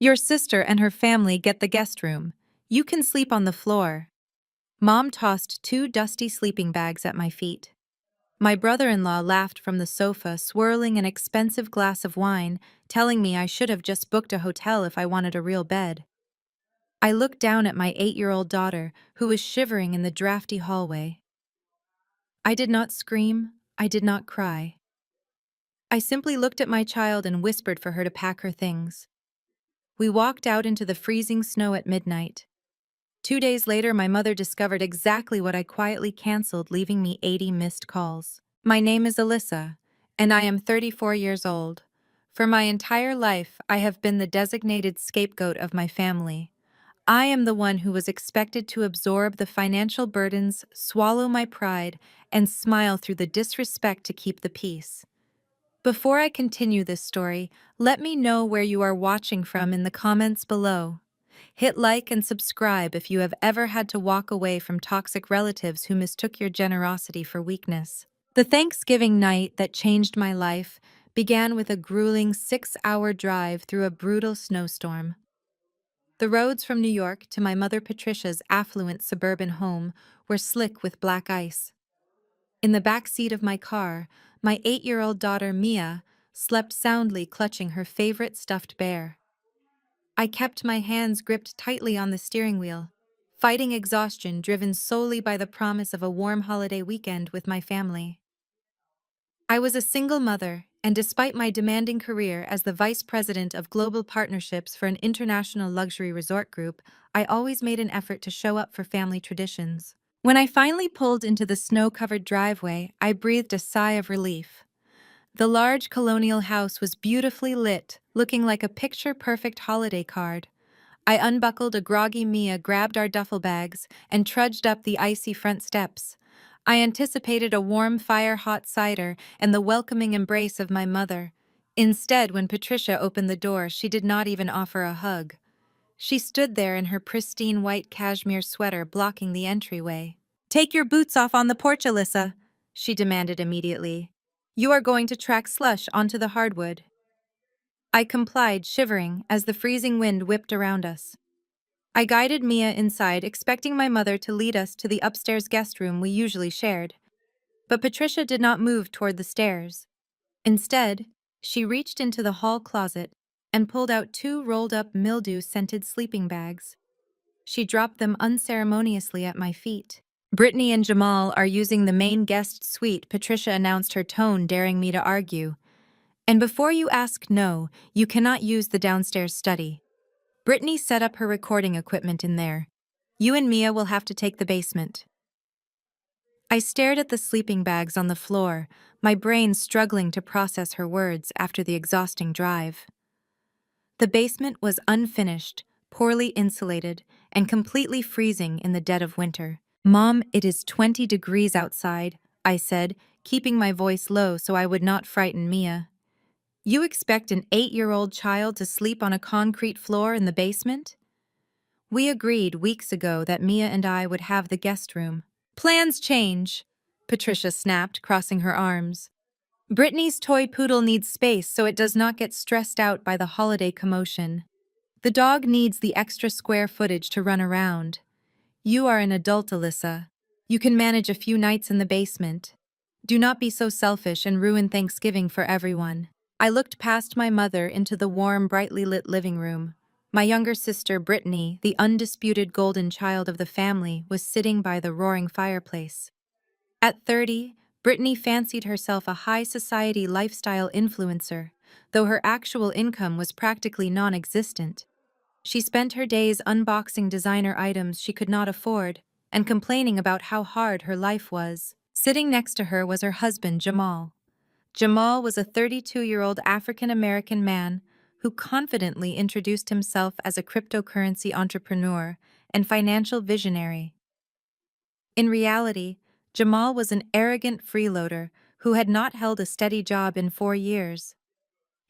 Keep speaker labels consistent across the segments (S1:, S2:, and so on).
S1: Your sister and her family get the guest room. You can sleep on the floor. Mom tossed two dusty sleeping bags at my feet. My brother-in-law laughed from the sofa, swirling an expensive glass of wine, telling me I should have just booked a hotel if I wanted a real bed. I looked down at my 8-year-old daughter, who was shivering in the drafty hallway. I did not scream, I did not cry. I simply looked at my child and whispered for her to pack her things. We walked out into the freezing snow at midnight. 2 days later, my mother discovered exactly what I quietly canceled, leaving me 80 missed calls. My name is Alyssa, and I am 34 years old. For my entire life, I have been the designated scapegoat of my family. I am the one who was expected to absorb the financial burdens, swallow my pride, and smile through the disrespect to keep the peace. Before I continue this story, let me know where you are watching from in the comments below. Hit like and subscribe if you have ever had to walk away from toxic relatives who mistook your generosity for weakness. The Thanksgiving night that changed my life began with a grueling 6-hour drive through a brutal snowstorm. The roads from New York to my mother Patricia's affluent suburban home were slick with black ice. In the back seat of my car, my 8-year-old daughter Mia slept soundly, clutching her favorite stuffed bear. I kept my hands gripped tightly on the steering wheel, fighting exhaustion driven solely by the promise of a warm holiday weekend with my family. I was a single mother, and despite my demanding career as the vice president of global partnerships for an international luxury resort group, I always made an effort to show up for family traditions. When I finally pulled into the snow-covered driveway, I breathed a sigh of relief. The large colonial house was beautifully lit, looking like a picture-perfect holiday card. I unbuckled a groggy Mia, grabbed our duffel bags, and trudged up the icy front steps. I anticipated a warm fire-hot cider and the welcoming embrace of my mother. Instead, when Patricia opened the door, she did not even offer a hug. She stood there in her pristine white cashmere sweater, blocking the entryway. "Take your boots off on the porch, Alyssa," she demanded immediately. "You are going to track slush onto the hardwood." I complied, shivering, as the freezing wind whipped around us. I guided Mia inside, expecting my mother to lead us to the upstairs guest room we usually shared. But Patricia did not move toward the stairs. Instead, she reached into the hall closet and pulled out two rolled-up mildew-scented sleeping bags. She dropped them unceremoniously at my feet. "Brittany and Jamal are using the main guest suite," Patricia announced, her tone daring me to argue. "And before you ask, no, you cannot use the downstairs study. Brittany set up her recording equipment in there. You and Mia will have to take the basement." I stared at the sleeping bags on the floor, my brain struggling to process her words after the exhausting drive. The basement was unfinished, poorly insulated, and completely freezing in the dead of winter. "Mom, it is 20 degrees outside," I said, keeping my voice low so I would not frighten Mia. "You expect an 8-year-old child to sleep on a concrete floor in the basement?" We agreed weeks ago that Mia and I would have the guest room. "Plans change," Patricia snapped, crossing her arms. "Brittany's toy poodle needs space so it does not get stressed out by the holiday commotion. The dog needs the extra square footage to run around. You are an adult, Alyssa. You can manage a few nights in the basement. Do not be so selfish and ruin Thanksgiving for everyone." I looked past my mother into the warm, brightly lit living room. My younger sister, Brittany, the undisputed golden child of the family, was sitting by the roaring fireplace. At 30, Brittany fancied herself a high society lifestyle influencer, though her actual income was practically non-existent. She spent her days unboxing designer items she could not afford and complaining about how hard her life was. Sitting next to her was her husband, Jamal. Jamal was a 32-year-old African-American man who confidently introduced himself as a cryptocurrency entrepreneur and financial visionary. In reality, Jamal was an arrogant freeloader who had not held a steady job in 4 years.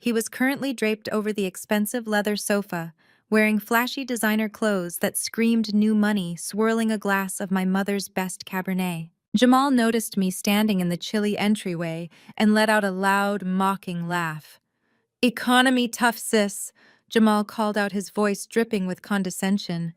S1: He was currently draped over the expensive leather sofa, wearing flashy designer clothes that screamed new money, swirling a glass of my mother's best Cabernet. Jamal noticed me standing in the chilly entryway and let out a loud, mocking laugh. "Economy tough, sis. Jamal called out, his voice dripping with condescension.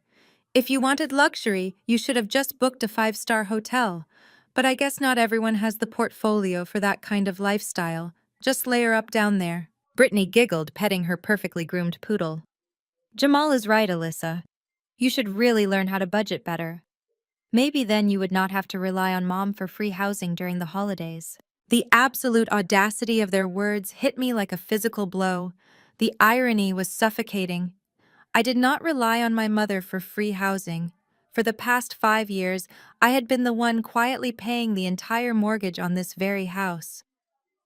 S1: If you wanted luxury, you should have just booked a five-star hotel. But I guess not everyone has the portfolio for that kind of lifestyle. Just layer up down there. Brittany giggled, petting her perfectly groomed poodle. Jamal is right, Alyssa. You should really learn how to budget better. Maybe then you would not have to rely on Mom for free housing during the holidays. The absolute audacity of their words hit me like a physical blow. The irony was suffocating. I did not rely on my mother for free housing. For the past 5 years, I had been the one quietly paying the entire mortgage on this very house.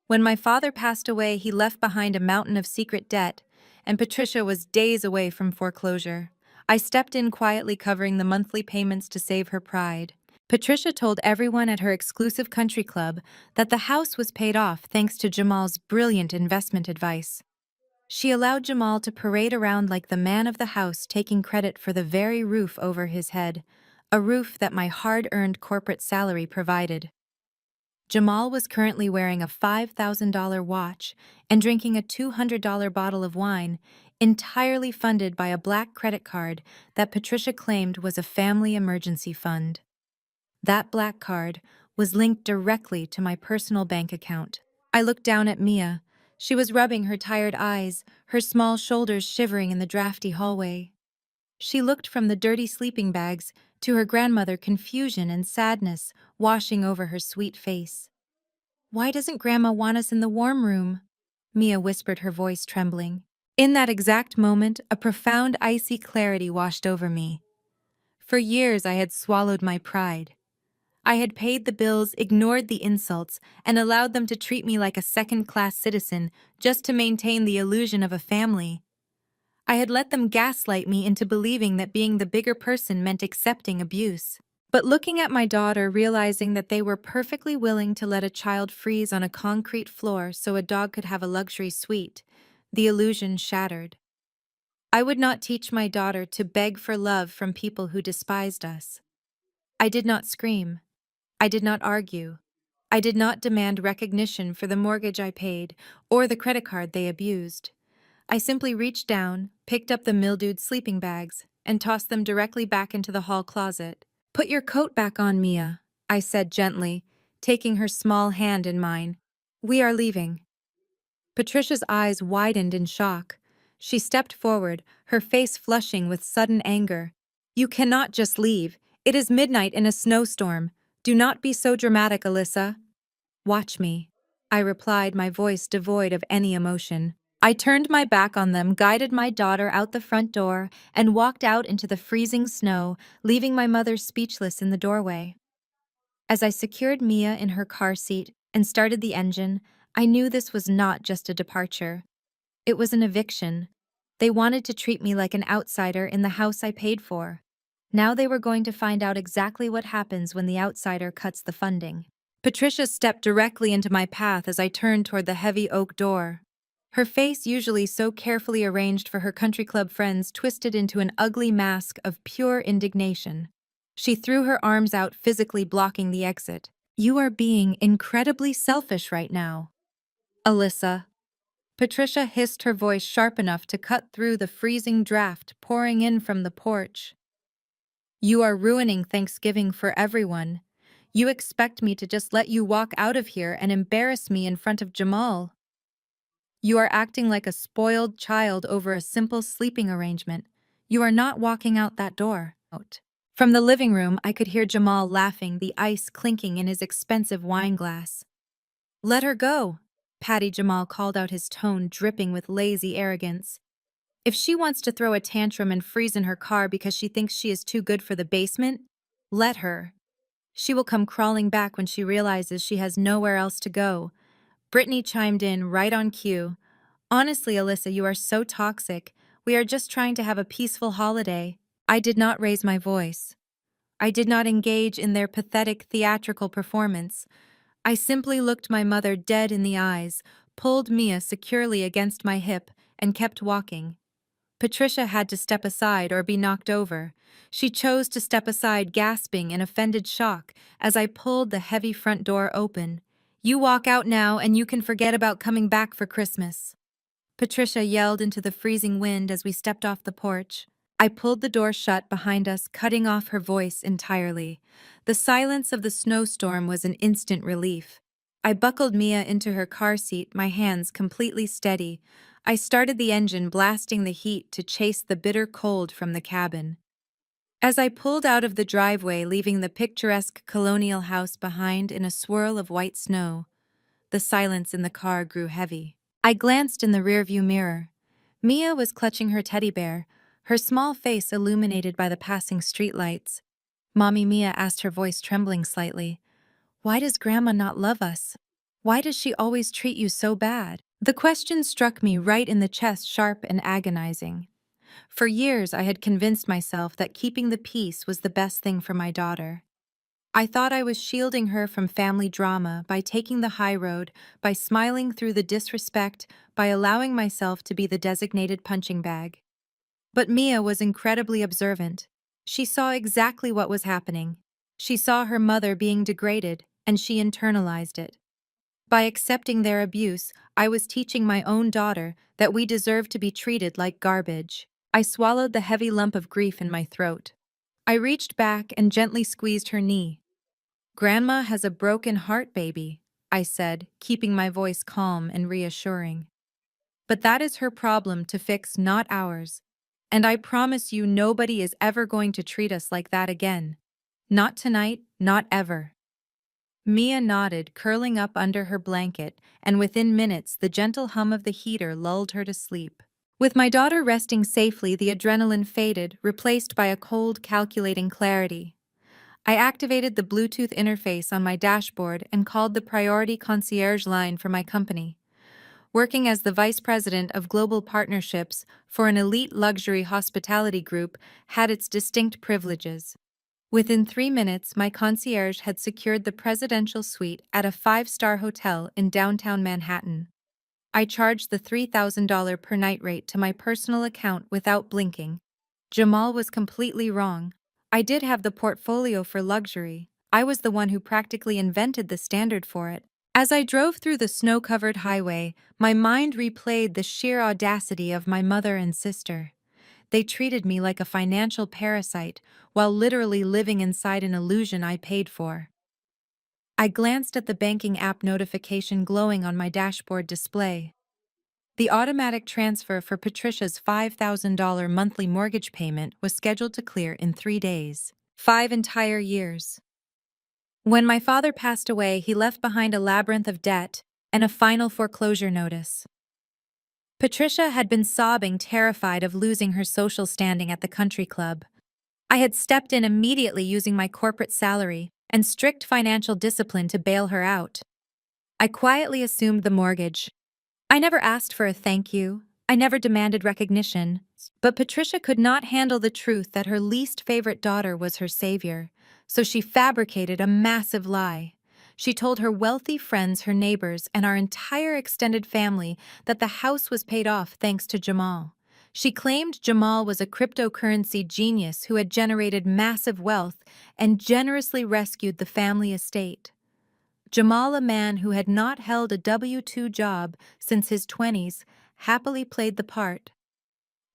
S1: When my father passed away, he left behind a mountain of secret debt, and Patricia was days away from foreclosure. I stepped in quietly, covering the monthly payments to save her pride. Patricia told everyone at her exclusive country club that the house was paid off thanks to Jamal's brilliant investment advice. She allowed Jamal to parade around like the man of the house, taking credit for the very roof over his head, a roof that my hard-earned corporate salary provided. Jamal was currently wearing a $5,000 watch and drinking a $200 bottle of wine, entirely funded by a black credit card that Patricia claimed was a family emergency fund. That black card was linked directly to my personal bank account. I looked down at Mia. She was rubbing her tired eyes, her small shoulders shivering in the drafty hallway. She looked from the dirty sleeping bags to her grandmother, confusion and sadness washing over her sweet face. "Why doesn't Grandma want us in the warm room?" Mia whispered, her voice trembling. In that exact moment, a profound icy clarity washed over me. For years I had swallowed my pride. I had paid the bills, ignored the insults, and allowed them to treat me like a second-class citizen just to maintain the illusion of a family. I had let them gaslight me into believing that being the bigger person meant accepting abuse. But looking at my daughter, realizing that they were perfectly willing to let a child freeze on a concrete floor so a dog could have a luxury suite, the illusion shattered. I would not teach my daughter to beg for love from people who despised us. I did not scream. I did not argue. I did not demand recognition for the mortgage I paid or the credit card they abused. I simply reached down, picked up the mildewed sleeping bags, and tossed them directly back into the hall closet. "Put your coat back on, Mia," I said gently, taking her small hand in mine. "We are leaving." Patricia's eyes widened in shock. She stepped forward, her face flushing with sudden anger. "You cannot just leave. It is midnight in a snowstorm. Do not be so dramatic, Alyssa." "Watch me," I replied, my voice devoid of any emotion. I turned my back on them, guided my daughter out the front door, and walked out into the freezing snow, leaving my mother speechless in the doorway. As I secured Mia in her car seat and started the engine, I knew this was not just a departure. It was an eviction. They wanted to treat me like an outsider in the house I paid for. Now they were going to find out exactly what happens when the outsider cuts the funding. Patricia stepped directly into my path as I turned toward the heavy oak door. Her face, usually so carefully arranged for her country club friends, twisted into an ugly mask of pure indignation. She threw her arms out, physically blocking the exit. "You are being incredibly selfish right now, Alyssa." Patricia hissed, her voice sharp enough to cut through the freezing draft pouring in from the porch. "You are ruining Thanksgiving for everyone. You expect me to just let you walk out of here and embarrass me in front of Jamal? You are acting like a spoiled child over a simple sleeping arrangement. You are not walking out that door." From the living room, I could hear Jamal laughing, the ice clinking in his expensive wine glass. "Let her go," Patty Jamal called out, his tone dripping with lazy arrogance. "If she wants to throw a tantrum and freeze in her car because she thinks she is too good for the basement, let her. She will come crawling back when she realizes she has nowhere else to go." Brittany chimed in right on cue. "Honestly, Alyssa, you are so toxic. We are just trying to have a peaceful holiday." I did not raise my voice. I did not engage in their pathetic theatrical performance. I simply looked my mother dead in the eyes, pulled Mia securely against my hip, and kept walking. Patricia had to step aside or be knocked over. She chose to step aside, gasping in offended shock as I pulled the heavy front door open. "You walk out now and you can forget about coming back for Christmas." Patricia yelled into the freezing wind as we stepped off the porch. I pulled the door shut behind us, cutting off her voice entirely. The silence of the snowstorm was an instant relief. I buckled Mia into her car seat, my hands completely steady. I started the engine, blasting the heat to chase the bitter cold from the cabin. As I pulled out of the driveway, leaving the picturesque colonial house behind in a swirl of white snow, the silence in the car grew heavy. I glanced in the rearview mirror. Mia was clutching her teddy bear, her small face illuminated by the passing streetlights. Mommy Mia asked, her voice trembling slightly, "Why does Grandma not love us? Why does she always treat you so bad?" The question struck me right in the chest, sharp and agonizing. For years, I had convinced myself that keeping the peace was the best thing for my daughter. I thought I was shielding her from family drama by taking the high road, by smiling through the disrespect, by allowing myself to be the designated punching bag. But Mia was incredibly observant. She saw exactly what was happening. She saw her mother being degraded, and she internalized it. By accepting their abuse, I was teaching my own daughter that we deserve to be treated like garbage. I swallowed the heavy lump of grief in my throat. I reached back and gently squeezed her knee. "Grandma has a broken heart, baby," I said, keeping my voice calm and reassuring. "But that is her problem to fix, not ours. And I promise you nobody is ever going to treat us like that again. Not tonight, not ever." Mia nodded, curling up under her blanket, and within minutes the gentle hum of the heater lulled her to sleep. With my daughter resting safely, the adrenaline faded, replaced by a cold, calculating clarity. I activated the Bluetooth interface on my dashboard and called the priority concierge line for my company. Working as the vice president of global partnerships for an elite luxury hospitality group had its distinct privileges. Within 3 minutes, my concierge had secured the presidential suite at a five-star hotel in downtown Manhattan. I charged the $3,000 per night rate to my personal account without blinking. Jamal was completely wrong. I did have the portfolio for luxury. I was the one who practically invented the standard for it. As I drove through the snow-covered highway, my mind replayed the sheer audacity of my mother and sister. They treated me like a financial parasite while literally living inside an illusion I paid for. I glanced at the banking app notification glowing on my dashboard display. The automatic transfer for Patricia's $5,000 monthly mortgage payment was scheduled to clear in 3 days. 5 entire years. When my father passed away, he left behind a labyrinth of debt and a final foreclosure notice. Patricia had been sobbing, terrified of losing her social standing at the country club. I had stepped in immediately using my corporate salary and strict financial discipline to bail her out. I quietly assumed the mortgage. I never asked for a thank you. I never demanded recognition. But Patricia could not handle the truth that her least favorite daughter was her savior, so she fabricated a massive lie. She told her wealthy friends, her neighbors, and our entire extended family that the house was paid off thanks to Jamal. She claimed Jamal was a cryptocurrency genius who had generated massive wealth and generously rescued the family estate. Jamal, a man who had not held a W-2 job since his 20s, happily played the part.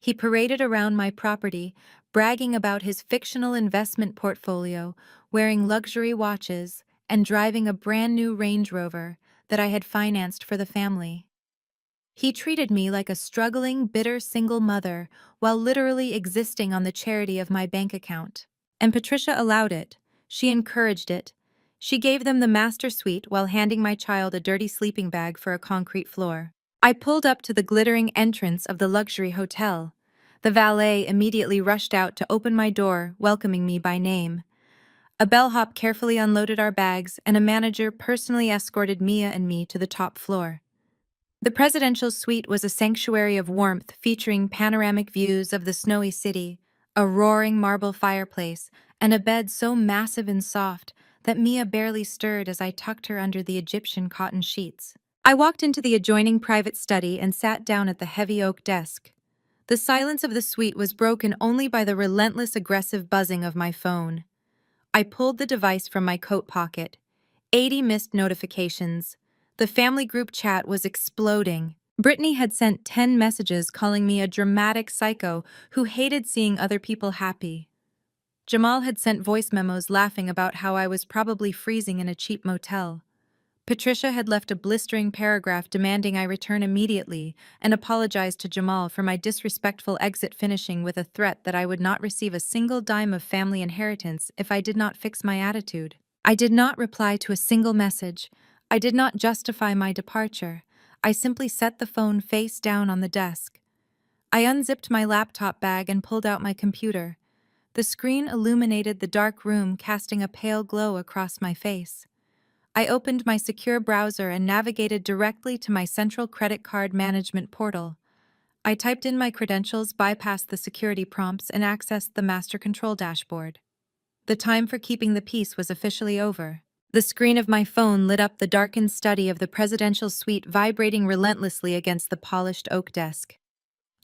S1: He paraded around my property, bragging about his fictional investment portfolio, wearing luxury watches, and driving a brand new Range Rover that I had financed for the family. He treated me like a struggling, bitter single mother while literally existing on the charity of my bank account. And Patricia allowed it. She encouraged it. She gave them the master suite while handing my child a dirty sleeping bag for a concrete floor. I pulled up to the glittering entrance of the luxury hotel. The valet immediately rushed out to open my door, welcoming me by name. A bellhop carefully unloaded our bags, and a manager personally escorted Mia and me to the top floor. The presidential suite was a sanctuary of warmth featuring panoramic views of the snowy city, a roaring marble fireplace, and a bed so massive and soft that Mia barely stirred as I tucked her under the Egyptian cotton sheets. I walked into the adjoining private study and sat down at the heavy oak desk. The silence of the suite was broken only by the relentless aggressive buzzing of my phone. I pulled the device from my coat pocket. 80 missed notifications. The family group chat was exploding. Brittany had sent 10 messages calling me a dramatic psycho who hated seeing other people happy. Jamal had sent voice memos laughing about how I was probably freezing in a cheap motel. Patricia had left a blistering paragraph demanding I return immediately and apologized to Jamal for my disrespectful exit, finishing with a threat that I would not receive a single dime of family inheritance if I did not fix my attitude. I did not reply to a single message. I did not justify my departure. I simply set the phone face down on the desk. I unzipped my laptop bag and pulled out my computer. The screen illuminated the dark room, casting a pale glow across my face. I opened my secure browser and navigated directly to my central credit card management portal. I typed in my credentials, bypassed the security prompts, and accessed the master control dashboard. The time for keeping the peace was officially over. The screen of my phone lit up the darkened study of the presidential suite, vibrating relentlessly against the polished oak desk.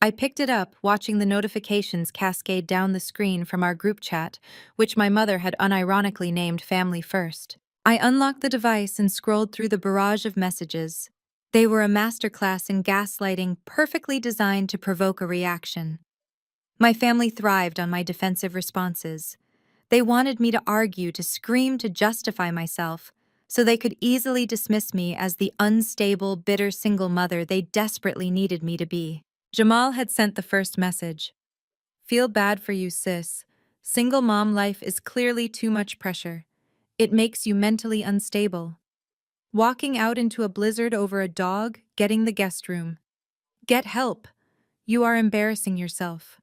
S1: I picked it up, watching the notifications cascade down the screen from our group chat, which my mother had unironically named Family First. I unlocked the device and scrolled through the barrage of messages. They were a masterclass in gaslighting, perfectly designed to provoke a reaction. My family thrived on my defensive responses. They wanted me to argue, to scream, to justify myself, so they could easily dismiss me as the unstable, bitter single mother they desperately needed me to be. Jamal had sent the first message. Feel bad for you, sis. Single mom life is clearly too much pressure. It makes you mentally unstable. Walking out into a blizzard over a dog, getting the guest room. Get help. You are embarrassing yourself.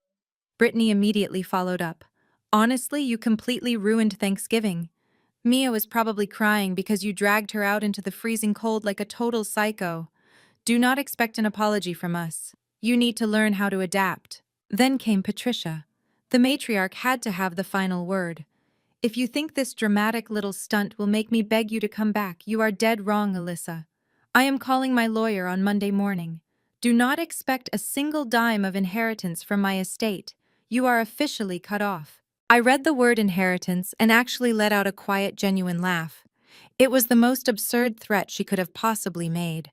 S1: Brittany immediately followed up. Honestly, you completely ruined Thanksgiving. Mia was probably crying because you dragged her out into the freezing cold like a total psycho. Do not expect an apology from us. You need to learn how to adapt. Then came Patricia. The matriarch had to have the final word. If you think this dramatic little stunt will make me beg you to come back, you are dead wrong, Alyssa. I am calling my lawyer on Monday morning. Do not expect a single dime of inheritance from my estate. You are officially cut off. I read the word inheritance and actually let out a quiet, genuine laugh. It was the most absurd threat she could have possibly made.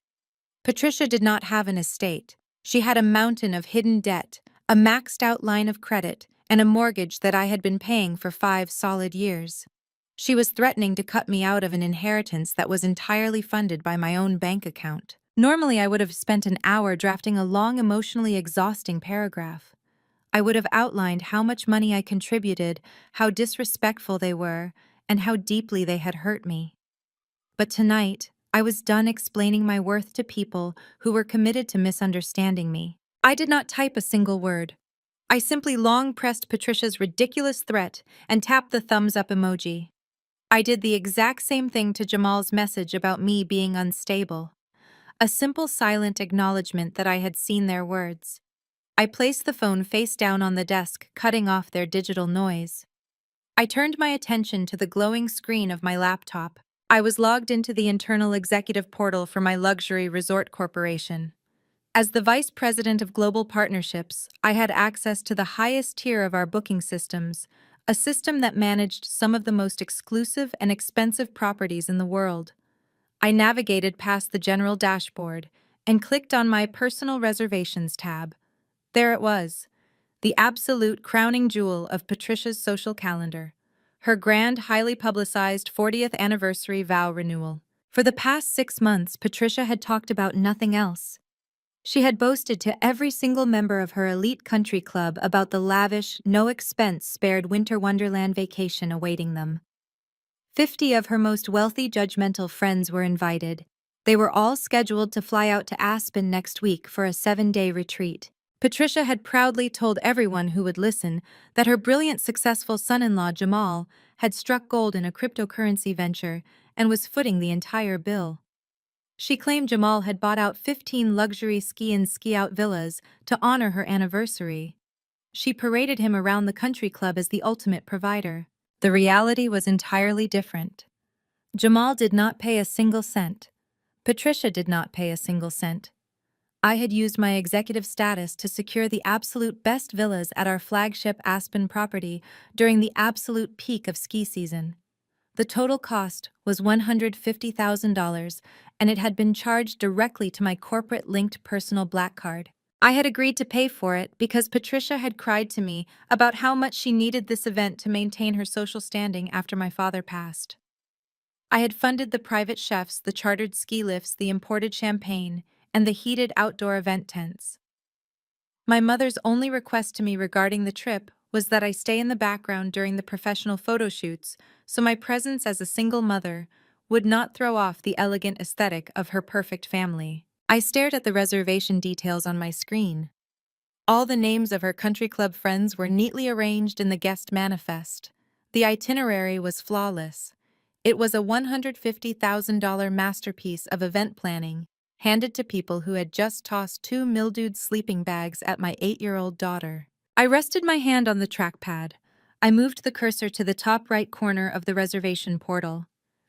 S1: Patricia did not have an estate. She had a mountain of hidden debt, a maxed-out line of credit, and a mortgage that I had been paying for 5 solid years. She was threatening to cut me out of an inheritance that was entirely funded by my own bank account. Normally, I would have spent an hour drafting a long, emotionally exhausting paragraph. I would have outlined how much money I contributed, how disrespectful they were, and how deeply they had hurt me. But tonight, I was done explaining my worth to people who were committed to misunderstanding me. I did not type a single word. I simply long-pressed Patricia's ridiculous threat and tapped the thumbs-up emoji. I did the exact same thing to Jamal's message about me being unstable. A simple silent acknowledgement that I had seen their words. I placed the phone face down on the desk, cutting off their digital noise. I turned my attention to the glowing screen of my laptop. I was logged into the internal executive portal for my luxury resort corporation. As the vice president of global partnerships, I had access to the highest tier of our booking systems, a system that managed some of the most exclusive and expensive properties in the world. I navigated past the general dashboard and clicked on my personal reservations tab. There it was, the absolute crowning jewel of Patricia's social calendar. Her grand, highly publicized 40th anniversary vow renewal. For the past 6 months, Patricia had talked about nothing else. She had boasted to every single member of her elite country club about the lavish, no-expense-spared winter wonderland vacation awaiting them. 50 of her most wealthy, judgmental friends were invited. They were all scheduled to fly out to Aspen next week for a 7-day retreat. Patricia had proudly told everyone who would listen that her brilliant, successful son-in-law Jamal had struck gold in a cryptocurrency venture and was footing the entire bill. She claimed Jamal had bought out 15 luxury ski-in ski-out villas to honor her anniversary. She paraded him around the country club as the ultimate provider. The reality was entirely different. Jamal did not pay a single cent. Patricia did not pay a single cent. I had used my executive status to secure the absolute best villas at our flagship Aspen property during the absolute peak of ski season. The total cost was $150,000, and it had been charged directly to my corporate-linked personal black card. I had agreed to pay for it because Patricia had cried to me about how much she needed this event to maintain her social standing after my father passed. I had funded the private chefs, the chartered ski lifts, the imported champagne, and the heated outdoor event tents. My mother's only request to me regarding the trip was that I stay in the background during the professional photo shoots, so my presence as a single mother would not throw off the elegant aesthetic of her perfect family. I stared at the reservation details on my screen. All the names of her country club friends were neatly arranged in the guest manifest. The itinerary was flawless. It was a $150,000 masterpiece of event planning, handed to people who had just tossed two mildewed sleeping bags at my 8-year-old daughter. I rested my hand on the trackpad. I moved the cursor to the top right corner of the reservation portal.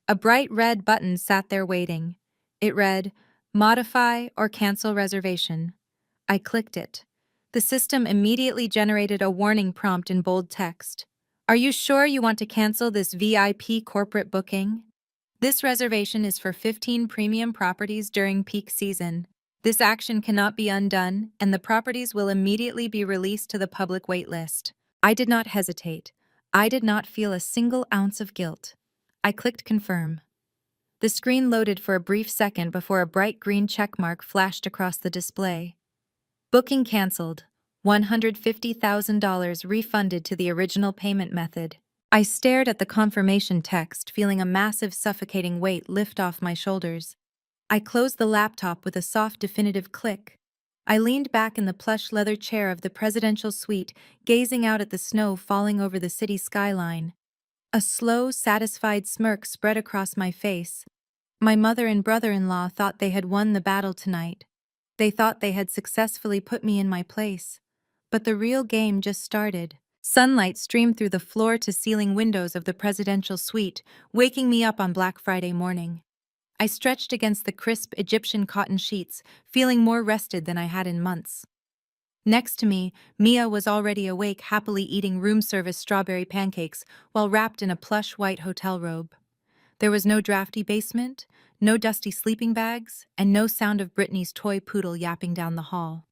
S1: A bright red button sat there waiting. It read, "Modify or cancel reservation." I clicked it. The system immediately generated a warning prompt in bold text. "Are you sure you want to cancel this VIP corporate booking? This reservation is for 15 premium properties during peak season. This action cannot be undone, and the properties will immediately be released to the public waitlist." I did not hesitate. I did not feel a single ounce of guilt. I clicked confirm. The screen loaded for a brief second before a bright green checkmark flashed across the display. Booking canceled. $150,000 refunded to the original payment method. I stared at the confirmation text, feeling a massive suffocating weight lift off my shoulders. I closed the laptop with a soft, definitive click. I leaned back in the plush leather chair of the presidential suite, gazing out at the snow falling over the city skyline. A slow, satisfied smirk spread across my face. My mother and brother-in-law thought they had won the battle tonight. They thought they had successfully put me in my place. But the real game just started. Sunlight streamed through the floor-to-ceiling windows of the presidential suite, waking me up on Black Friday morning. I stretched against the crisp Egyptian cotton sheets, feeling more rested than I had in months. Next to me, Mia was already awake, happily eating room-service strawberry pancakes while wrapped in a plush white hotel robe. There was no drafty basement, no dusty sleeping bags, and no sound of Brittany's toy poodle yapping down the hall.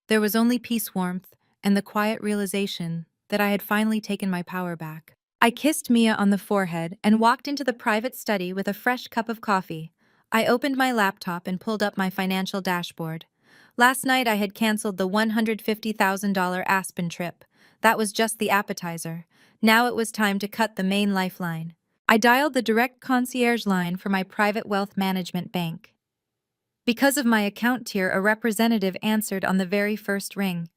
S1: There was only peace, warmth, and the quiet realization that I had finally taken my power back. I kissed Mia on the forehead and walked into the private study with a fresh cup of coffee. I opened my laptop and pulled up my financial dashboard. Last night I had canceled the $150,000 Aspen trip. That was just the appetizer. Now it was time to cut the main lifeline. I dialed the direct concierge line for my private wealth management bank. Because of my account tier, a representative answered on the very first ring.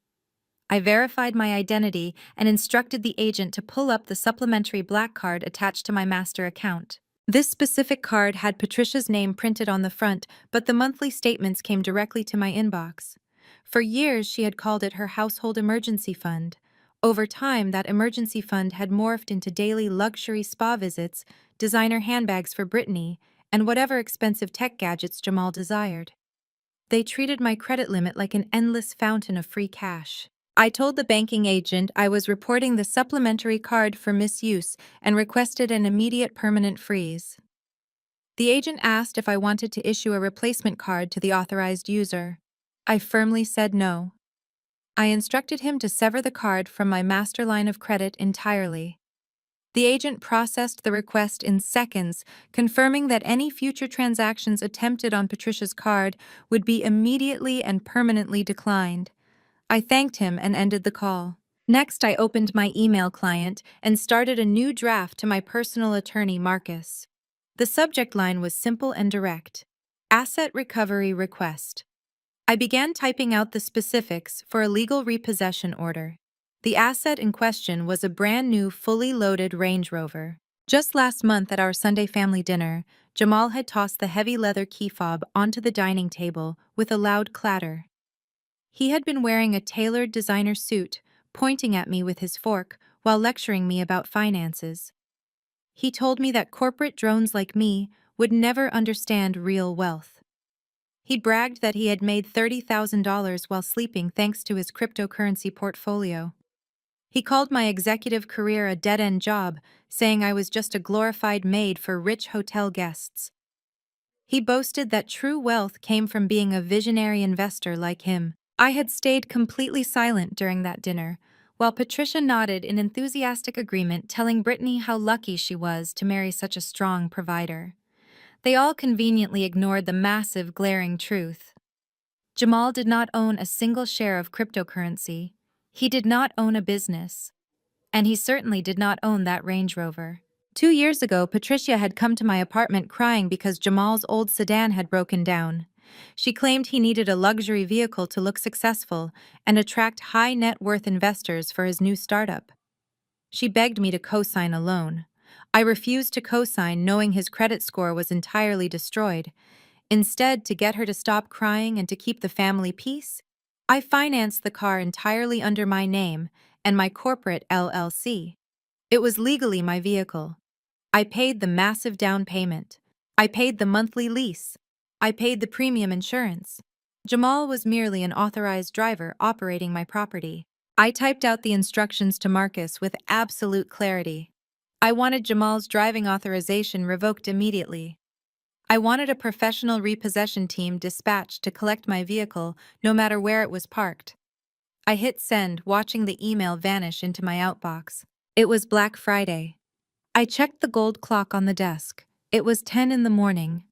S1: I verified my identity and instructed the agent to pull up the supplementary black card attached to my master account. This specific card had Patricia's name printed on the front, but the monthly statements came directly to my inbox. For years, she had called it her household emergency fund. Over time, that emergency fund had morphed into daily luxury spa visits, designer handbags for Brittany, and whatever expensive tech gadgets Jamal desired. They treated my credit limit like an endless fountain of free cash. I told the banking agent I was reporting the supplementary card for misuse and requested an immediate permanent freeze. The agent asked if I wanted to issue a replacement card to the authorized user. I firmly said no. I instructed him to sever the card from my master line of credit entirely. The agent processed the request in seconds, confirming that any future transactions attempted on Patricia's card would be immediately and permanently declined. I thanked him and ended the call. Next, I opened my email client and started a new draft to my personal attorney, Marcus. The subject line was simple and direct: Asset Recovery Request. I began typing out the specifics for a legal repossession order. The asset in question was a brand new, fully loaded Range Rover. Just last month at our Sunday family dinner, Jamal had tossed the heavy leather key fob onto the dining table with a loud clatter. He had been wearing a tailored designer suit, pointing at me with his fork while lecturing me about finances. He told me that corporate drones like me would never understand real wealth. He bragged that he had made $30,000 while sleeping thanks to his cryptocurrency portfolio. He called my executive career a dead-end job, saying I was just a glorified maid for rich hotel guests. He boasted that true wealth came from being a visionary investor like him. I had stayed completely silent during that dinner, while Patricia nodded in enthusiastic agreement, telling Brittany how lucky she was to marry such a strong provider. They all conveniently ignored the massive, glaring truth. Jamal did not own a single share of cryptocurrency. He did not own a business. And he certainly did not own that Range Rover. 2 years ago, Patricia had come to my apartment crying because Jamal's old sedan had broken down. She claimed he needed a luxury vehicle to look successful and attract high net worth investors for his new startup. She begged me to co-sign a loan. I refused to co-sign, knowing his credit score was entirely destroyed. Instead, to get her to stop crying and to keep the family peace, I financed the car entirely under my name and my corporate LLC. It was legally my vehicle. I paid the massive down payment. I paid the monthly lease. I paid the premium insurance. Jamal was merely an authorized driver operating my property. I typed out the instructions to Marcus with absolute clarity. I wanted Jamal's driving authorization revoked immediately. I wanted a professional repossession team dispatched to collect my vehicle, no matter where it was parked. I hit send, watching the email vanish into my outbox. It was Black Friday. I checked the gold clock on the desk. It was 10 in the morning.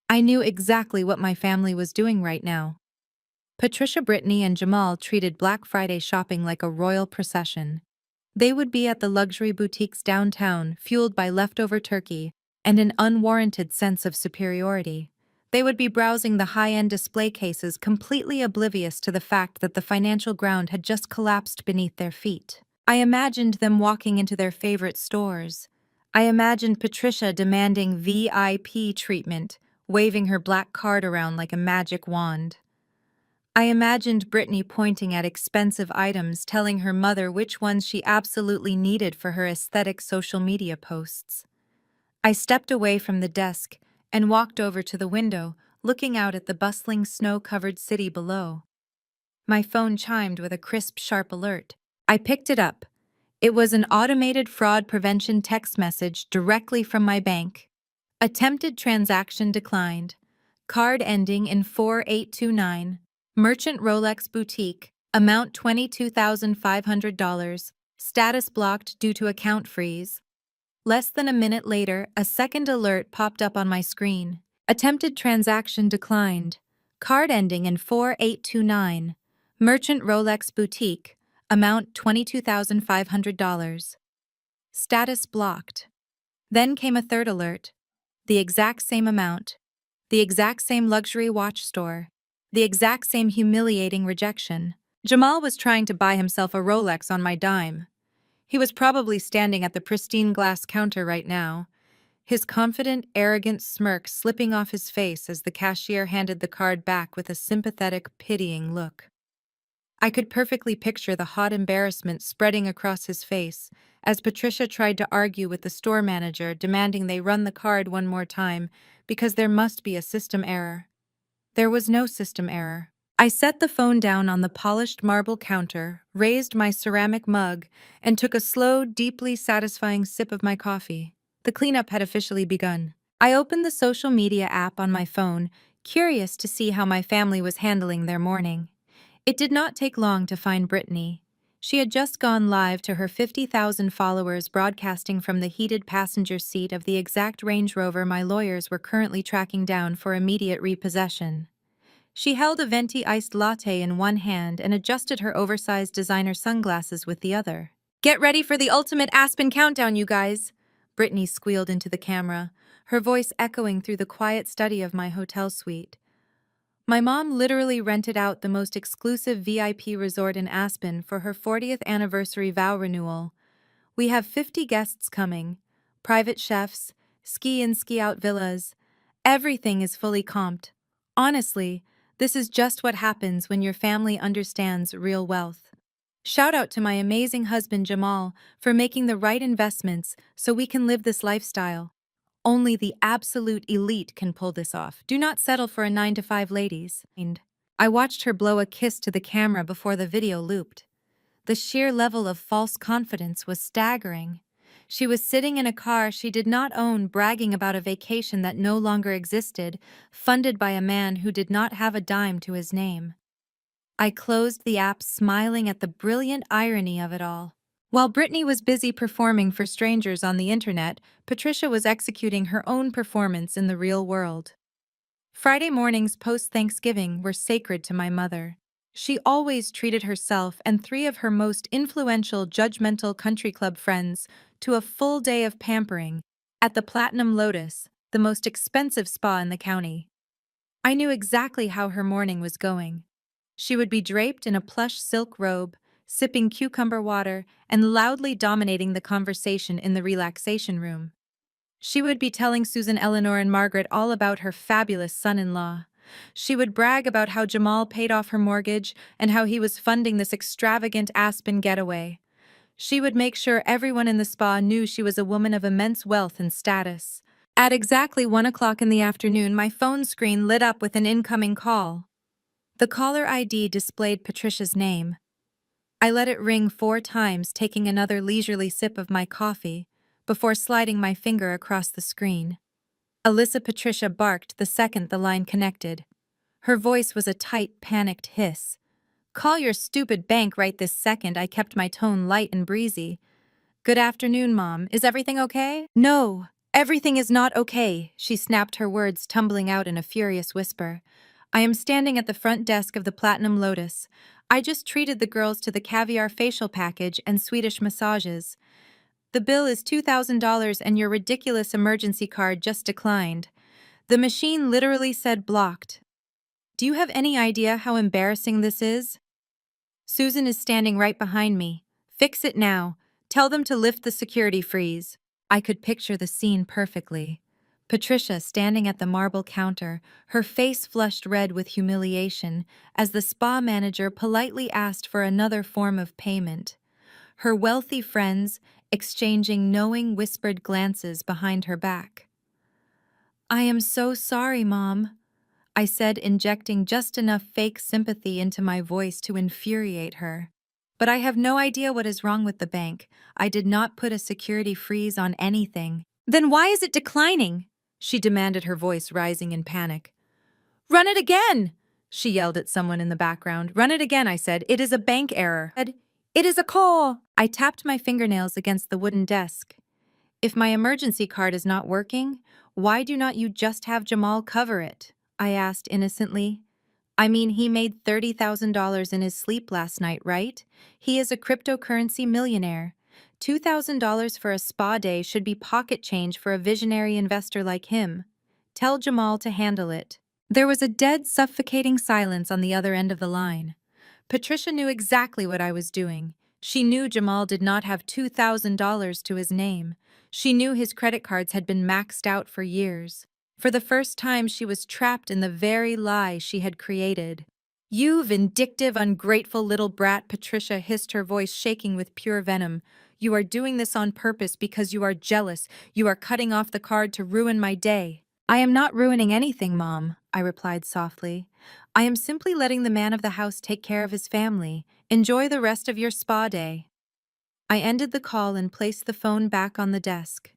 S1: I knew exactly what my family was doing right now. Patricia, Brittany, and Jamal treated Black Friday shopping like a royal procession. They would be at the luxury boutiques downtown, fueled by leftover turkey and an unwarranted sense of superiority. They would be browsing the high-end display cases, completely oblivious to the fact that the financial ground had just collapsed beneath their feet. I imagined them walking into their favorite stores. I imagined Patricia demanding VIP treatment, waving her black card around like a magic wand. I imagined Brittany pointing at expensive items, telling her mother which ones she absolutely needed for her aesthetic social media posts. I stepped away from the desk and walked over to the window, looking out at the bustling snow-covered city below. My phone chimed with a crisp, sharp alert. I picked it up. It was an automated fraud prevention text message directly from my bank. Attempted transaction declined. Card ending in 4829. Merchant Rolex Boutique. Amount $22,500. Status blocked due to account freeze. Less than a minute later, a second alert popped up on my screen. Attempted transaction declined. Card ending in 4829. Merchant Rolex Boutique. Amount $22,500. Status blocked. Then came a third alert. The exact same amount. The exact same luxury watch store. The exact same humiliating rejection. Jamal was trying to buy himself a Rolex on my dime. He was probably standing at the pristine glass counter right now, his confident, arrogant smirk slipping off his face as the cashier handed the card back with a sympathetic, pitying look. I could perfectly picture the hot embarrassment spreading across his face as Patricia tried to argue with the store manager, demanding they run the card one more time because there must be a system error. There was no system error. I set the phone down on the polished marble counter, raised my ceramic mug, and took a slow, deeply satisfying sip of my coffee. The cleanup had officially begun. I opened the social media app on my phone, curious to see how my family was handling their morning. It did not take long to find Brittany. She had just gone live to her 50,000 followers, broadcasting from the heated passenger seat of the exact Range Rover my lawyers were currently tracking down for immediate repossession. She held a venti iced latte in one hand and adjusted her oversized designer sunglasses with the other. "Get ready for the ultimate Aspen countdown, you guys!" Brittany squealed into the camera, her voice echoing through the quiet study of my hotel suite. My mom literally rented out the most exclusive VIP resort in Aspen for her 40th anniversary vow renewal. We have 50 guests coming, private chefs, ski-in ski-out villas. Everything is fully comped. Honestly, this is just what happens when your family understands real wealth. Shout out to my amazing husband Jamal for making the right investments so we can live this lifestyle. Only the absolute elite can pull this off. Do not settle for a 9-to-5, ladies. I watched her blow a kiss to the camera before the video looped. The sheer level of false confidence was staggering. She was sitting in a car she did not own, bragging about a vacation that no longer existed, funded by a man who did not have a dime to his name. I closed the app, smiling at the brilliant irony of it all. While Brittany was busy performing for strangers on the internet, Patricia was executing her own performance in the real world. Friday mornings post-Thanksgiving were sacred to my mother. She always treated herself and three of her most influential judgmental country club friends to a full day of pampering at the Platinum Lotus, the most expensive spa in the county. I knew exactly how her morning was going. She would be draped in a plush silk robe, sipping cucumber water, and loudly dominating the conversation in the relaxation room. She would be telling Susan, Eleanor, and Margaret all about her fabulous son-in-law. She would brag about how Jamal paid off her mortgage and how he was funding this extravagant Aspen getaway. She would make sure everyone in the spa knew she was a woman of immense wealth and status. At exactly 1 o'clock in the afternoon, my phone screen lit up with an incoming call. The caller ID displayed Patricia's name. I let it ring 4 times, taking another leisurely sip of my coffee, before sliding my finger across the screen. Alyssa. Patricia barked the second the line connected. Her voice was a tight, panicked hiss. "Call your stupid bank right this second." I kept my tone light and breezy. "Good afternoon, Mom. Is everything okay?" "No, everything is not okay," she snapped, her words tumbling out in a furious whisper. "I am standing at the front desk of the Platinum Lotus. I just treated the girls to the caviar facial package and Swedish massages. The bill is $2,000 and your ridiculous emergency card just declined." The machine literally said blocked. "Do you have any idea how embarrassing this is? Susan is standing right behind me. Fix it now. Tell them to lift the security freeze." I could picture the scene perfectly. Patricia standing at the marble counter, her face flushed red with humiliation, as the spa manager politely asked for another form of payment. Her wealthy friends exchanging knowing, whispered glances behind her back. "I am so sorry, Mom," I said, injecting just enough fake sympathy into my voice to infuriate her. "But I have no idea what is wrong with the bank. I did not put a security freeze on anything." "Then why is it declining?" she demanded, her voice rising in panic. "Run it again!" she yelled at someone in the background. "Run it again," I said. "It is a bank error." "It is a call." I tapped my fingernails against the wooden desk. "If my emergency card is not working, why do not you just have Jamal cover it?" I asked innocently. "I mean, he made $30,000 in his sleep last night, right? He is a cryptocurrency millionaire. $2,000 for a spa day should be pocket change for a visionary investor like him. Tell Jamal to handle it." There was a dead, suffocating silence on the other end of the line. Patricia knew exactly what I was doing. She knew Jamal did not have $2,000 to his name. She knew his credit cards had been maxed out for years. For the first time, she was trapped in the very lie she had created. "You vindictive, ungrateful little brat," Patricia hissed, her voice shaking with pure venom. "You are doing this on purpose because you are jealous. You are cutting off the card to ruin my day." "I am not ruining anything, Mom," I replied softly. "I am simply letting the man of the house take care of his family. Enjoy the rest of your spa day." I ended the call and placed the phone back on the desk.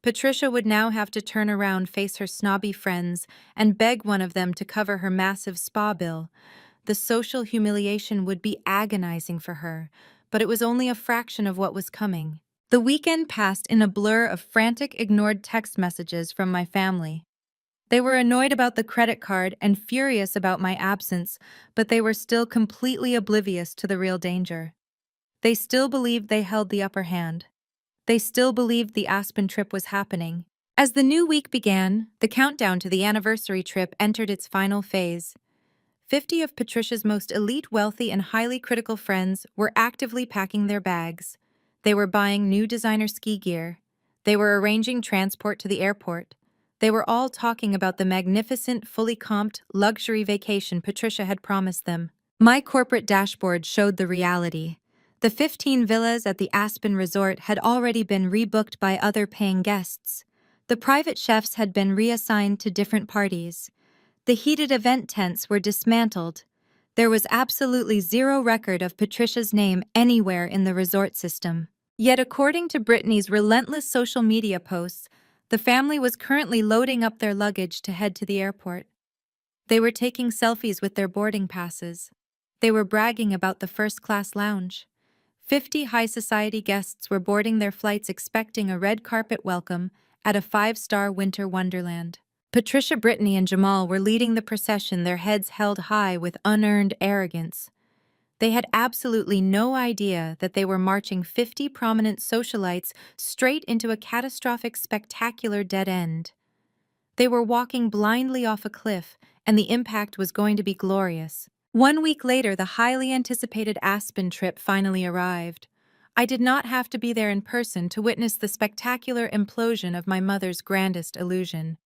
S1: Patricia would now have to turn around, face her snobby friends, and beg one of them to cover her massive spa bill. The social humiliation would be agonizing for her, but it was only a fraction of what was coming. The weekend passed in a blur of frantic, ignored text messages from my family. They were annoyed about the credit card and furious about my absence, but they were still completely oblivious to the real danger. They still believed they held the upper hand. They still believed the Aspen trip was happening. As the new week began, the countdown to the anniversary trip entered its final phase. 50 of Patricia's most elite, wealthy, and highly critical friends were actively packing their bags. They were buying new designer ski gear. They were arranging transport to the airport. They were all talking about the magnificent, fully comped, luxury vacation Patricia had promised them. My corporate dashboard showed the reality. The 15 villas at the Aspen Resort had already been rebooked by other paying guests. The private chefs had been reassigned to different parties. The heated event tents were dismantled. There was absolutely zero record of Patricia's name anywhere in the resort system. Yet according to Brittany's relentless social media posts, the family was currently loading up their luggage to head to the airport. They were taking selfies with their boarding passes. They were bragging about the first-class lounge. 50 high society guests were boarding their flights expecting a red carpet welcome at a five-star winter wonderland. Patricia, Brittany, and Jamal were leading the procession, their heads held high with unearned arrogance. They had absolutely no idea that they were marching 50 prominent socialites straight into a catastrophic, spectacular dead end. They were walking blindly off a cliff, and the impact was going to be glorious. 1 week later, the highly anticipated Aspen trip finally arrived. I did not have to be there in person to witness the spectacular implosion of my mother's grandest illusion.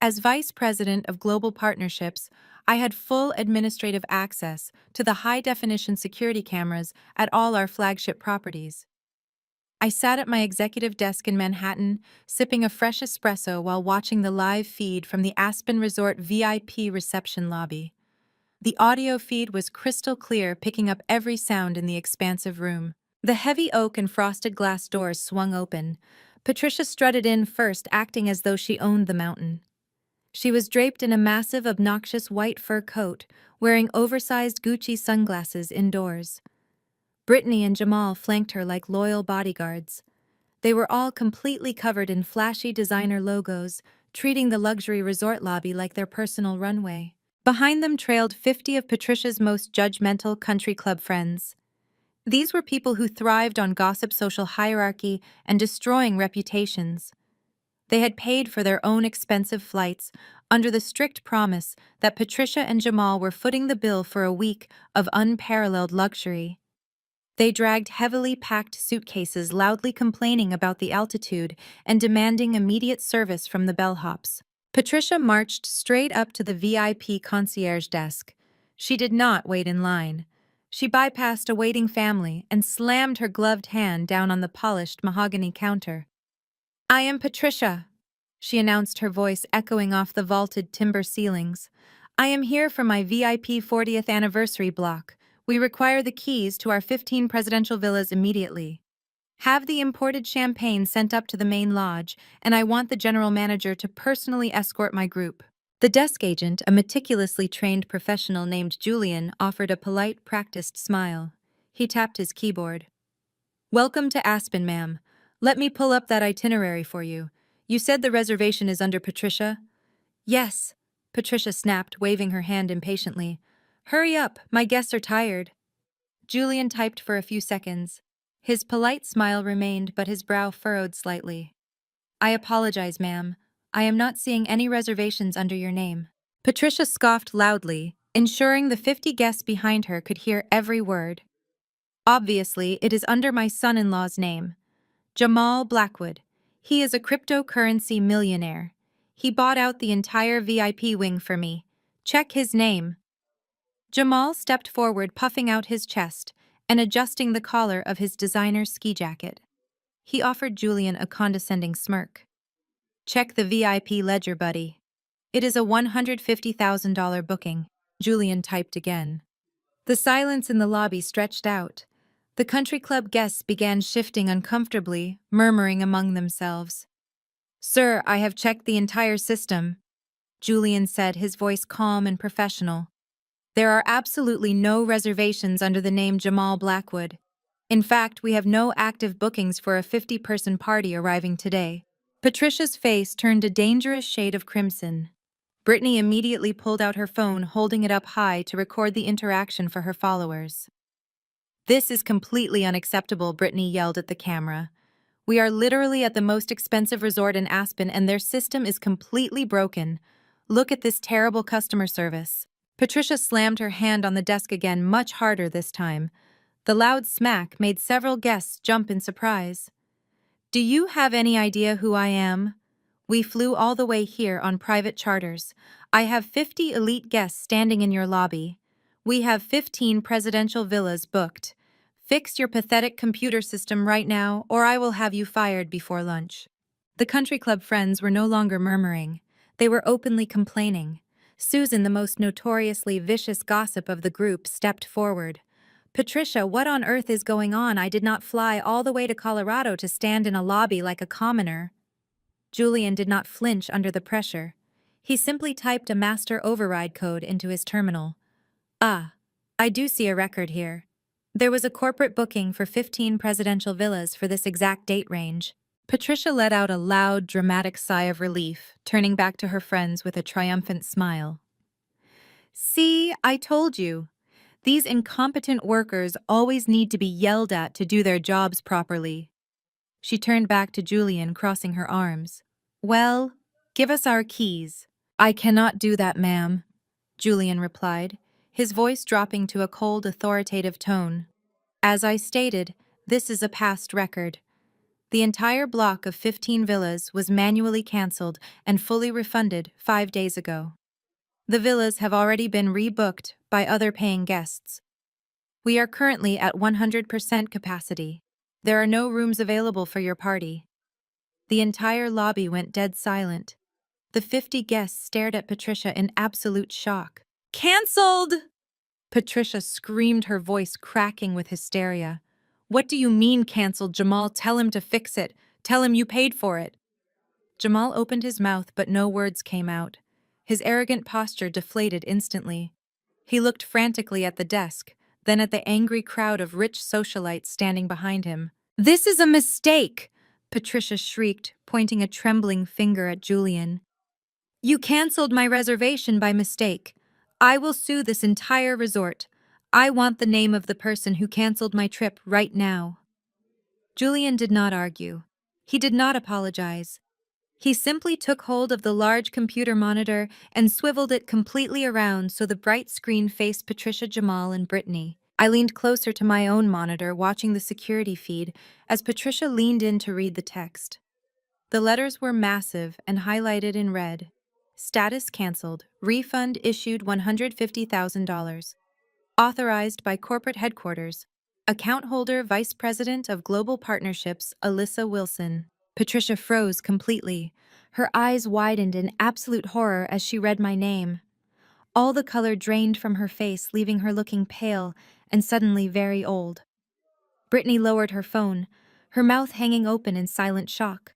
S1: As Vice President of Global Partnerships, I had full administrative access to the high-definition security cameras at all our flagship properties. I sat at my executive desk in Manhattan, sipping a fresh espresso while watching the live feed from the Aspen Resort VIP reception lobby. The audio feed was crystal clear, picking up every sound in the expansive room. The heavy oak and frosted glass doors swung open. Patricia strutted in first, acting as though she owned the mountain. She was draped in a massive, obnoxious white fur coat, wearing oversized Gucci sunglasses indoors. Brittany and Jamal flanked her like loyal bodyguards. They were all completely covered in flashy designer logos, treating the luxury resort lobby like their personal runway. Behind them trailed 50 of Patricia's most judgmental country club friends. These were people who thrived on gossip, social hierarchy, and destroying reputations. They had paid for their own expensive flights under the strict promise that Patricia and Jamal were footing the bill for a week of unparalleled luxury. They dragged heavily packed suitcases, loudly complaining about the altitude and demanding immediate service from the bellhops. Patricia marched straight up to the VIP concierge desk. She did not wait in line. She bypassed a waiting family and slammed her gloved hand down on the polished mahogany counter. "I am Patricia," she announced, her voice echoing off the vaulted timber ceilings. "I am here for my VIP 40th anniversary block. We require the keys to our 15 presidential villas immediately. Have the imported champagne sent up to the main lodge, and I want the general manager to personally escort my group." The desk agent, a meticulously trained professional named Julian, offered a polite, practiced smile. He tapped his keyboard. "Welcome to Aspen, ma'am. Let me pull up that itinerary for you. You said the reservation is under Patricia?" "Yes," Patricia snapped, waving her hand impatiently. "Hurry up, my guests are tired." Julian typed for a few seconds. His polite smile remained, but his brow furrowed slightly. "I apologize, ma'am. I am not seeing any reservations under your name." Patricia scoffed loudly, ensuring the 50 guests behind her could hear every word. "Obviously, it is under my son-in-law's name. Jamal Blackwood. He is a cryptocurrency millionaire. He bought out the entire VIP wing for me. Check his name." Jamal stepped forward, puffing out his chest and adjusting the collar of his designer ski jacket. He offered Julian a condescending smirk. "Check the VIP ledger, buddy. It is a $150,000 booking." Julian typed again. The silence in the lobby stretched out. The country club guests began shifting uncomfortably, murmuring among themselves. "Sir, I have checked the entire system," Julian said, his voice calm and professional. "There are absolutely no reservations under the name Jamal Blackwood. In fact, we have no active bookings for a 50-person party arriving today." Patricia's face turned a dangerous shade of crimson. Brittany immediately pulled out her phone, holding it up high to record the interaction for her followers. "This is completely unacceptable," Brittany yelled at the camera. "We are literally at the most expensive resort in Aspen, and their system is completely broken. Look at this terrible customer service." Patricia slammed her hand on the desk again, much harder this time. The loud smack made several guests jump in surprise. "Do you have any idea who I am? We flew all the way here on private charters. I have 50 elite guests standing in your lobby. We have 15 presidential villas booked. Fix your pathetic computer system right now, or I will have you fired before lunch." The country club friends were no longer murmuring. They were openly complaining. Susan, the most notoriously vicious gossip of the group, stepped forward. Patricia, what on earth is going on? I did not fly all the way to Colorado to stand in a lobby like a commoner. Julian did not flinch under the pressure. He simply typed a master override code into his terminal. Ah, I do see a record here. There was a corporate booking for 15 presidential villas for this exact date range. Patricia let out a loud, dramatic sigh of relief, turning back to her friends with a triumphant smile. See, I told you. These incompetent workers always need to be yelled at to do their jobs properly. She turned back to Julian, crossing her arms. Well, give us our keys. I cannot do that, ma'am, Julian replied, his voice dropping to a cold, authoritative tone. As I stated, this is a past record. The entire block of 15 villas was manually cancelled and fully refunded 5 days ago. The villas have already been rebooked by other paying guests. We are currently at 100% capacity. There are no rooms available for your party. The entire lobby went dead silent. The 50 guests stared at Patricia in absolute shock. Cancelled! Patricia screamed, her voice cracking with hysteria. What do you mean cancelled, Jamal? Tell him to fix it. Tell him you paid for it. Jamal opened his mouth, but no words came out. His arrogant posture deflated instantly. He looked frantically at the desk, then at the angry crowd of rich socialites standing behind him. This is a mistake! Patricia shrieked, pointing a trembling finger at Julian. You cancelled my reservation by mistake. I will sue this entire resort. I want the name of the person who cancelled my trip right now. Julian did not argue. He did not apologize. He simply took hold of the large computer monitor and swiveled it completely around so the bright screen faced Patricia, Jamal, and Brittany. I leaned closer to my own monitor, watching the security feed as Patricia leaned in to read the text. The letters were massive and highlighted in red. Status canceled. Refund issued $150,000. Authorized by corporate headquarters. Account holder, Vice President of Global Partnerships, Alyssa Wilson. Patricia froze completely. Her eyes widened in absolute horror as she read my name. All the color drained from her face, leaving her looking pale and suddenly very old. Brittany lowered her phone, her mouth hanging open in silent shock.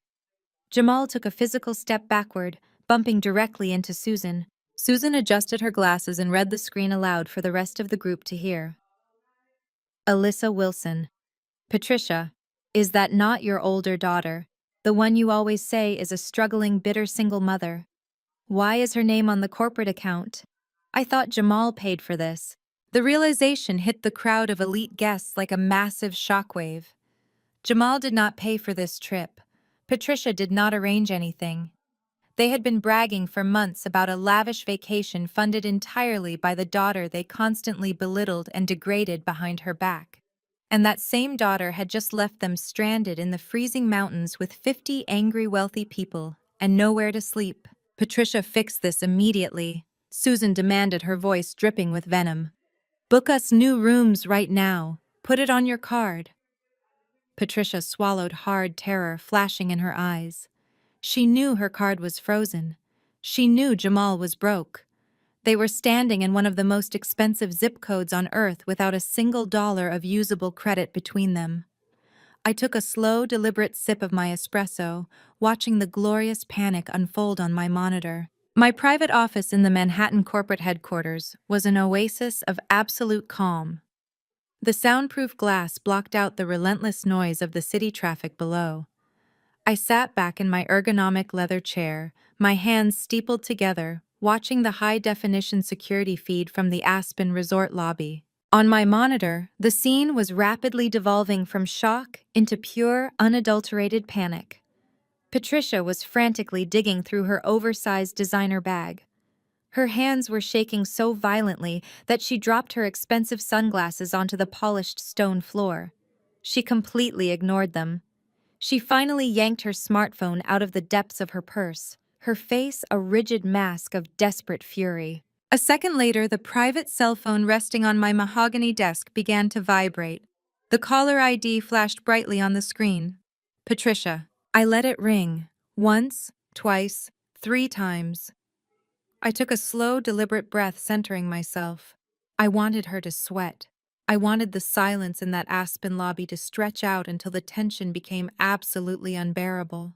S1: Jamal took a physical step backward, bumping directly into Susan. Susan adjusted her glasses and read the screen aloud for the rest of the group to hear. Alyssa Wilson. Patricia, is that not your older daughter? The one you always say is a struggling, bitter single mother. Why is her name on the corporate account? I thought Jamal paid for this. The realization hit the crowd of elite guests like a massive shockwave. Jamal did not pay for this trip. Patricia did not arrange anything. They had been bragging for months about a lavish vacation funded entirely by the daughter they constantly belittled and degraded behind her back. And that same daughter had just left them stranded in the freezing mountains with 50 angry wealthy people and nowhere to sleep. Patricia fixed this immediately. Susan demanded, her voice dripping with venom. Book us new rooms right now. Put it on your card. Patricia swallowed hard, terror flashing in her eyes. She knew her card was frozen. She knew Jamal was broke. They were standing in one of the most expensive zip codes on Earth without a single dollar of usable credit between them. I took a slow, deliberate sip of my espresso, watching the glorious panic unfold on my monitor. My private office in the Manhattan corporate headquarters was an oasis of absolute calm. The soundproof glass blocked out the relentless noise of the city traffic below. I sat back in my ergonomic leather chair, my hands steepled together, watching the high-definition security feed from the Aspen Resort lobby. On my monitor, the scene was rapidly devolving from shock into pure, unadulterated panic. Patricia was frantically digging through her oversized designer bag. Her hands were shaking so violently that she dropped her expensive sunglasses onto the polished stone floor. She completely ignored them. She finally yanked her smartphone out of the depths of her purse, her face a rigid mask of desperate fury. A second later, the private cell phone resting on my mahogany desk began to vibrate. The caller ID flashed brightly on the screen. Patricia. I let it ring. Once, twice, 3 times. I took a slow, deliberate breath, centering myself. I wanted her to sweat. I wanted the silence in that Aspen lobby to stretch out until the tension became absolutely unbearable.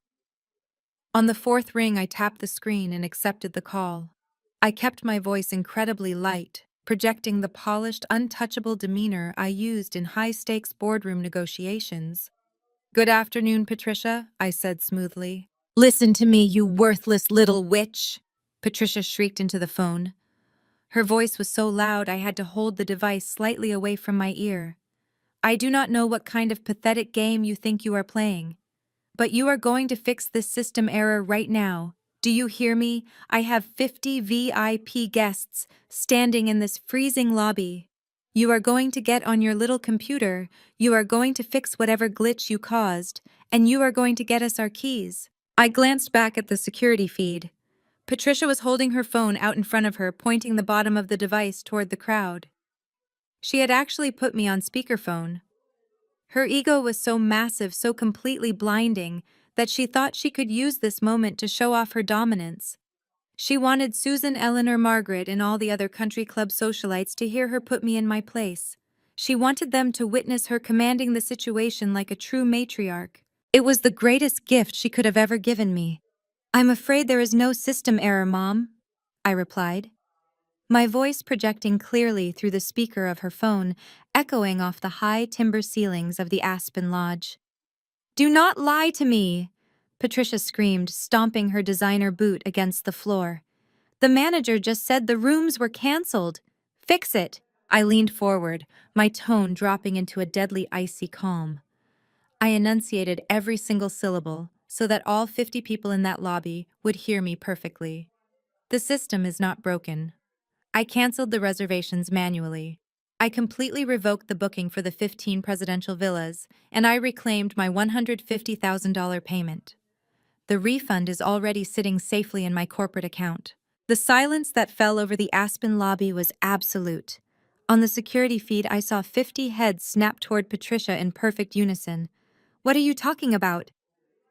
S1: On the fourth ring, I tapped the screen and accepted the call. I kept my voice incredibly light, projecting the polished, untouchable demeanor I used in high-stakes boardroom negotiations. "Good afternoon, Patricia," I said smoothly. "Listen to me, you worthless little witch!" Patricia shrieked into the phone. Her voice was so loud I had to hold the device slightly away from my ear. "I do not know what kind of pathetic game you think you are playing, but you are going to fix this system error right now. Do you hear me? I have 50 VIP guests standing in this freezing lobby. You are going to get on your little computer, you are going to fix whatever glitch you caused, and you are going to get us our keys." I glanced back at the security feed. Patricia was holding her phone out in front of her, pointing the bottom of the device toward the crowd. She had actually put me on speakerphone. Her ego was so massive, so completely blinding, that she thought she could use this moment to show off her dominance. She wanted Susan, Eleanor, Margaret, and all the other country club socialites to hear her put me in my place. She wanted them to witness her commanding the situation like a true matriarch. It was the greatest gift she could have ever given me. "I'm afraid there is no system error, Mom," I replied, my voice projecting clearly through the speaker of her phone, echoing off the high timber ceilings of the Aspen Lodge. "Do not lie to me!" Patricia screamed, stomping her designer boot against the floor. "The manager just said the rooms were canceled. Fix it!" I leaned forward, my tone dropping into a deadly icy calm. I enunciated every single syllable so that all 50 people in that lobby would hear me perfectly. "The system is not broken. I canceled the reservations manually. I completely revoked the booking for the 15 presidential villas, and I reclaimed my $150,000 payment. The refund is already sitting safely in my corporate account." The silence that fell over the Aspen lobby was absolute. On the security feed, I saw 50 heads snap toward Patricia in perfect unison. "What are you talking about?"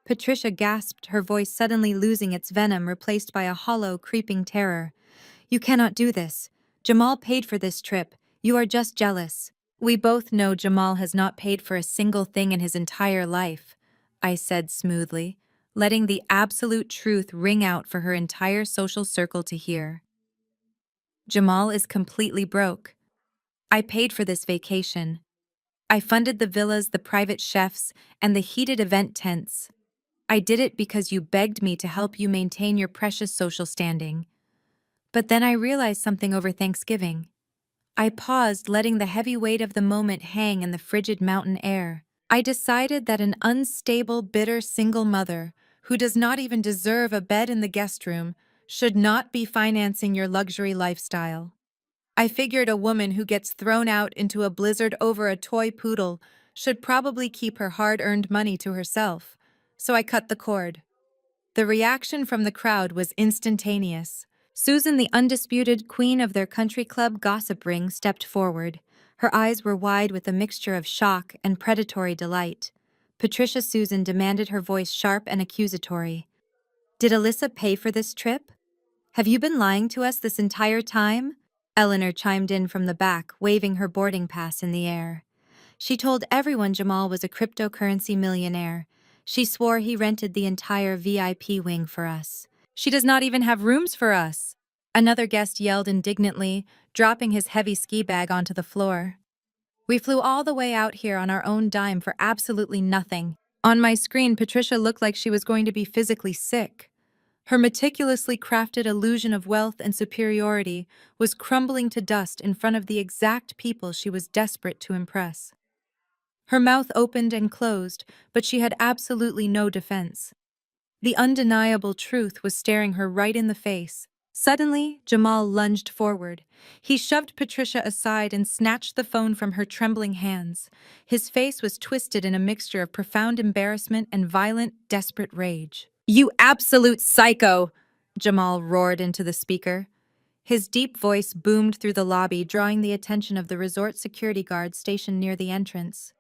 S1: Patricia gasped, her voice suddenly losing its venom, replaced by a hollow, creeping terror. "You cannot do this. Jamal paid for this trip. You are just jealous." "We both know Jamal has not paid for a single thing in his entire life," I said smoothly, letting the absolute truth ring out for her entire social circle to hear. "Jamal is completely broke. I paid for this vacation. I funded the villas, the private chefs, and the heated event tents. I did it because you begged me to help you maintain your precious social standing. But then I realized something over Thanksgiving. I paused, letting the heavy weight of the moment hang in the frigid mountain air. I decided that an unstable, bitter single mother, who does not even deserve a bed in the guest room, should not be financing your luxury lifestyle. I figured a woman who gets thrown out into a blizzard over a toy poodle should probably keep her hard-earned money to herself, so I cut the cord. The reaction from the crowd was instantaneous. Susan, the undisputed queen of their country club gossip ring, stepped forward. Her eyes were wide with a mixture of shock and predatory delight. Patricia Susan demanded, her voice sharp and accusatory. "Did Alyssa pay for this trip? Have you been lying to us this entire time?" Eleanor chimed in from the back, waving her boarding pass in the air. "She told everyone Jamal was a cryptocurrency millionaire. She swore he rented the entire VIP wing for us. She does not even have rooms for us," another guest yelled indignantly, dropping his heavy ski bag onto the floor. "We flew all the way out here on our own dime for absolutely nothing." On my screen, Patricia looked like she was going to be physically sick. Her meticulously crafted illusion of wealth and superiority was crumbling to dust in front of the exact people she was desperate to impress. Her mouth opened and closed, but she had absolutely no defense. The undeniable truth was staring her right in the face. Suddenly, Jamal lunged forward. He shoved Patricia aside and snatched the phone from her trembling hands. His face was twisted in a mixture of profound embarrassment and violent, desperate rage. "You absolute psycho!" Jamal roared into the speaker. His deep voice boomed through the lobby, drawing the attention of the resort security guards stationed near the entrance.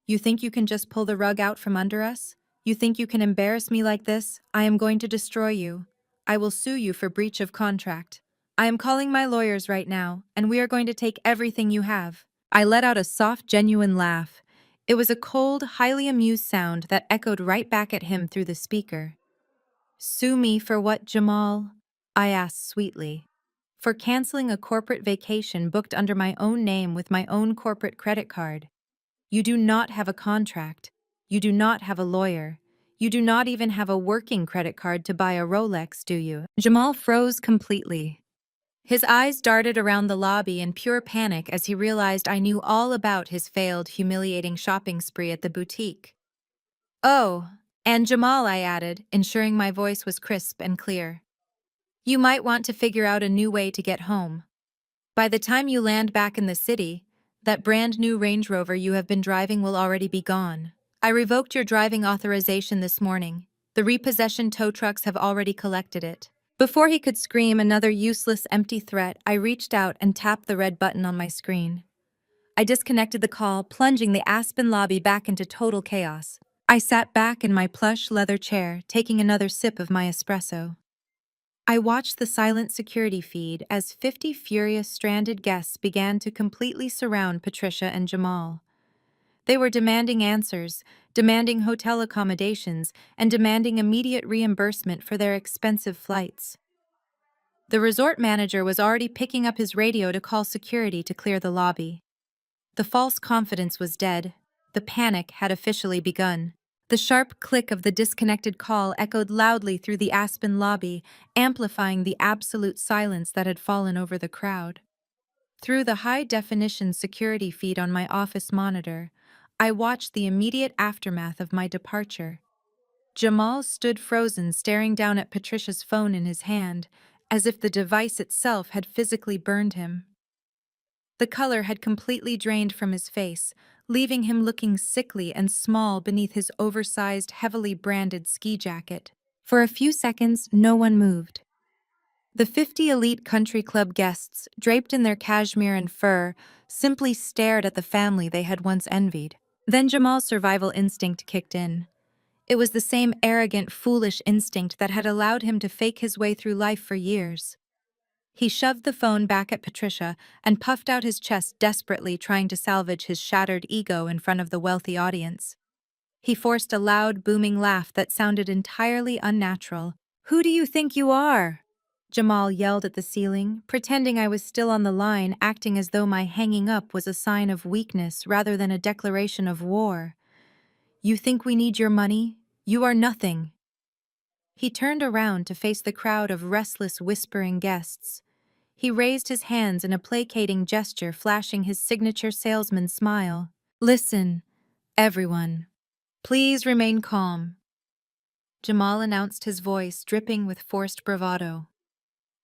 S1: "You think you can just pull the rug out from under us? You think you can embarrass me like this? I am going to destroy you. I will sue you for breach of contract." I am calling my lawyers right now, and we are going to take everything you have. I let out a soft, genuine laugh. It was a cold, highly amused sound that echoed right back at him through the speaker. Sue me for what, Jamal? I asked sweetly. For canceling a corporate vacation booked under my own name with my own corporate credit card. You do not have a contract. You do not have a lawyer. You do not even have a working credit card to buy a Rolex, do you? Jamal froze completely. His eyes darted around the lobby in pure panic as he realized I knew all about his failed, humiliating shopping spree at the boutique. Oh, and Jamal, I added, ensuring my voice was crisp and clear. You might want to figure out a new way to get home. By the time you land back in the city, that brand new Range Rover you have been driving will already be gone. I revoked your driving authorization this morning. The repossession tow trucks have already collected it. Before he could scream another useless, empty threat, I reached out and tapped the red button on my screen. I disconnected the call, plunging the Aspen lobby back into total chaos. I sat back in my plush leather chair, taking another sip of my espresso. I watched the silent security feed as 50 furious stranded guests began to completely surround Patricia and Jamal. They were demanding answers, demanding hotel accommodations, and demanding immediate reimbursement for their expensive flights. The resort manager was already picking up his radio to call security to clear the lobby. The false confidence was dead. The panic had officially begun. The sharp click of the disconnected call echoed loudly through the Aspen lobby, amplifying the absolute silence that had fallen over the crowd. Through the high-definition security feed on my office monitor, I watched the immediate aftermath of my departure. Jamal stood frozen, staring down at Patricia's phone in his hand, as if the device itself had physically burned him. The color had completely drained from his face, leaving him looking sickly and small beneath his oversized, heavily branded ski jacket. For a few seconds, no one moved. The 50 elite country club guests, draped in their cashmere and fur, simply stared at the family they had once envied. Then Jamal's survival instinct kicked in. It was the same arrogant, foolish instinct that had allowed him to fake his way through life for years. He shoved the phone back at Patricia and puffed out his chest desperately, trying to salvage his shattered ego in front of the wealthy audience. He forced a loud, booming laugh that sounded entirely unnatural. "Who do you think you are?" Jamal yelled at the ceiling, pretending I was still on the line, acting as though my hanging up was a sign of weakness rather than a declaration of war. "You think we need your money? You are nothing." He turned around to face the crowd of restless, whispering guests. He raised his hands in a placating gesture, flashing his signature salesman smile. "Listen, everyone. Please remain calm," Jamal announced, his voice dripping with forced bravado.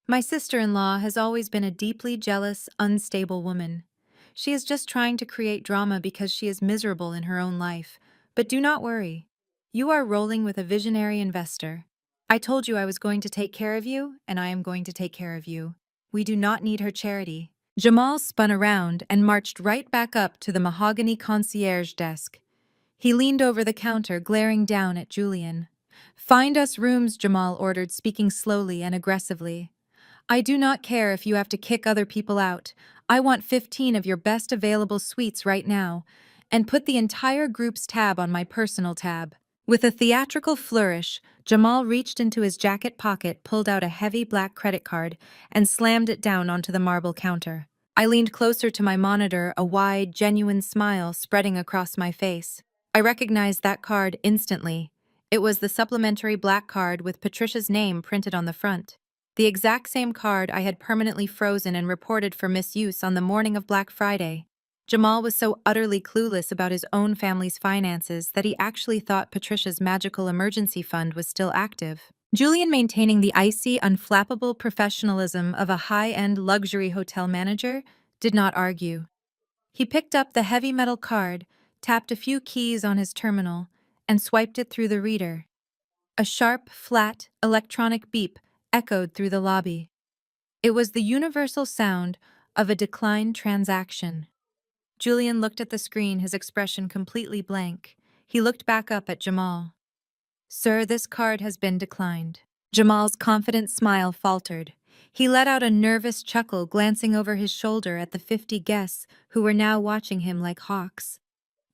S1: "My sister-in-law has always been a deeply jealous, unstable woman. She is just trying to create drama because she is miserable in her own life. But do not worry. You are rolling with a visionary investor. I told you I was going to take care of you, and I am going to take care of you. We do not need her charity." Jamal spun around and marched right back up to the mahogany concierge desk. He leaned over the counter, glaring down at Julian. "Find us rooms," Jamal ordered, speaking slowly and aggressively. "I do not care if you have to kick other people out. I want 15 of your best available suites right now, and put the entire group's tab on my personal tab." With a theatrical flourish, Jamal reached into his jacket pocket, pulled out a heavy black credit card, and slammed it down onto the marble counter. I leaned closer to my monitor, a wide, genuine smile spreading across my face. I recognized that card instantly. It was the supplementary black card with Patricia's name printed on the front. The exact same card I had permanently frozen and reported for misuse on the morning of Black Friday. Jamal was so utterly clueless about his own family's finances that he actually thought Patricia's magical emergency fund was still active. Julian, maintaining the icy, unflappable professionalism of a high-end luxury hotel manager, did not argue. He picked up the heavy metal card, tapped a few keys on his terminal, and swiped it through the reader. A sharp, flat, electronic beep echoed through the lobby. It was the universal sound of a declined transaction. Julian looked at the screen, his expression completely blank. He looked back up at Jamal. "Sir, this card has been declined." Jamal's confident smile faltered. He let out a nervous chuckle, glancing over his shoulder at the 50 guests who were now watching him like hawks.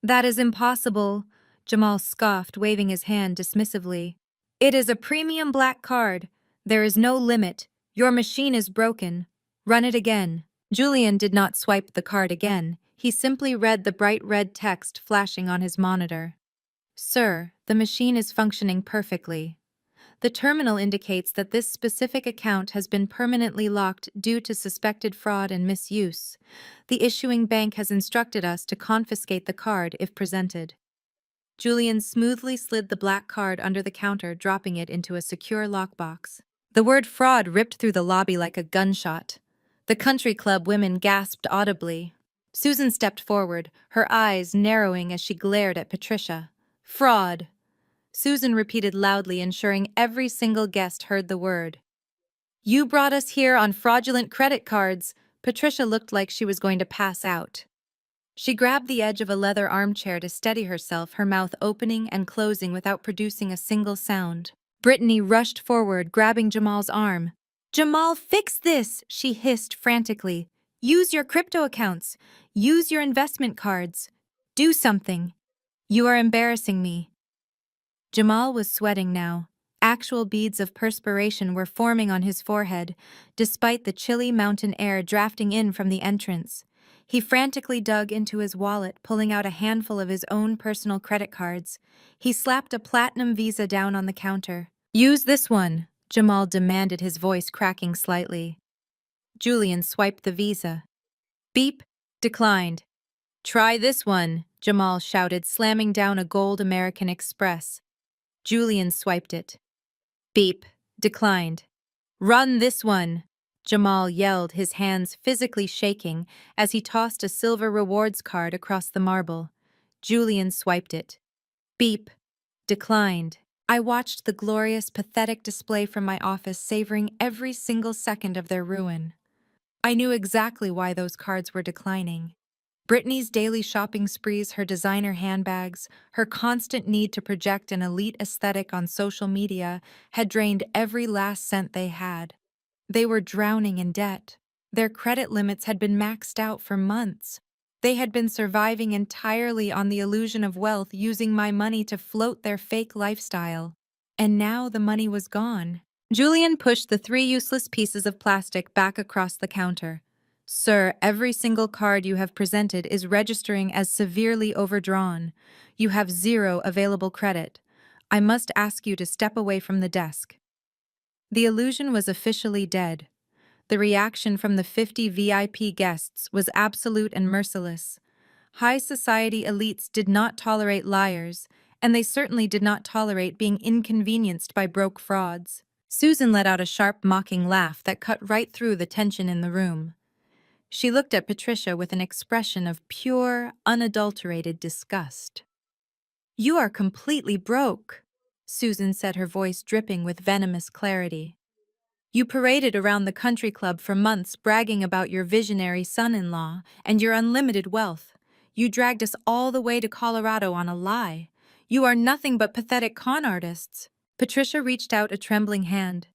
S1: "That is impossible," Jamal scoffed, waving his hand dismissively. "It is a premium black card. There is no limit. Your machine is broken. Run it again." Julian did not swipe the card again. He simply read the bright red text flashing on his monitor. "Sir, the machine is functioning perfectly. The terminal indicates that this specific account has been permanently locked due to suspected fraud and misuse. The issuing bank has instructed us to confiscate the card if presented." Julian smoothly slid the black card under the counter, dropping it into a secure lockbox. The word fraud ripped through the lobby like a gunshot. The country club women gasped audibly. Susan stepped forward, her eyes narrowing as she glared at Patricia. "Fraud," Susan repeated loudly, ensuring every single guest heard the word. "You brought us here on fraudulent credit cards." Patricia looked like she was going to pass out. She grabbed the edge of a leather armchair to steady herself, her mouth opening and closing without producing a single sound. Brittany rushed forward, grabbing Jamal's arm. "Jamal, fix this!" she hissed frantically. "Use your crypto accounts. Use your investment cards. Do something. You are embarrassing me." Jamal was sweating now. Actual beads of perspiration were forming on his forehead, despite the chilly mountain air drafting in from the entrance. He frantically dug into his wallet, pulling out a handful of his own personal credit cards. He slapped a platinum Visa down on the counter. "Use this one," Jamal demanded, his voice cracking slightly. Julian swiped the Visa. "Beep, declined." "Try this one," Jamal shouted, slamming down a gold American Express. Julian swiped it. "Beep, declined." "Run this one," Jamal yelled, his hands physically shaking as he tossed a silver rewards card across the marble. Julian swiped it. "Beep, declined." I watched the glorious, pathetic display from my office, savoring every single second of their ruin. I knew exactly why those cards were declining. Brittany's daily shopping sprees, her designer handbags, her constant need to project an elite aesthetic on social media had drained every last cent they had. They were drowning in debt. Their credit limits had been maxed out for months. They had been surviving entirely on the illusion of wealth, using my money to float their fake lifestyle. And now the money was gone. Julian pushed the 3 useless pieces of plastic back across the counter. "Sir, every single card you have presented is registering as severely overdrawn. You have 0 available credit. I must ask you to step away from the desk." The illusion was officially dead. The reaction from the 50 VIP guests was absolute and merciless. High society elites did not tolerate liars, and they certainly did not tolerate being inconvenienced by broke frauds. Susan let out a sharp, mocking laugh that cut right through the tension in the room. She looked at Patricia with an expression of pure, unadulterated disgust. "You are completely broke," Susan said, her voice dripping with venomous clarity. "You paraded around the country club for months bragging about your visionary son-in-law and your unlimited wealth. You dragged us all the way to Colorado on a lie. You are nothing but pathetic con artists." Patricia reached out a trembling hand.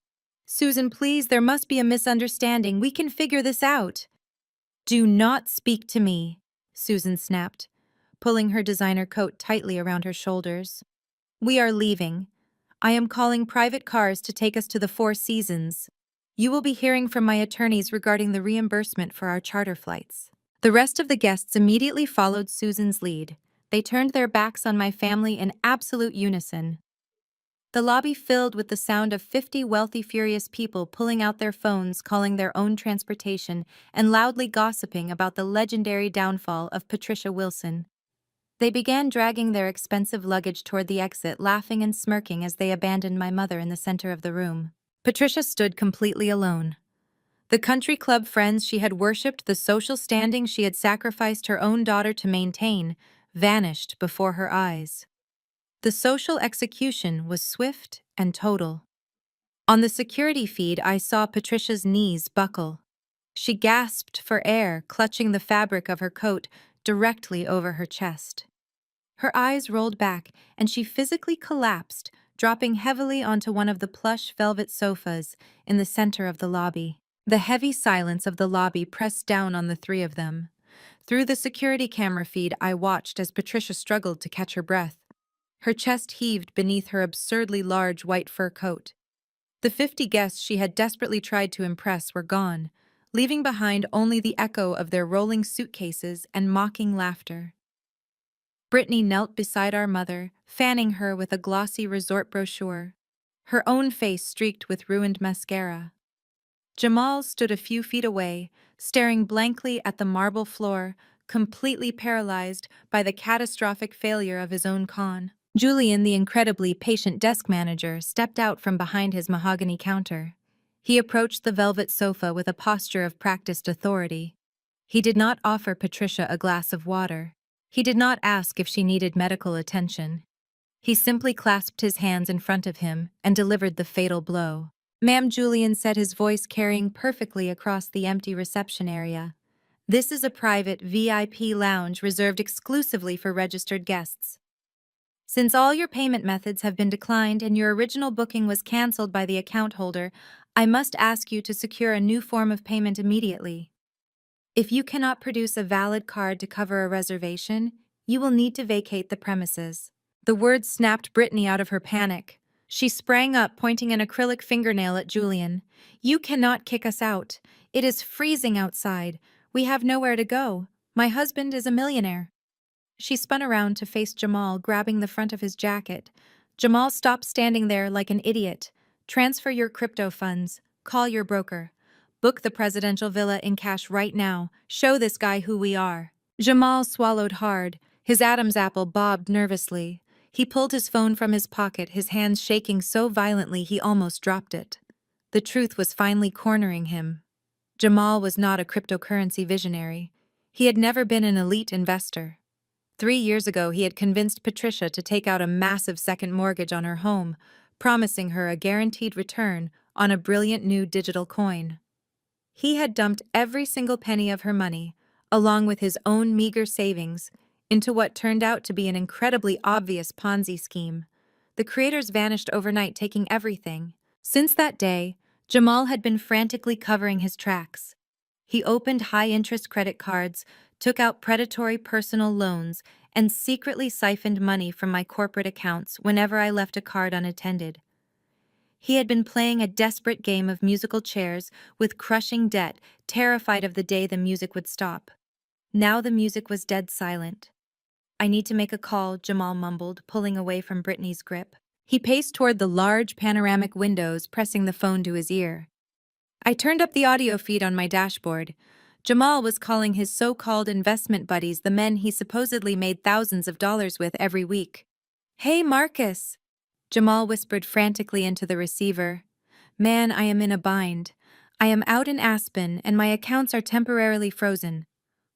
S1: "Susan, please, there must be a misunderstanding. We can figure this out." "Do not speak to me," Susan snapped, pulling her designer coat tightly around her shoulders. "We are leaving. I am calling private cars to take us to the Four Seasons. You will be hearing from my attorneys regarding the reimbursement for our charter flights." The rest of the guests immediately followed Susan's lead. They turned their backs on my family in absolute unison. The lobby filled with the sound of 50 wealthy, furious people pulling out their phones, calling their own transportation, and loudly gossiping about the legendary downfall of Patricia Wilson. They began dragging their expensive luggage toward the exit, laughing and smirking as they abandoned my mother in the center of the room. Patricia stood completely alone. The country club friends she had worshipped, the social standing she had sacrificed her own daughter to maintain, vanished before her eyes. The social execution was swift and total. On the security feed, I saw Patricia's knees buckle. She gasped for air, clutching the fabric of her coat directly over her chest. Her eyes rolled back, and she physically collapsed, dropping heavily onto one of the plush velvet sofas in the center of the lobby. The heavy silence of the lobby pressed down on the three of them. Through the security camera feed, I watched as Patricia struggled to catch her breath. Her chest heaved beneath her absurdly large white fur coat. The 50 guests she had desperately tried to impress were gone, leaving behind only the echo of their rolling suitcases and mocking laughter. Brittany knelt beside our mother, fanning her with a glossy resort brochure, her own face streaked with ruined mascara. Jamal stood a few feet away, staring blankly at the marble floor, completely paralyzed by the catastrophic failure of his own con. Julian, the incredibly patient desk manager, stepped out from behind his mahogany counter. He approached the velvet sofa with a posture of practiced authority. He did not offer Patricia a glass of water. He did not ask if she needed medical attention. He simply clasped his hands in front of him and delivered the fatal blow. "Ma'am," Julian said, his voice carrying perfectly across the empty reception area. "This is a private VIP lounge reserved exclusively for registered guests. Since all your payment methods have been declined and your original booking was canceled by the account holder, I must ask you to secure a new form of payment immediately. If you cannot produce a valid card to cover a reservation, you will need to vacate the premises." The words snapped Brittany out of her panic. She sprang up, pointing an acrylic fingernail at Julian. "You cannot kick us out. It is freezing outside. We have nowhere to go. My husband is a millionaire." She spun around to face Jamal, grabbing the front of his jacket. Jamal stopped standing there like an idiot. "Transfer your crypto funds. Call your broker. Book the presidential villa in cash right now. Show this guy who we are." Jamal swallowed hard. His Adam's apple bobbed nervously. He pulled his phone from his pocket, his hands shaking so violently he almost dropped it. The truth was finally cornering him. Jamal was not a cryptocurrency visionary. He had never been an elite investor. 3 years ago, he had convinced Patricia to take out a massive second mortgage on her home, promising her a guaranteed return on a brilliant new digital coin. He had dumped every single penny of her money, along with his own meager savings, into what turned out to be an incredibly obvious Ponzi scheme. The creators vanished overnight, taking everything. Since that day, Jamal had been frantically covering his tracks. He opened high-interest credit cards, took out predatory personal loans, and secretly siphoned money from my corporate accounts whenever I left a card unattended. He had been playing a desperate game of musical chairs with crushing debt, terrified of the day the music would stop. Now the music was dead silent. "I need to make a call," Jamal mumbled, pulling away from Brittany's grip. He paced toward the large panoramic windows, pressing the phone to his ear. I turned up the audio feed on my dashboard. Jamal was calling his so-called investment buddies, the men he supposedly made thousands of dollars with every week. "Hey, Marcus," Jamal whispered frantically into the receiver. "Man, I am in a bind. I am out in Aspen and my accounts are temporarily frozen.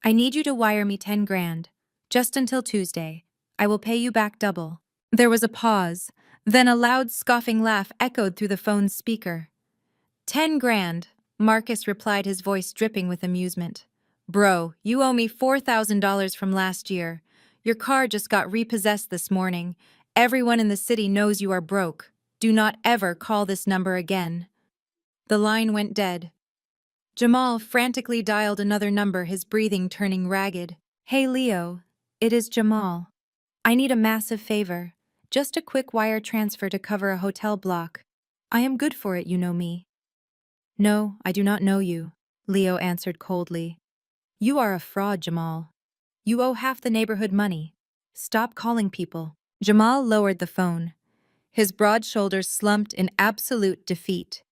S1: I need you to wire me 10 grand. Just until Tuesday. I will pay you back double." There was a pause, then a loud scoffing laugh echoed through the phone's speaker. 10 grand, Marcus replied, his voice dripping with amusement. "Bro, you owe me $4,000 from last year. Your car just got repossessed this morning. Everyone in the city knows you are broke. Do not ever call this number again." The line went dead. Jamal frantically dialed another number, his breathing turning ragged. "Hey, Leo. It is Jamal. I need a massive favor. Just a quick wire transfer to cover a hotel block. I am good for it, you know me." "No, I do not know you," Leo answered coldly. "You are a fraud, Jamal. You owe half the neighborhood money. Stop calling people." Jamal lowered the phone. His broad shoulders slumped in absolute defeat.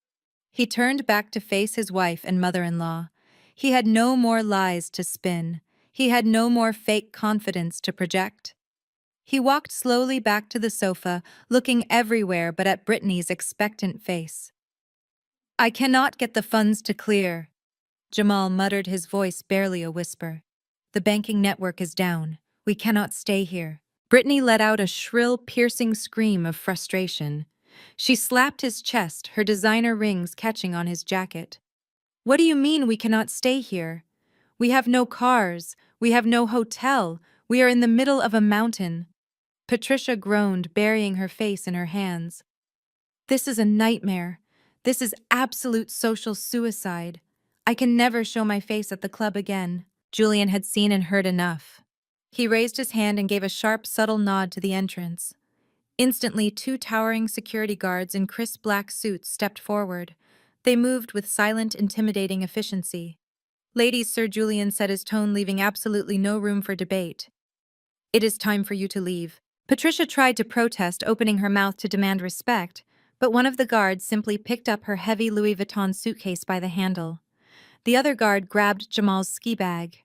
S1: He turned back to face his wife and mother-in-law. He had no more lies to spin. He had no more fake confidence to project. He walked slowly back to the sofa, looking everywhere but at Brittany's expectant face. "I cannot get the funds to clear," Jamal muttered, his voice barely a whisper. "The banking network is down. We cannot stay here." Brittany let out a shrill, piercing scream of frustration. She slapped his chest, her designer rings catching on his jacket. "What do you mean we cannot stay here? We have no cars. We have no hotel. We are in the middle of a mountain." Patricia groaned, burying her face in her hands. This is a nightmare. This is absolute social suicide. I can never show my face at the club again. Julian had seen and heard enough. He raised his hand and gave a sharp, subtle nod to the entrance. Instantly, two towering security guards in crisp black suits stepped forward. They moved with silent, intimidating efficiency. Ladies, Sir Julian said, his tone leaving absolutely no room for debate. It is time for you to leave. Patricia tried to protest, opening her mouth to demand respect, but one of the guards simply picked up her heavy Louis Vuitton suitcase by the handle. The other guard grabbed Jamal's ski bag.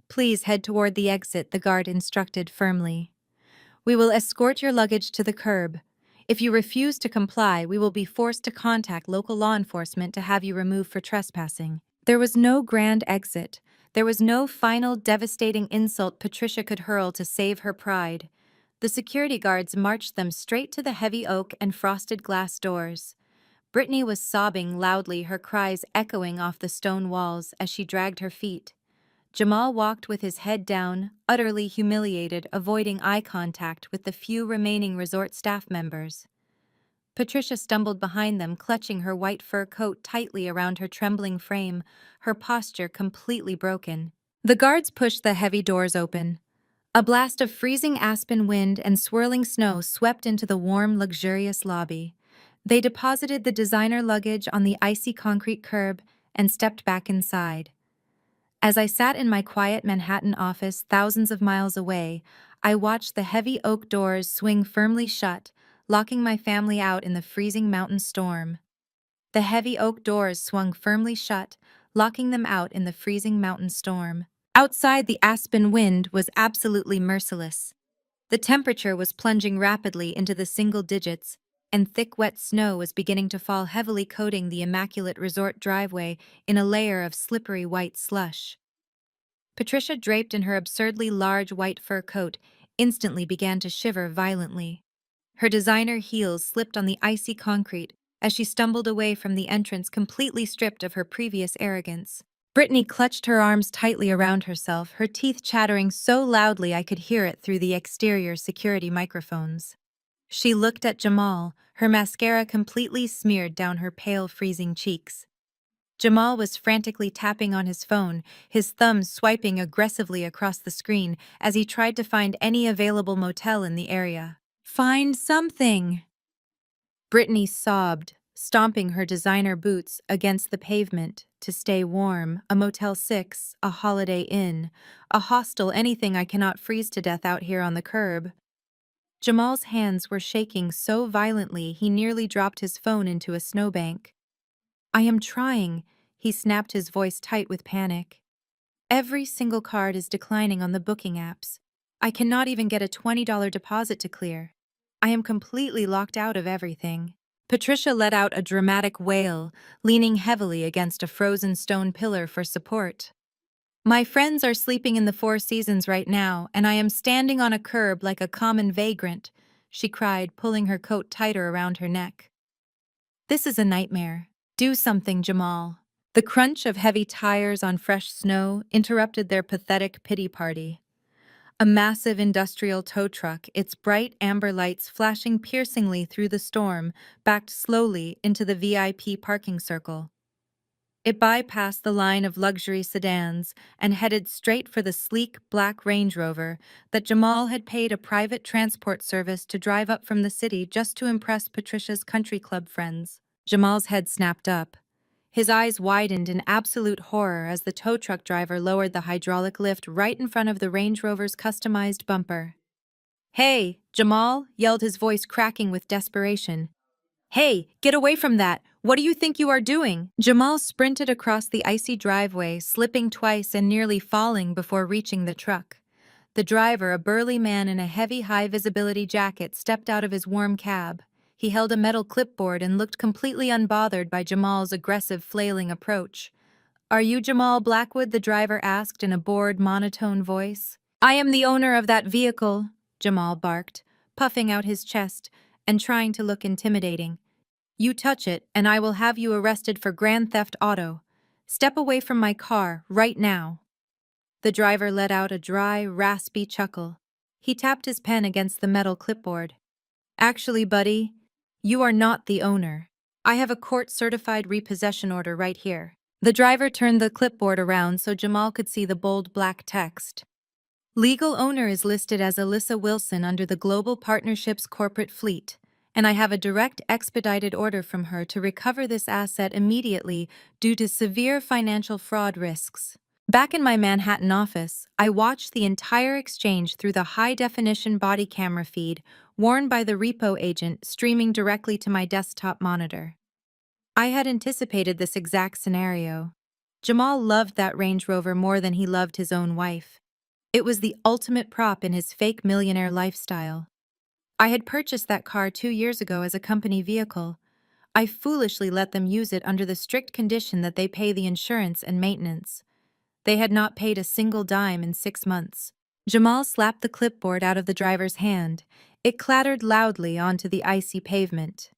S1: Please head toward the exit, the guard instructed firmly. We will escort your luggage to the curb. If you refuse to comply, we will be forced to contact local law enforcement to have you removed for trespassing. There was no grand exit. There was no final devastating insult Patricia could hurl to save her pride. The security guards marched them straight to the heavy oak and frosted glass doors. Brittany was sobbing loudly, her cries echoing off the stone walls as she dragged her feet. Jamal walked with his head down, utterly humiliated, avoiding eye contact with the few remaining resort staff members. Patricia stumbled behind them, clutching her white fur coat tightly around her trembling frame, her posture completely broken. The guards pushed the heavy doors open. A blast of freezing aspen wind and swirling snow swept into the warm, luxurious lobby. They deposited the designer luggage on the icy concrete curb and stepped back inside. As I sat in my quiet Manhattan office thousands of miles away, I watched the heavy oak doors swing firmly shut, locking my family out in the freezing mountain storm. The heavy oak doors swung firmly shut, locking them out in the freezing mountain storm. Outside, the aspen wind was absolutely merciless. The temperature was plunging rapidly into the single digits, and thick wet snow was beginning to fall heavily, coating the immaculate resort driveway in a layer of slippery white slush. Patricia, draped in her absurdly large white fur coat, instantly began to shiver violently. Her designer heels slipped on the icy concrete as she stumbled away from the entrance, completely stripped of her previous arrogance. Brittany clutched her arms tightly around herself, her teeth chattering so loudly I could hear it through the exterior security microphones. She looked at Jamal, her mascara completely smeared down her pale, freezing cheeks. Jamal was frantically tapping on his phone, his thumbs swiping aggressively across the screen as he tried to find any available motel in the area. Find something! Brittany sobbed, stomping her designer boots against the pavement to stay warm. A Motel 6, a Holiday Inn, a hostel, anything. I cannot freeze to death out here on the curb. Jamal's hands were shaking so violently he nearly dropped his phone into a snowbank. I am trying, he snapped, his voice tight with panic. Every single card is declining on the booking apps. I cannot even get a $20 deposit to clear. I am completely locked out of everything. Patricia let out a dramatic wail, leaning heavily against a frozen stone pillar for support. My friends are sleeping in the Four Seasons right now, and I am standing on a curb like a common vagrant, she cried, pulling her coat tighter around her neck. This is a nightmare. Do something, Jamal. The crunch of heavy tires on fresh snow interrupted their pathetic pity party. A massive industrial tow truck, its bright amber lights flashing piercingly through the storm, backed slowly into the VIP parking circle. It bypassed the line of luxury sedans and headed straight for the sleek black Range Rover that Jamal had paid a private transport service to drive up from the city just to impress Patricia's country club friends. Jamal's head snapped up. His eyes widened in absolute horror as the tow truck driver lowered the hydraulic lift right in front of the Range Rover's customized bumper. "Hey, Jamal!" yelled, his voice cracking with desperation. "Hey, get away from that! What do you think you are doing?" Jamal sprinted across the icy driveway, slipping twice and nearly falling before reaching the truck. The driver, a burly man in a heavy, high-visibility jacket, stepped out of his warm cab. He held a metal clipboard and looked completely unbothered by Jamal's aggressive, flailing approach. "Are you Jamal Blackwood?" the driver asked in a bored, monotone voice. "I am the owner of that vehicle," Jamal barked, puffing out his chest and trying to look intimidating. "You touch it, and I will have you arrested for grand theft auto. Step away from my car, right now." The driver let out a dry, raspy chuckle. He tapped his pen against the metal clipboard. Actually, buddy, you are not the owner. I have a court-certified repossession order right here. The driver turned the clipboard around so Jamal could see the bold black text. Legal owner is listed as Alyssa Wilson under the Global Partnership's corporate fleet, and I have a direct expedited order from her to recover this asset immediately due to severe financial fraud risks. Back in my Manhattan office, I watched the entire exchange through the high-definition body camera feed worn by the repo agent streaming directly to my desktop monitor. I had anticipated this exact scenario. Jamal loved that Range Rover more than he loved his own wife. It was the ultimate prop in his fake millionaire lifestyle. I had purchased that car 2 years ago as a company vehicle. I foolishly let them use it under the strict condition that they pay the insurance and maintenance. They had not paid a single dime in 6 months. Jamal slapped the clipboard out of the driver's hand. It clattered loudly onto the icy pavement.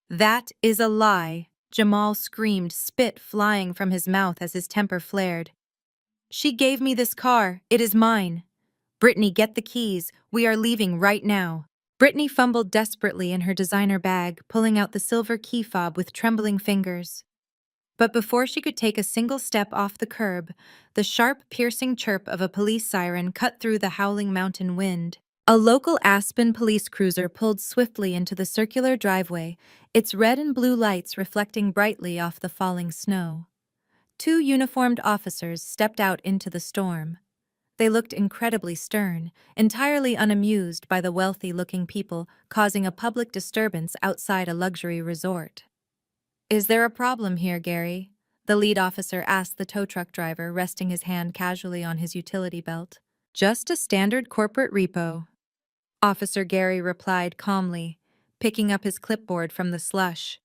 S1: That is a lie, Jamal screamed, spit flying from his mouth as his temper flared. She gave me this car. It is mine. Brittany, get the keys. We are leaving right now. Brittany fumbled desperately in her designer bag, pulling out the silver key fob with trembling fingers. But before she could take a single step off the curb, the sharp, piercing chirp of a police siren cut through the howling mountain wind. A local Aspen police cruiser pulled swiftly into the circular driveway, its red and blue lights reflecting brightly off the falling snow. 2 uniformed officers stepped out into the storm. They looked incredibly stern, entirely unamused by the wealthy-looking people causing a public disturbance outside a luxury resort. "Is there a problem here, Gary?" the lead officer asked the tow truck driver, resting his hand casually on his utility belt. "Just a standard corporate repo," Officer Gary replied calmly, picking up his clipboard from the slush.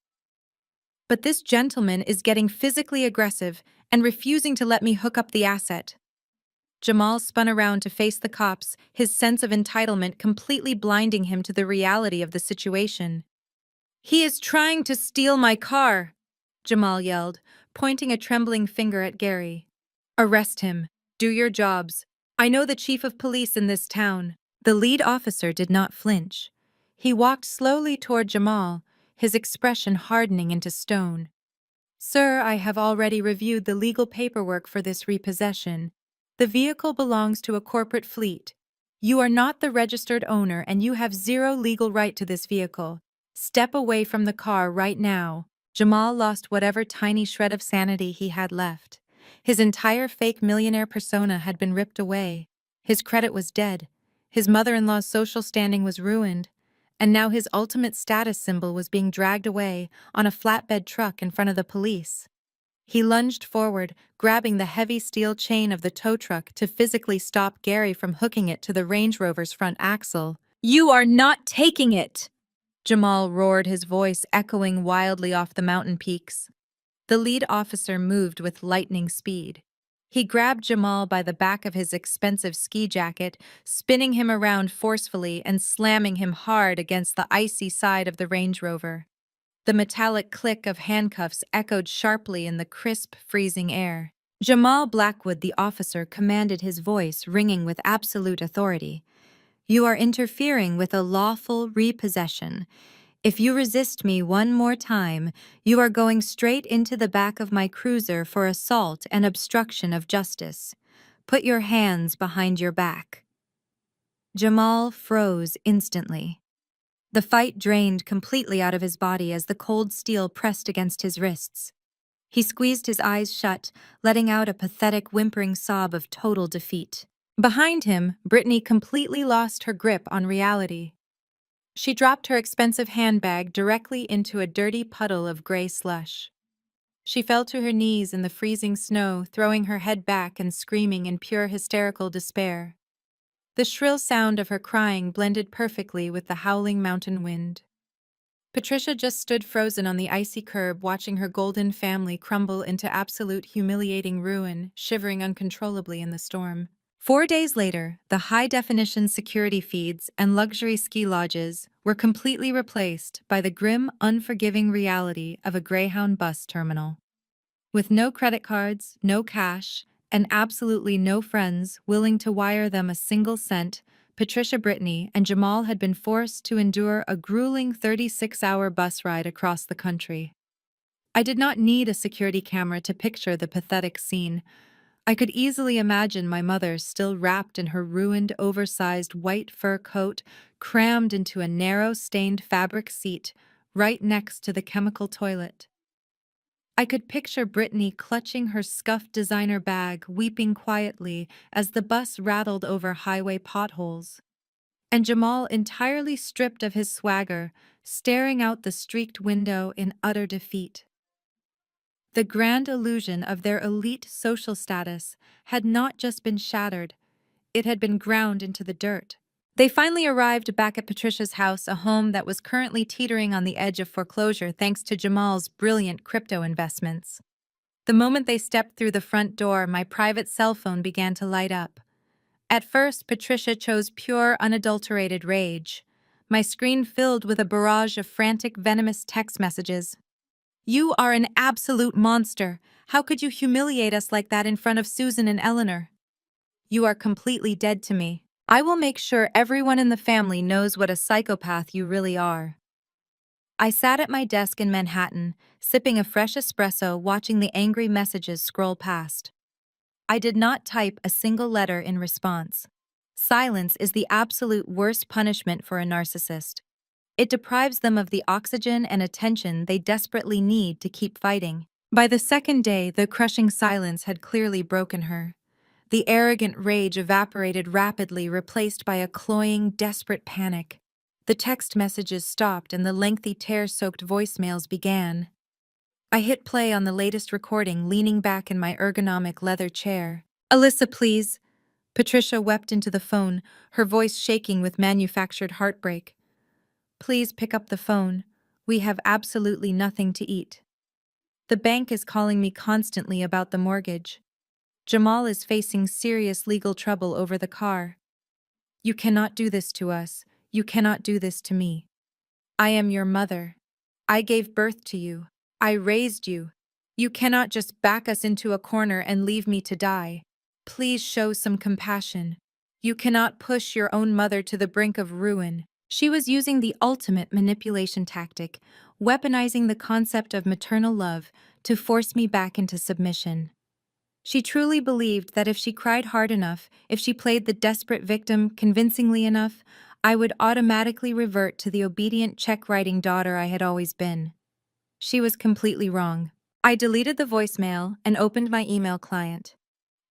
S1: "But this gentleman is getting physically aggressive and refusing to let me hook up the asset." Jamal spun around to face the cops, his sense of entitlement completely blinding him to the reality of the situation. "He is trying to steal my car," Jamal yelled, pointing a trembling finger at Gary. "Arrest him. Do your jobs. I know the chief of police in this town." The lead officer did not flinch. He walked slowly toward Jamal, his expression hardening into stone. "Sir, I have already reviewed the legal paperwork for this repossession. The vehicle belongs to a corporate fleet. You are not the registered owner and you have zero legal right to this vehicle. Step away from the car right now." Jamal lost whatever tiny shred of sanity he had left. His entire fake millionaire persona had been ripped away. His credit was dead. His mother-in-law's social standing was ruined. And now his ultimate status symbol was being dragged away on a flatbed truck in front of the police. He lunged forward, grabbing the heavy steel chain of the tow truck to physically stop Gary from hooking it to the Range Rover's front axle. "You are not taking it!" Jamal roared, his voice echoing wildly off the mountain peaks. The lead officer moved with lightning speed. He grabbed Jamal by the back of his expensive ski jacket, spinning him around forcefully and slamming him hard against the icy side of the Range Rover. The metallic click of handcuffs echoed sharply in the crisp, freezing air. Jamal Blackwood, the officer, commanded, his voice ringing with absolute authority. "You are interfering with a lawful repossession. If you resist me one more time, you are going straight into the back of my cruiser for assault and obstruction of justice. Put your hands behind your back." Jamal froze instantly. The fight drained completely out of his body as the cold steel pressed against his wrists. He squeezed his eyes shut, letting out a pathetic whimpering sob of total defeat. Behind him, Brittany completely lost her grip on reality. She dropped her expensive handbag directly into a dirty puddle of gray slush. She fell to her knees in the freezing snow, throwing her head back and screaming in pure hysterical despair. The shrill sound of her crying blended perfectly with the howling mountain wind. Patricia just stood frozen on the icy curb, watching her golden family crumble into absolute humiliating ruin, shivering uncontrollably in the storm. 4 days later, the high-definition security feeds and luxury ski lodges were completely replaced by the grim, unforgiving reality of a Greyhound bus terminal. With no credit cards, no cash, and absolutely no friends willing to wire them a single cent, Patricia, Brittany, and Jamal had been forced to endure a grueling 36-hour bus ride across the country. I did not need a security camera to picture the pathetic scene. I could easily imagine my mother still wrapped in her ruined, oversized white fur coat, crammed into a narrow, stained fabric seat right next to the chemical toilet. I could picture Brittany clutching her scuffed designer bag, weeping quietly as the bus rattled over highway potholes. And Jamal, entirely stripped of his swagger, staring out the streaked window in utter defeat. The grand illusion of their elite social status had not just been shattered, it had been ground into the dirt. They finally arrived back at Patricia's house, a home that was currently teetering on the edge of foreclosure thanks to Jamal's brilliant crypto investments. The moment they stepped through the front door, my private cell phone began to light up. At first, Patricia chose pure, unadulterated rage. My screen filled with a barrage of frantic, venomous text messages. "You are an absolute monster. How could you humiliate us like that in front of Susan and Eleanor? You are completely dead to me. I will make sure everyone in the family knows what a psychopath you really are." I sat at my desk in Manhattan, sipping a fresh espresso, watching the angry messages scroll past. I did not type a single letter in response. Silence is the absolute worst punishment for a narcissist. It deprives them of the oxygen and attention they desperately need to keep fighting. By the second day, the crushing silence had clearly broken her. The arrogant rage evaporated rapidly, replaced by a cloying, desperate panic. The text messages stopped and the lengthy tear-soaked voicemails began. I hit play on the latest recording, leaning back in my ergonomic leather chair. "Alyssa, please." Patricia wept into the phone, her voice shaking with manufactured heartbreak. "Please pick up the phone. We have absolutely nothing to eat. The bank is calling me constantly about the mortgage. Jamal is facing serious legal trouble over the car. You cannot do this to us. You cannot do this to me. I am your mother. I gave birth to you. I raised you. You cannot just back us into a corner and leave me to die. Please show some compassion. You cannot push your own mother to the brink of ruin." She was using the ultimate manipulation tactic, weaponizing the concept of maternal love to force me back into submission. She truly believed that if she cried hard enough, if she played the desperate victim convincingly enough, I would automatically revert to the obedient check-writing daughter I had always been. She was completely wrong. I deleted the voicemail and opened my email client.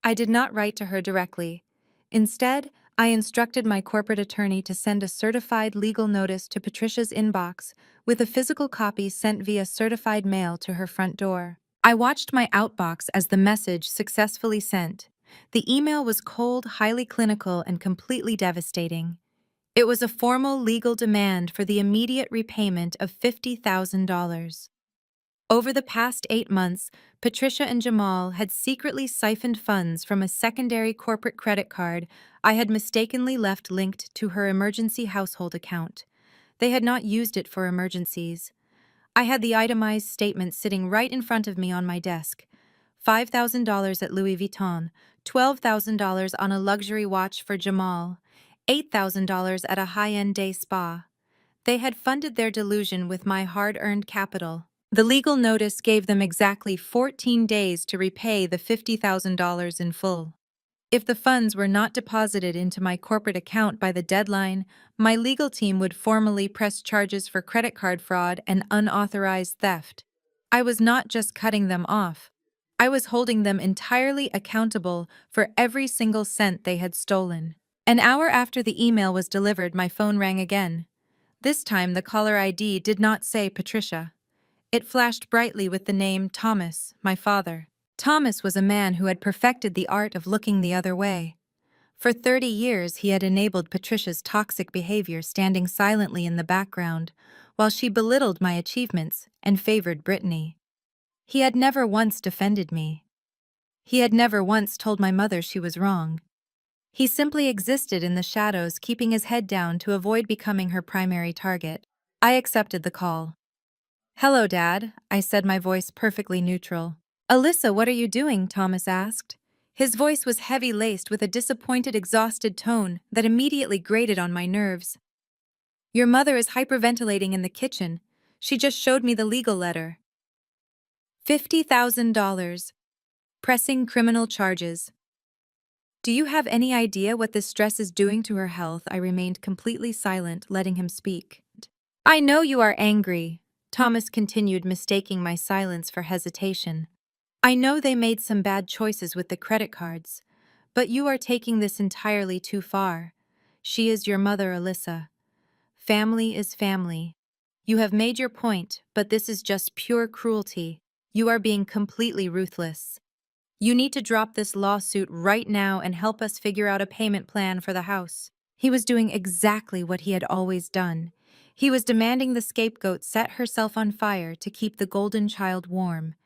S1: I did not write to her directly. Instead, I instructed my corporate attorney to send a certified legal notice to Patricia's inbox, with a physical copy sent via certified mail to her front door. I watched my outbox as the message successfully sent. The email was cold, highly clinical, and completely devastating. It was a formal legal demand for the immediate repayment of $50,000. Over the past 8 months, Patricia and Jamal had secretly siphoned funds from a secondary corporate credit card I had mistakenly left linked to her emergency household account. They had not used it for emergencies. I had the itemized statement sitting right in front of me on my desk. $5,000 at Louis Vuitton, $12,000 on a luxury watch for Jamal, $8,000 at a high-end day spa. They had funded their delusion with my hard-earned capital. The legal notice gave them exactly 14 days to repay the $50,000 in full. If the funds were not deposited into my corporate account by the deadline, my legal team would formally press charges for credit card fraud and unauthorized theft. I was not just cutting them off. I was holding them entirely accountable for every single cent they had stolen. An hour after the email was delivered, my phone rang again. This time, the caller ID did not say Patricia. It flashed brightly with the name Thomas, my father. Thomas was a man who had perfected the art of looking the other way. For 30 years, he had enabled Patricia's toxic behavior, standing silently in the background, while she belittled my achievements and favored Brittany. He had never once defended me. He had never once told my mother she was wrong. He simply existed in the shadows, keeping his head down to avoid becoming her primary target. I accepted the call. "Hello, Dad," I said, my voice perfectly neutral. "Alyssa, what are you doing?" Thomas asked. His voice was heavy-laced with a disappointed, exhausted tone that immediately grated on my nerves. Your mother is hyperventilating in the kitchen. She just showed me the legal letter. $50,000. Pressing criminal charges. Do you have any idea what this stress is doing to her health? I remained completely silent, letting him speak. I know you are angry, Thomas continued, mistaking my silence for hesitation. I know they made some bad choices with the credit cards, but you are taking this entirely too far. She is your mother, Alyssa. Family is family. You have made your point, but this is just pure cruelty. You are being completely ruthless. You need to drop this lawsuit right now and help us figure out a payment plan for the house. He was doing exactly what he had always done. He was demanding the scapegoat set herself on fire to keep the golden child warm.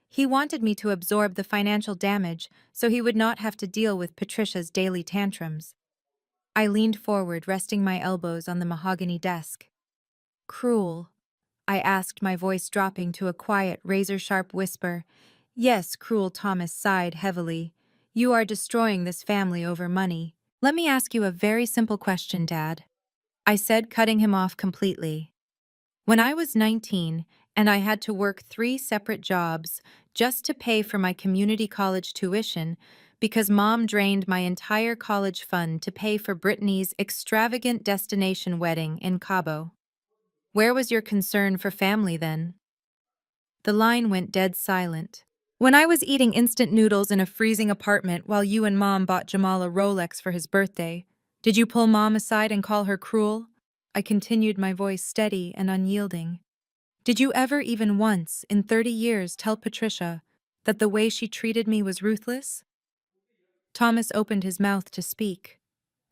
S1: He wanted me to absorb the financial damage so he would not have to deal with Patricia's daily tantrums. I leaned forward, resting my elbows on the mahogany desk. Cruel? I asked, my voice dropping to a quiet, razor-sharp whisper. Yes, cruel, Thomas sighed heavily. You are destroying this family over money. Let me ask you a very simple question, Dad, I said, cutting him off completely. When I was 19 and I had to work 3 separate jobs just to pay for my community college tuition because Mom drained my entire college fund to pay for Brittany's extravagant destination wedding in Cabo. Where was your concern for family then? The line went dead silent. When I was eating instant noodles in a freezing apartment while you and Mom bought Jamal a Rolex for his birthday, did you pull Mom aside and call her cruel? I continued, my voice steady and unyielding. Did you ever even once, in 30 years, tell Patricia that the way she treated me was ruthless? Thomas opened his mouth to speak.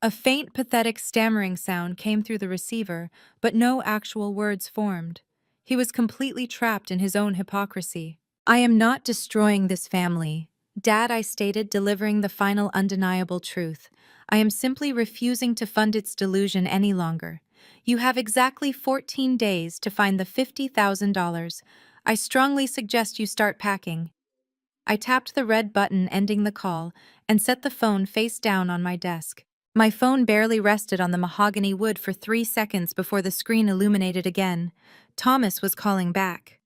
S1: A faint, pathetic stammering sound came through the receiver, but no actual words formed. He was completely trapped in his own hypocrisy. I am not destroying this family, Dad, I stated, delivering the final undeniable truth. I am simply refusing to fund its delusion any longer. You have exactly 14 days to find the $50,000. I strongly suggest you start packing. I tapped the red button ending the call and set the phone face down on my desk. My phone barely rested on the mahogany wood for 3 seconds before the screen illuminated again. Thomas was calling back.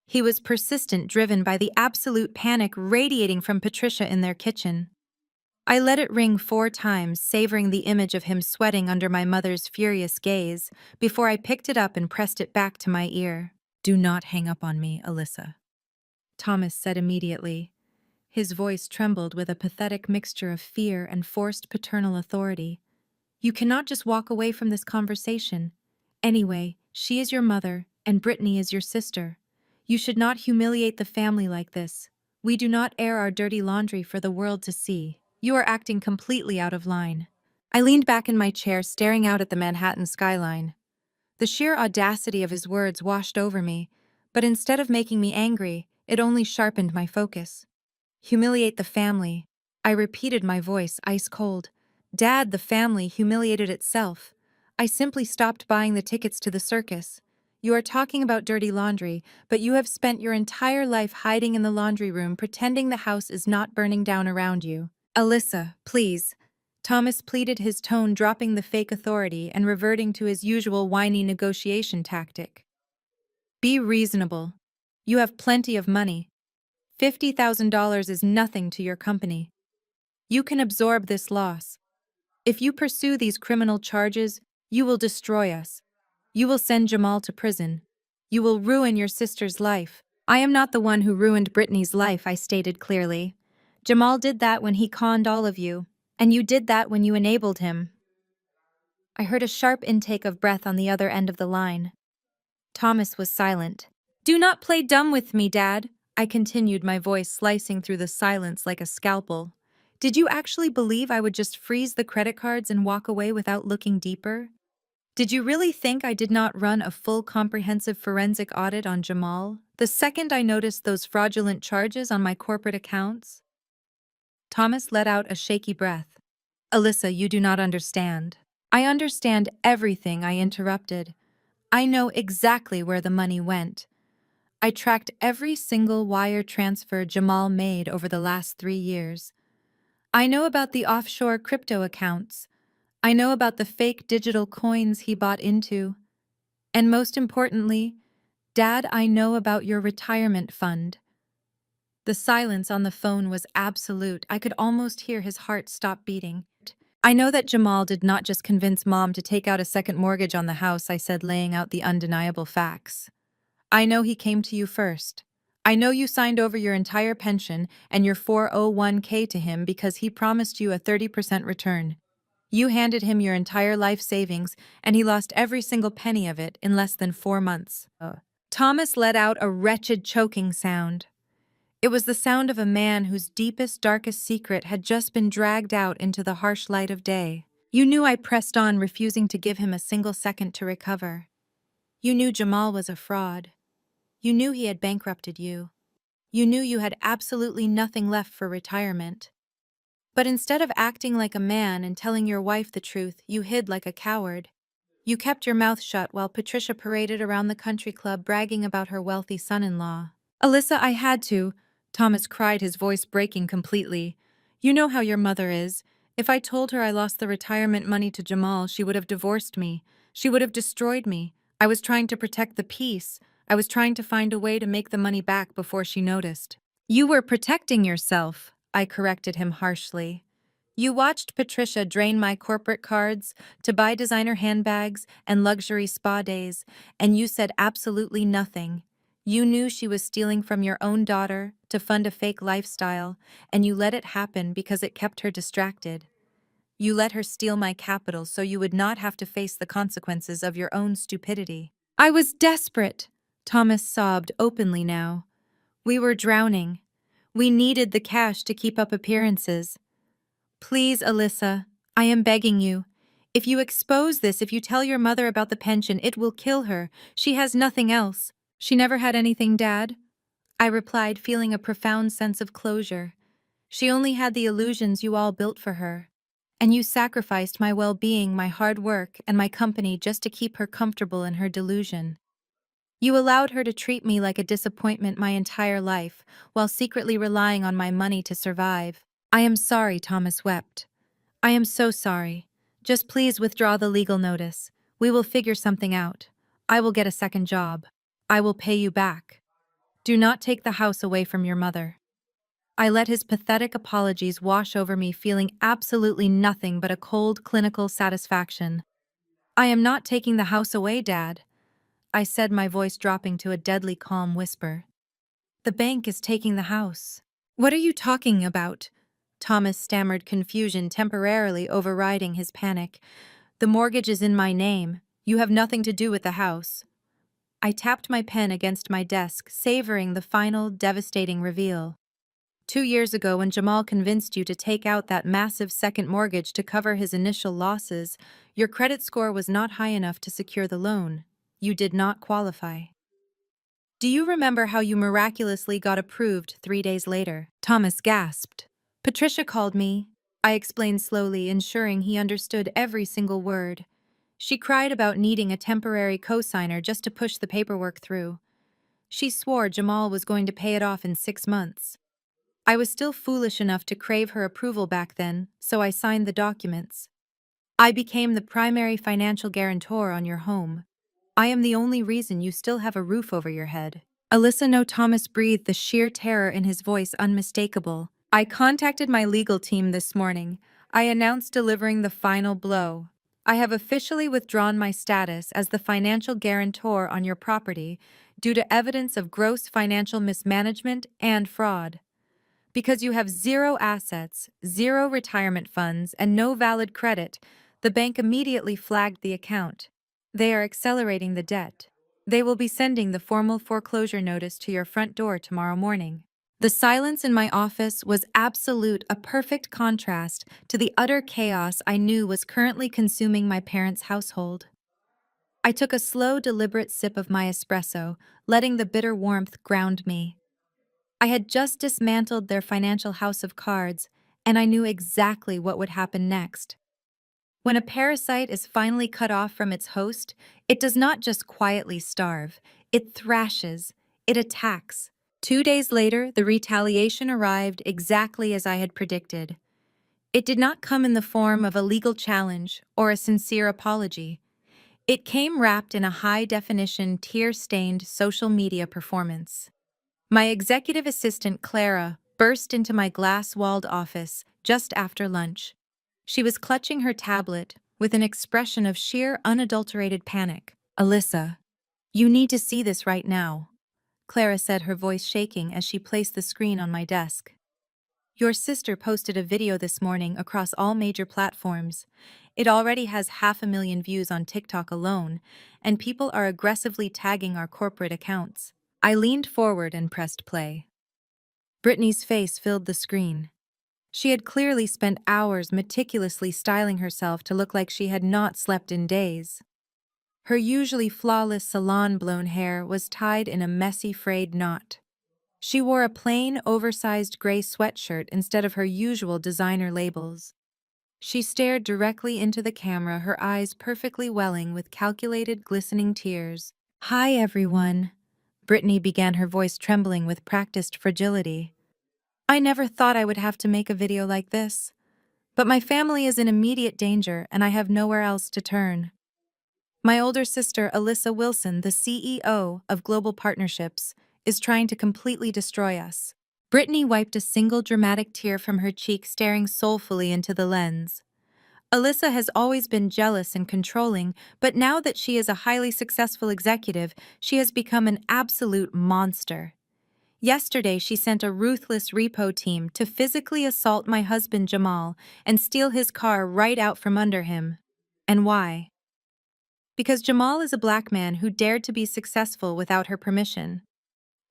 S1: He was persistent, driven by the absolute panic radiating from Patricia in their kitchen. I let it ring 4 times, savoring the image of him sweating under my mother's furious gaze, before I picked it up and pressed it back to my ear. Do not hang up on me, Alyssa, Thomas said immediately. His voice trembled with a pathetic mixture of fear and forced paternal authority. You cannot just walk away from this conversation. Anyway, she is your mother, and Brittany is your sister. You should not humiliate the family like this. We do not air our dirty laundry for the world to see. You are acting completely out of line. I leaned back in my chair, staring out at the Manhattan skyline. The sheer audacity of his words washed over me, but instead of making me angry, it only sharpened my focus. Humiliate the family. I repeated, my voice ice cold. Dad, the family humiliated itself. I simply stopped buying the tickets to the circus. You are talking about dirty laundry, but you have spent your entire life hiding in the laundry room, pretending the house is not burning down around you. Alyssa, please. Thomas pleaded, his tone dropping the fake authority and reverting to his usual whiny negotiation tactic. Be reasonable. You have plenty of money. $50,000 is nothing to your company. You can absorb this loss. If you pursue these criminal charges, you will destroy us. You will send Jamal to prison. You will ruin your sister's life. I am not the one who ruined Brittany's life, I stated clearly. Jamal did that when he conned all of you, and you did that when you enabled him. I heard a sharp intake of breath on the other end of the line. Thomas was silent. Do not play dumb with me, Dad, I continued, my voice slicing through the silence like a scalpel. Did you actually believe I would just freeze the credit cards and walk away without looking deeper? Did you really think I did not run a full comprehensive forensic audit on Jamal the second I noticed those fraudulent charges on my corporate accounts? Thomas let out a shaky breath. Alyssa, you do not understand. I understand everything, I interrupted. I know exactly where the money went. I tracked every single wire transfer Jamal made over the last 3 years. I know about the offshore crypto accounts. I know about the fake digital coins he bought into. And most importantly, Dad, I know about your retirement fund. The silence on the phone was absolute. I could almost hear his heart stop beating. I know that Jamal did not just convince Mom to take out a second mortgage on the house, I said, laying out the undeniable facts. I know he came to you first. I know you signed over your entire pension and your 401k to him because he promised you a 30% return. You handed him your entire life savings, and he lost every single penny of it in less than 4 months. Thomas let out a wretched choking sound. It was the sound of a man whose deepest, darkest secret had just been dragged out into the harsh light of day. You knew I pressed on, refusing to give him a single second to recover. You knew Jamal was a fraud. You knew he had bankrupted you. You knew you had absolutely nothing left for retirement. But instead of acting like a man and telling your wife the truth, you hid like a coward. You kept your mouth shut while Patricia paraded around the country club bragging about her wealthy son-in-law. Alyssa, I had to, Thomas cried, his voice breaking completely. You know how your mother is. If I told her I lost the retirement money to Jamal, she would have divorced me. She would have destroyed me. I was trying to protect the peace. I was trying to find a way to make the money back before she noticed. You were protecting yourself, I corrected him harshly. You watched Patricia drain my corporate cards to buy designer handbags and luxury spa days, and you said absolutely nothing. You knew she was stealing from your own daughter to fund a fake lifestyle, and you let it happen because it kept her distracted. You let her steal my capital so you would not have to face the consequences of your own stupidity. I was desperate, Thomas sobbed openly now. We were drowning. We needed the cash to keep up appearances. Please, Alyssa, I am begging you. If you expose this, if you tell your mother about the pension, it will kill her. She has nothing else. She never had anything, Dad, I replied, feeling a profound sense of closure. She only had the illusions you all built for her. And you sacrificed my well-being, my hard work, and my company just to keep her comfortable in her delusion. You allowed her to treat me like a disappointment my entire life, while secretly relying on my money to survive. I am sorry, Thomas wept. I am so sorry. Just please withdraw the legal notice. We will figure something out. I will get a second job. I will pay you back. Do not take the house away from your mother. I let his pathetic apologies wash over me, feeling absolutely nothing but a cold, clinical satisfaction. I am not taking the house away, Dad, I said, my voice dropping to a deadly calm whisper. The bank is taking the house. What are you talking about? Thomas stammered, confusion temporarily overriding his panic. The mortgage is in my name. You have nothing to do with the house. I tapped my pen against my desk, savoring the final, devastating reveal. 2 years ago, when Jamal convinced you to take out that massive second mortgage to cover his initial losses, your credit score was not high enough to secure the loan. You did not qualify. Do you remember how you miraculously got approved 3 days later? Thomas gasped. Patricia called me, I explained slowly, ensuring he understood every single word. She cried about needing a temporary co-signer just to push the paperwork through. She swore Jamal was going to pay it off in 6 months. I was still foolish enough to crave her approval back then, so I signed the documents. I became the primary financial guarantor on your home. I am the only reason you still have a roof over your head. Alyssa, no, Thomas breathed, the sheer terror in his voice unmistakable. I contacted my legal team this morning. I announced delivering the final blow. I have officially withdrawn my status as the financial guarantor on your property due to evidence of gross financial mismanagement and fraud. Because you have zero assets, zero retirement funds, and no valid credit, the bank immediately flagged the account. They are accelerating the debt. They will be sending the formal foreclosure notice to your front door tomorrow morning. The silence in my office was absolute, a perfect contrast to the utter chaos I knew was currently consuming my parents' household. I took a slow, deliberate sip of my espresso, letting the bitter warmth ground me. I had just dismantled their financial house of cards, and I knew exactly what would happen next. When a parasite is finally cut off from its host, it does not just quietly starve, it thrashes, it attacks. 2 days later, the retaliation arrived exactly as I had predicted. It did not come in the form of a legal challenge or a sincere apology. It came wrapped in a high-definition, tear-stained social media performance. My executive assistant, Clara, burst into my glass-walled office just after lunch. She was clutching her tablet with an expression of sheer, unadulterated panic. "Alyssa, you need to see this right now," Clara said, her voice shaking as she placed the screen on my desk. "Your sister posted a video this morning across all major platforms. It already has 500,000 views on TikTok alone, and people are aggressively tagging our corporate accounts." I leaned forward and pressed play. Brittany's face filled the screen. She had clearly spent hours meticulously styling herself to look like she had not slept in days. Her usually flawless salon-blown hair was tied in a messy frayed knot. She wore a plain, oversized gray sweatshirt instead of her usual designer labels. She stared directly into the camera, her eyes perfectly welling with calculated, glistening tears. "Hi, everyone," Brittany began, her voice trembling with practiced fragility. "I never thought I would have to make a video like this. But my family is in immediate danger and I have nowhere else to turn. My older sister, Alyssa Wilson, the CEO of Global Partnerships, is trying to completely destroy us." Brittany wiped a single dramatic tear from her cheek, staring soulfully into the lens. Alyssa has always been jealous and controlling, but now that she is a highly successful executive, she has become an absolute monster. Yesterday, she sent a ruthless repo team to physically assault my husband Jamal and steal his car right out from under him. And why? Because Jamal is a black man who dared to be successful without her permission.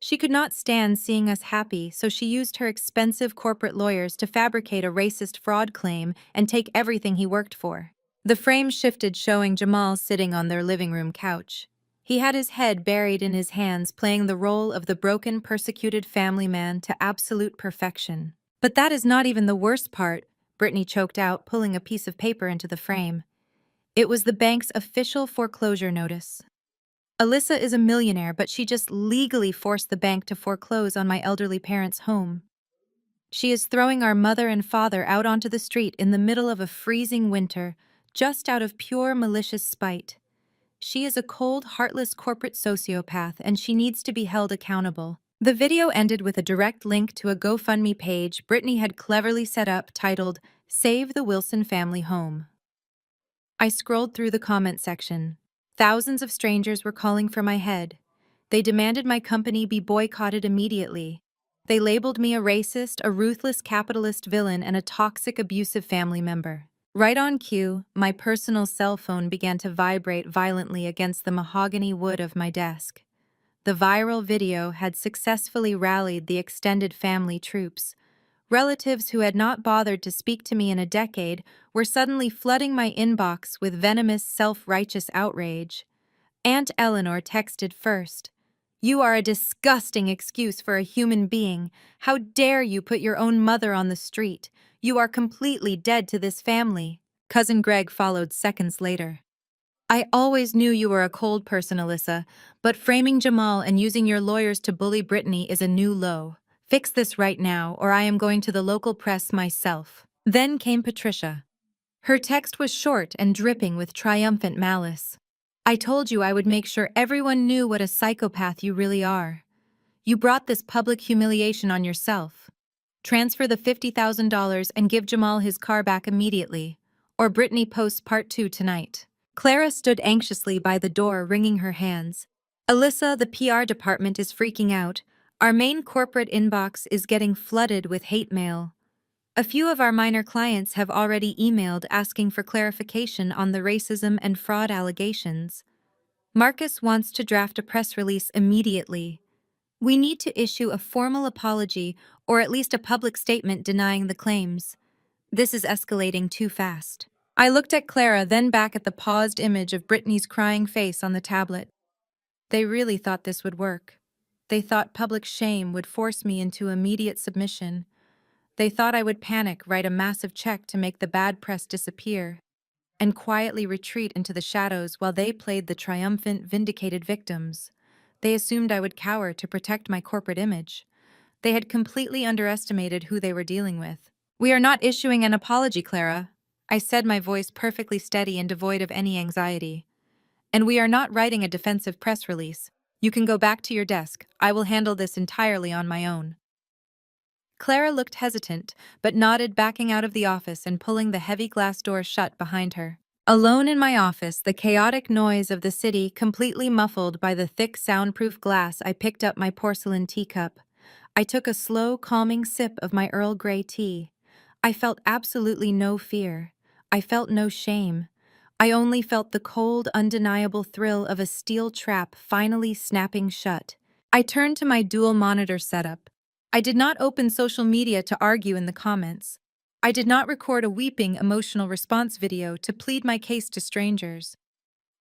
S1: She could not stand seeing us happy, so she used her expensive corporate lawyers to fabricate a racist fraud claim and take everything he worked for. The frame shifted, showing Jamal sitting on their living room couch. He had his head buried in his hands, playing the role of the broken, persecuted family man to absolute perfection. "But that is not even the worst part," Brittany choked out, pulling a piece of paper into the frame. It was the bank's official foreclosure notice. Alyssa is a millionaire, but she just legally forced the bank to foreclose on my elderly parents' home. She is throwing our mother and father out onto the street in the middle of a freezing winter, just out of pure malicious spite. She is a cold, heartless corporate sociopath, and she needs to be held accountable. The video ended with a direct link to a GoFundMe page Brittany had cleverly set up titled, "Save the Wilson Family Home." I scrolled through the comment section. Thousands of strangers were calling for my head. They demanded my company be boycotted immediately. They labeled me a racist, a ruthless capitalist villain, and a toxic, abusive family member. Right on cue, my personal cell phone began to vibrate violently against the mahogany wood of my desk. The viral video had successfully rallied the extended family troops. Relatives who had not bothered to speak to me in a decade were suddenly flooding my inbox with venomous, self-righteous outrage. Aunt Eleanor texted first. "You are a disgusting excuse for a human being. How dare you put your own mother on the street? You are completely dead to this family." Cousin Greg followed seconds later. "I always knew you were a cold person, Alyssa, but framing Jamal and using your lawyers to bully Brittany is a new low. Fix this right now, or I am going to the local press myself." Then came Patricia. Her text was short and dripping with triumphant malice. "I told you I would make sure everyone knew what a psychopath you really are. You brought this public humiliation on yourself. Transfer the $50,000 and give Jamal his car back immediately, or Brittany posts part 2 tonight." Clara stood anxiously by the door, wringing her hands. "Alyssa, the PR department is freaking out. Our main corporate inbox is getting flooded with hate mail. A few of our minor clients have already emailed asking for clarification on the racism and fraud allegations. Marcus wants to draft a press release immediately. We need to issue a formal apology or at least a public statement denying the claims. This is escalating too fast." I looked at Clara, then back at the paused image of Brittany's crying face on the tablet. They really thought this would work. They thought public shame would force me into immediate submission. They thought I would panic, write a massive check to make the bad press disappear, and quietly retreat into the shadows while they played the triumphant, vindicated victims. They assumed I would cower to protect my corporate image. They had completely underestimated who they were dealing with. We are not issuing an apology, Clara. I said, my voice perfectly steady and devoid of any anxiety. And we are not writing a defensive press release. You can go back to your desk. I will handle this entirely on my own. Clara looked hesitant, but nodded, backing out of the office and pulling the heavy glass door shut behind her. Alone in my office, the chaotic noise of the city completely muffled by the thick soundproof glass, I picked up my porcelain teacup. I took a slow, calming sip of my Earl Grey tea. I felt absolutely no fear. I felt no shame. I only felt the cold, undeniable thrill of a steel trap finally snapping shut. I turned to my dual monitor setup. I did not open social media to argue in the comments. I did not record a weeping, emotional response video to plead my case to strangers.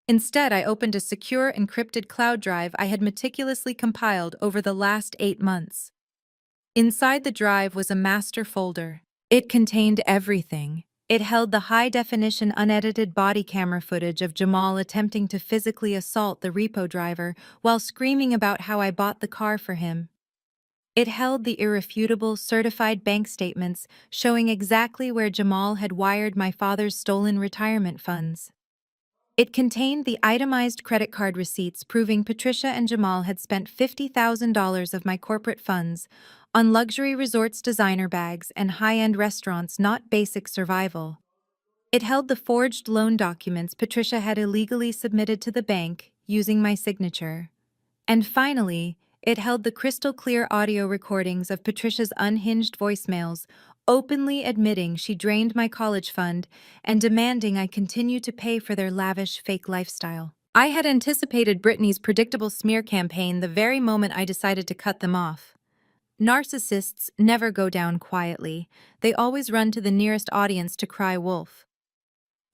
S1: Instead, I opened a secure, encrypted cloud drive I had meticulously compiled over the last 8 months. Inside the drive was a master folder. It contained everything. It held the high-definition, unedited body camera footage of Jamal attempting to physically assault the repo driver while screaming about how I bought the car for him. It held the irrefutable, certified bank statements showing exactly where Jamal had wired my father's stolen retirement funds. It contained the itemized credit card receipts proving Patricia and Jamal had spent $50,000 of my corporate funds on luxury resorts, designer bags, and high-end restaurants, not basic survival. It held the forged loan documents Patricia had illegally submitted to the bank using my signature. And finally, it held the crystal-clear audio recordings of Patricia's unhinged voicemails, openly admitting she drained my college fund and demanding I continue to pay for their lavish, fake lifestyle. I had anticipated Brittany's predictable smear campaign the very moment I decided to cut them off. Narcissists never go down quietly. They always run to the nearest audience to cry wolf.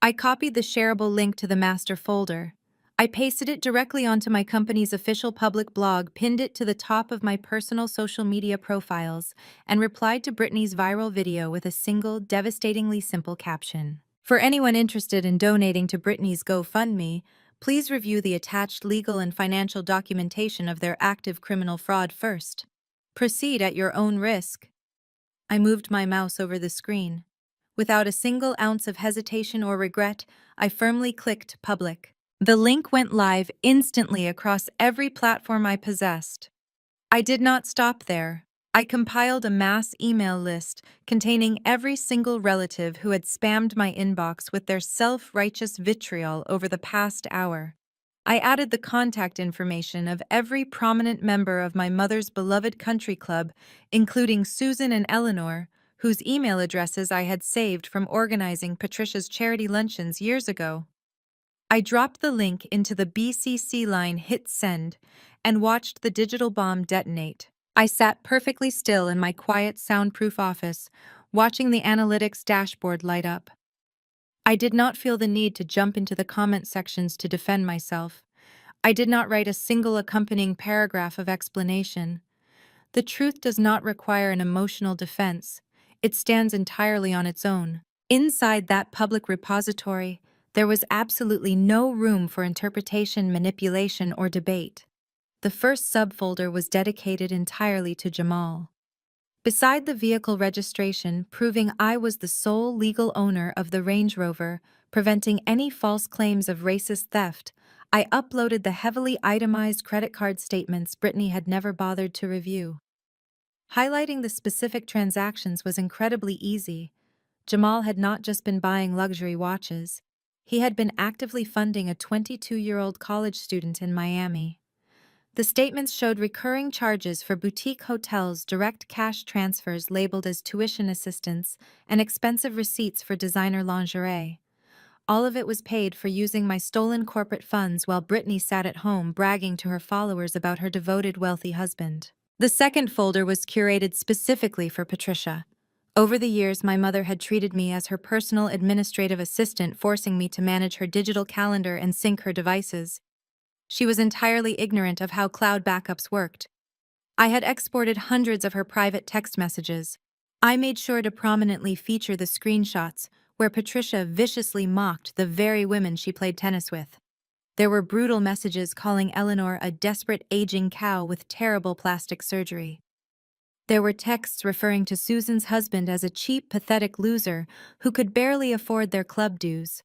S1: I copied the shareable link to the master folder. I pasted it directly onto my company's official public blog, pinned it to the top of my personal social media profiles, and replied to Brittany's viral video with a single, devastatingly simple caption. For anyone interested in donating to Brittany's GoFundMe, please review the attached legal and financial documentation of their active criminal fraud first. Proceed at your own risk. I moved my mouse over the screen. Without a single ounce of hesitation or regret, I firmly clicked public. The link went live instantly across every platform I possessed. I did not stop there. I compiled a mass email list containing every single relative who had spammed my inbox with their self-righteous vitriol over the past hour. I added the contact information of every prominent member of my mother's beloved country club, including Susan and Eleanor, whose email addresses I had saved from organizing Patricia's charity luncheons years ago. I dropped the link into the BCC line, hit send, and watched the digital bomb detonate. I sat perfectly still in my quiet, soundproof office, watching the analytics dashboard light up. I did not feel the need to jump into the comment sections to defend myself. I did not write a single accompanying paragraph of explanation. The truth does not require an emotional defense. It stands entirely on its own. Inside that public repository, there was absolutely no room for interpretation, manipulation, or debate. The first subfolder was dedicated entirely to Jamal. Beside the vehicle registration proving I was the sole legal owner of the Range Rover, preventing any false claims of racist theft, I uploaded the heavily itemized credit card statements Brittany had never bothered to review. Highlighting the specific transactions was incredibly easy. Jamal had not just been buying luxury watches. He had been actively funding a 22-year-old college student in Miami. The statements showed recurring charges for boutique hotels, direct cash transfers labeled as tuition assistance, and expensive receipts for designer lingerie. All of it was paid for using my stolen corporate funds while Brittany sat at home bragging to her followers about her devoted, wealthy husband. The second folder was curated specifically for Patricia. Over the years, my mother had treated me as her personal administrative assistant, forcing me to manage her digital calendar and sync her devices. She was entirely ignorant of how cloud backups worked. I had exported hundreds of her private text messages. I made sure to prominently feature the screenshots where Patricia viciously mocked the very women she played tennis with. There were brutal messages calling Eleanor a desperate aging cow with terrible plastic surgery. There were texts referring to Susan's husband as a cheap, pathetic loser who could barely afford their club dues.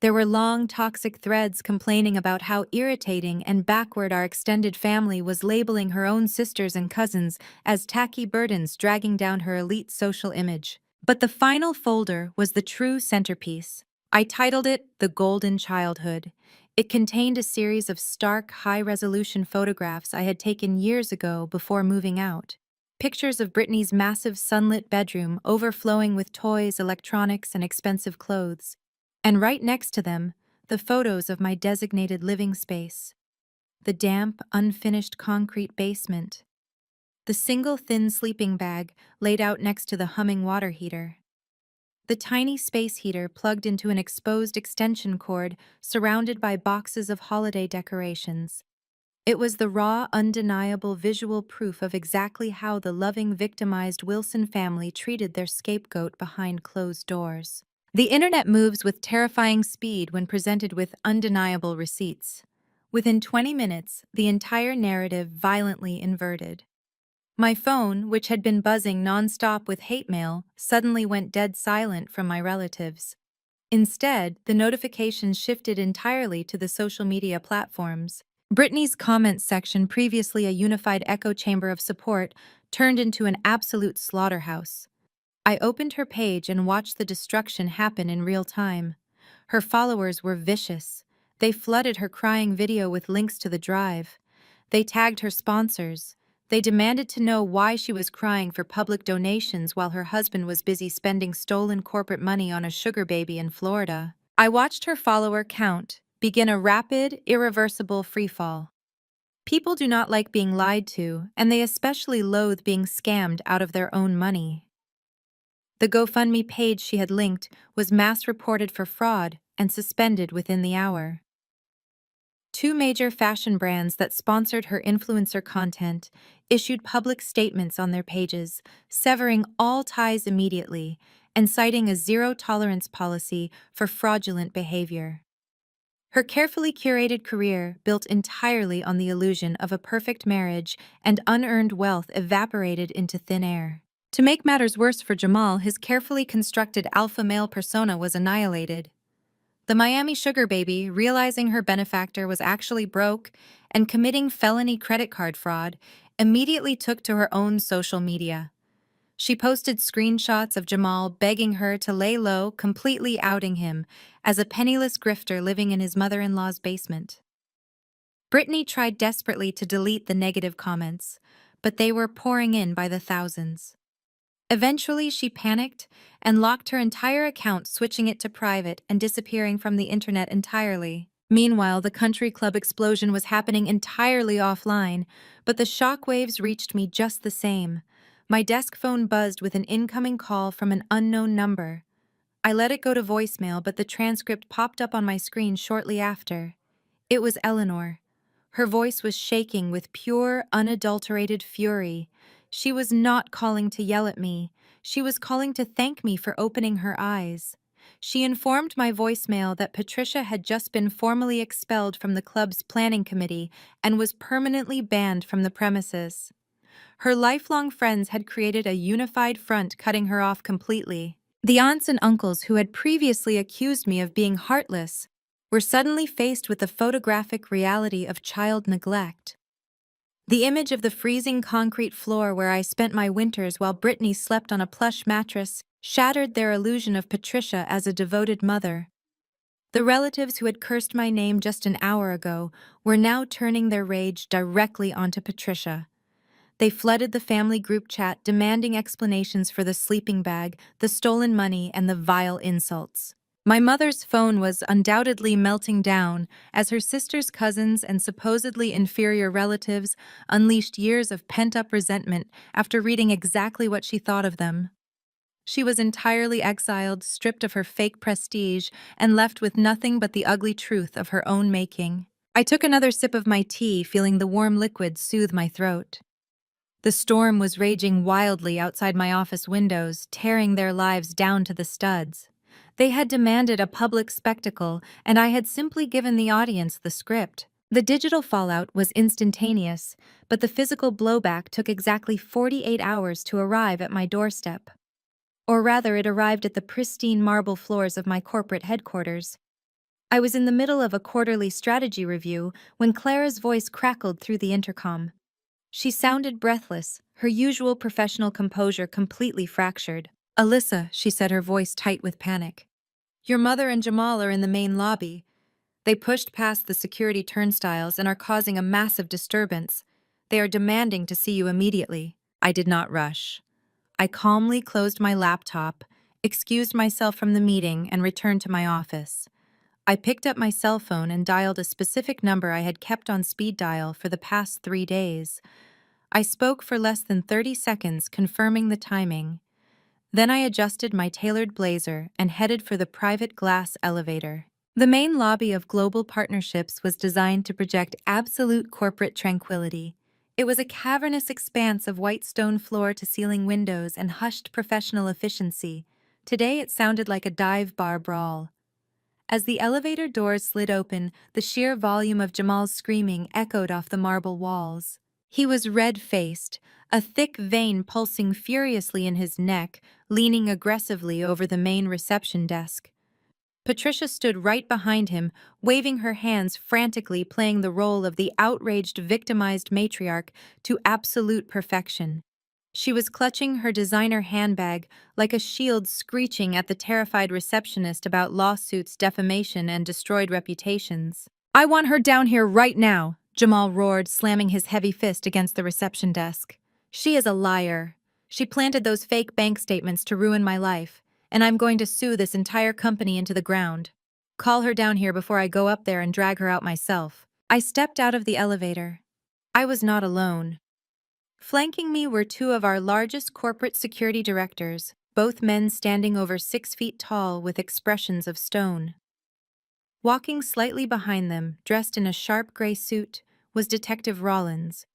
S1: There were long, toxic threads complaining about how irritating and backward our extended family was, labeling her own sisters and cousins as tacky burdens dragging down her elite social image. But the final folder was the true centerpiece. I titled it The Golden Childhood. It contained a series of stark, high-resolution photographs I had taken years ago before moving out. Pictures of Brittany's massive sunlit bedroom overflowing with toys, electronics, and expensive clothes. And right next to them, the photos of my designated living space. The damp, unfinished concrete basement. The single thin sleeping bag laid out next to the humming water heater. The tiny space heater plugged into an exposed extension cord surrounded by boxes of holiday decorations. It was the raw, undeniable visual proof of exactly how the loving, victimized Wilson family treated their scapegoat behind closed doors. The internet moves with terrifying speed when presented with undeniable receipts. Within 20 minutes, the entire narrative violently inverted. My phone, which had been buzzing nonstop with hate mail, suddenly went dead silent from my relatives. Instead, the notifications shifted entirely to the social media platforms. Brittany's comments section, previously a unified echo chamber of support, turned into an absolute slaughterhouse. I opened her page and watched the destruction happen in real time. Her followers were vicious. They flooded her crying video with links to the drive. They tagged her sponsors. They demanded to know why she was crying for public donations while her husband was busy spending stolen corporate money on a sugar baby in Florida. I watched her follower count begin a rapid, irreversible freefall. People do not like being lied to, and they especially loathe being scammed out of their own money. The GoFundMe page she had linked was mass reported for fraud and suspended within the hour. Two major fashion brands that sponsored her influencer content issued public statements on their pages, severing all ties immediately and citing a zero-tolerance policy for fraudulent behavior. Her carefully curated career, built entirely on the illusion of a perfect marriage and unearned wealth, evaporated into thin air. To make matters worse for Jamal, his carefully constructed alpha male persona was annihilated. The Miami sugar baby, realizing her benefactor was actually broke and committing felony credit card fraud, immediately took to her own social media. She posted screenshots of Jamal begging her to lay low, completely outing him as a penniless grifter living in his mother-in-law's basement. Brittany tried desperately to delete the negative comments, but they were pouring in by the thousands. Eventually, she panicked and locked her entire account, switching it to private and disappearing from the internet entirely. Meanwhile, the country club explosion was happening entirely offline, but the shockwaves reached me just the same. My desk phone buzzed with an incoming call from an unknown number. I let it go to voicemail, but the transcript popped up on my screen shortly after. It was Eleanor. Her voice was shaking with pure, unadulterated fury. She was not calling to yell at me. She was calling to thank me for opening her eyes. She informed my voicemail that Patricia had just been formally expelled from the club's planning committee and was permanently banned from the premises. Her lifelong friends had created a unified front, cutting her off completely. The aunts and uncles who had previously accused me of being heartless were suddenly faced with the photographic reality of child neglect. The image of the freezing concrete floor where I spent my winters while Brittany slept on a plush mattress shattered their illusion of Patricia as a devoted mother. The relatives who had cursed my name just an hour ago were now turning their rage directly onto Patricia. They flooded the family group chat, demanding explanations for the sleeping bag, the stolen money, and the vile insults. My mother's phone was undoubtedly melting down as her sister's cousins and supposedly inferior relatives unleashed years of pent-up resentment after reading exactly what she thought of them. She was entirely exiled, stripped of her fake prestige, and left with nothing but the ugly truth of her own making. I took another sip of my tea, feeling the warm liquid soothe my throat. The storm was raging wildly outside my office windows, tearing their lives down to the studs. They had demanded a public spectacle, and I had simply given the audience the script. The digital fallout was instantaneous, but the physical blowback took exactly 48 hours to arrive at my doorstep. Or rather, it arrived at the pristine marble floors of my corporate headquarters. I was in the middle of a quarterly strategy review when Clara's voice crackled through the intercom. She sounded breathless, her usual professional composure completely fractured. "Alyssa," she said, her voice tight with panic. "Your mother and Jamal are in the main lobby. They pushed past the security turnstiles and are causing a massive disturbance. They are demanding to see you immediately." I did not rush. I calmly closed my laptop, excused myself from the meeting, and returned to my office. I picked up my cell phone and dialed a specific number I had kept on speed dial for the past 3 days. I spoke for less than 30 seconds, confirming the timing. Then I adjusted my tailored blazer and headed for the private glass elevator. The main lobby of Global Partnerships was designed to project absolute corporate tranquility. It was a cavernous expanse of white stone floor-to-ceiling windows and hushed professional efficiency. Today it sounded like a dive bar brawl. As the elevator doors slid open, the sheer volume of Jamal's screaming echoed off the marble walls. He was red-faced, a thick vein pulsing furiously in his neck, leaning aggressively over the main reception desk. Patricia stood right behind him, waving her hands frantically, playing the role of the outraged, victimized matriarch to absolute perfection. She was clutching her designer handbag like a shield, screeching at the terrified receptionist about lawsuits, defamation, and destroyed reputations. "I want her down here right now," Jamal roared, slamming his heavy fist against the reception desk. "She is a liar. She planted those fake bank statements to ruin my life, and I'm going to sue this entire company into the ground. Call her down here before I go up there and drag her out myself." I stepped out of the elevator. I was not alone. Flanking me were two of our largest corporate security directors, both men standing over 6 feet tall with expressions of stone. Walking slightly behind them, dressed in a sharp gray suit, was Detective Rollins.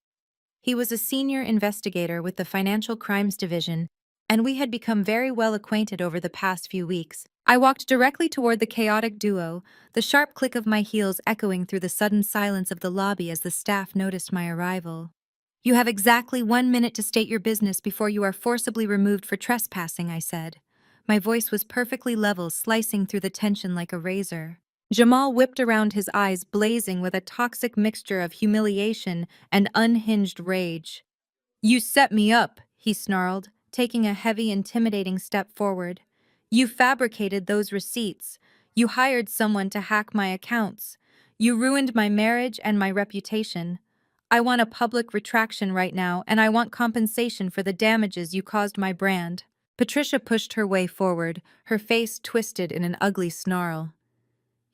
S1: He was a senior investigator with the Financial Crimes Division, and we had become very well acquainted over the past few weeks. I walked directly toward the chaotic duo, the sharp click of my heels echoing through the sudden silence of the lobby as the staff noticed my arrival. "You have exactly 1 minute to state your business before you are forcibly removed for trespassing," I said. My voice was perfectly level, slicing through the tension like a razor. Jamal whipped around, his eyes blazing with a toxic mixture of humiliation and unhinged rage. "You set me up," he snarled, taking a heavy, intimidating step forward. "You fabricated those receipts. You hired someone to hack my accounts. You ruined my marriage and my reputation. I want a public retraction right now, and I want compensation for the damages you caused my brand." Patricia pushed her way forward, her face twisted in an ugly snarl.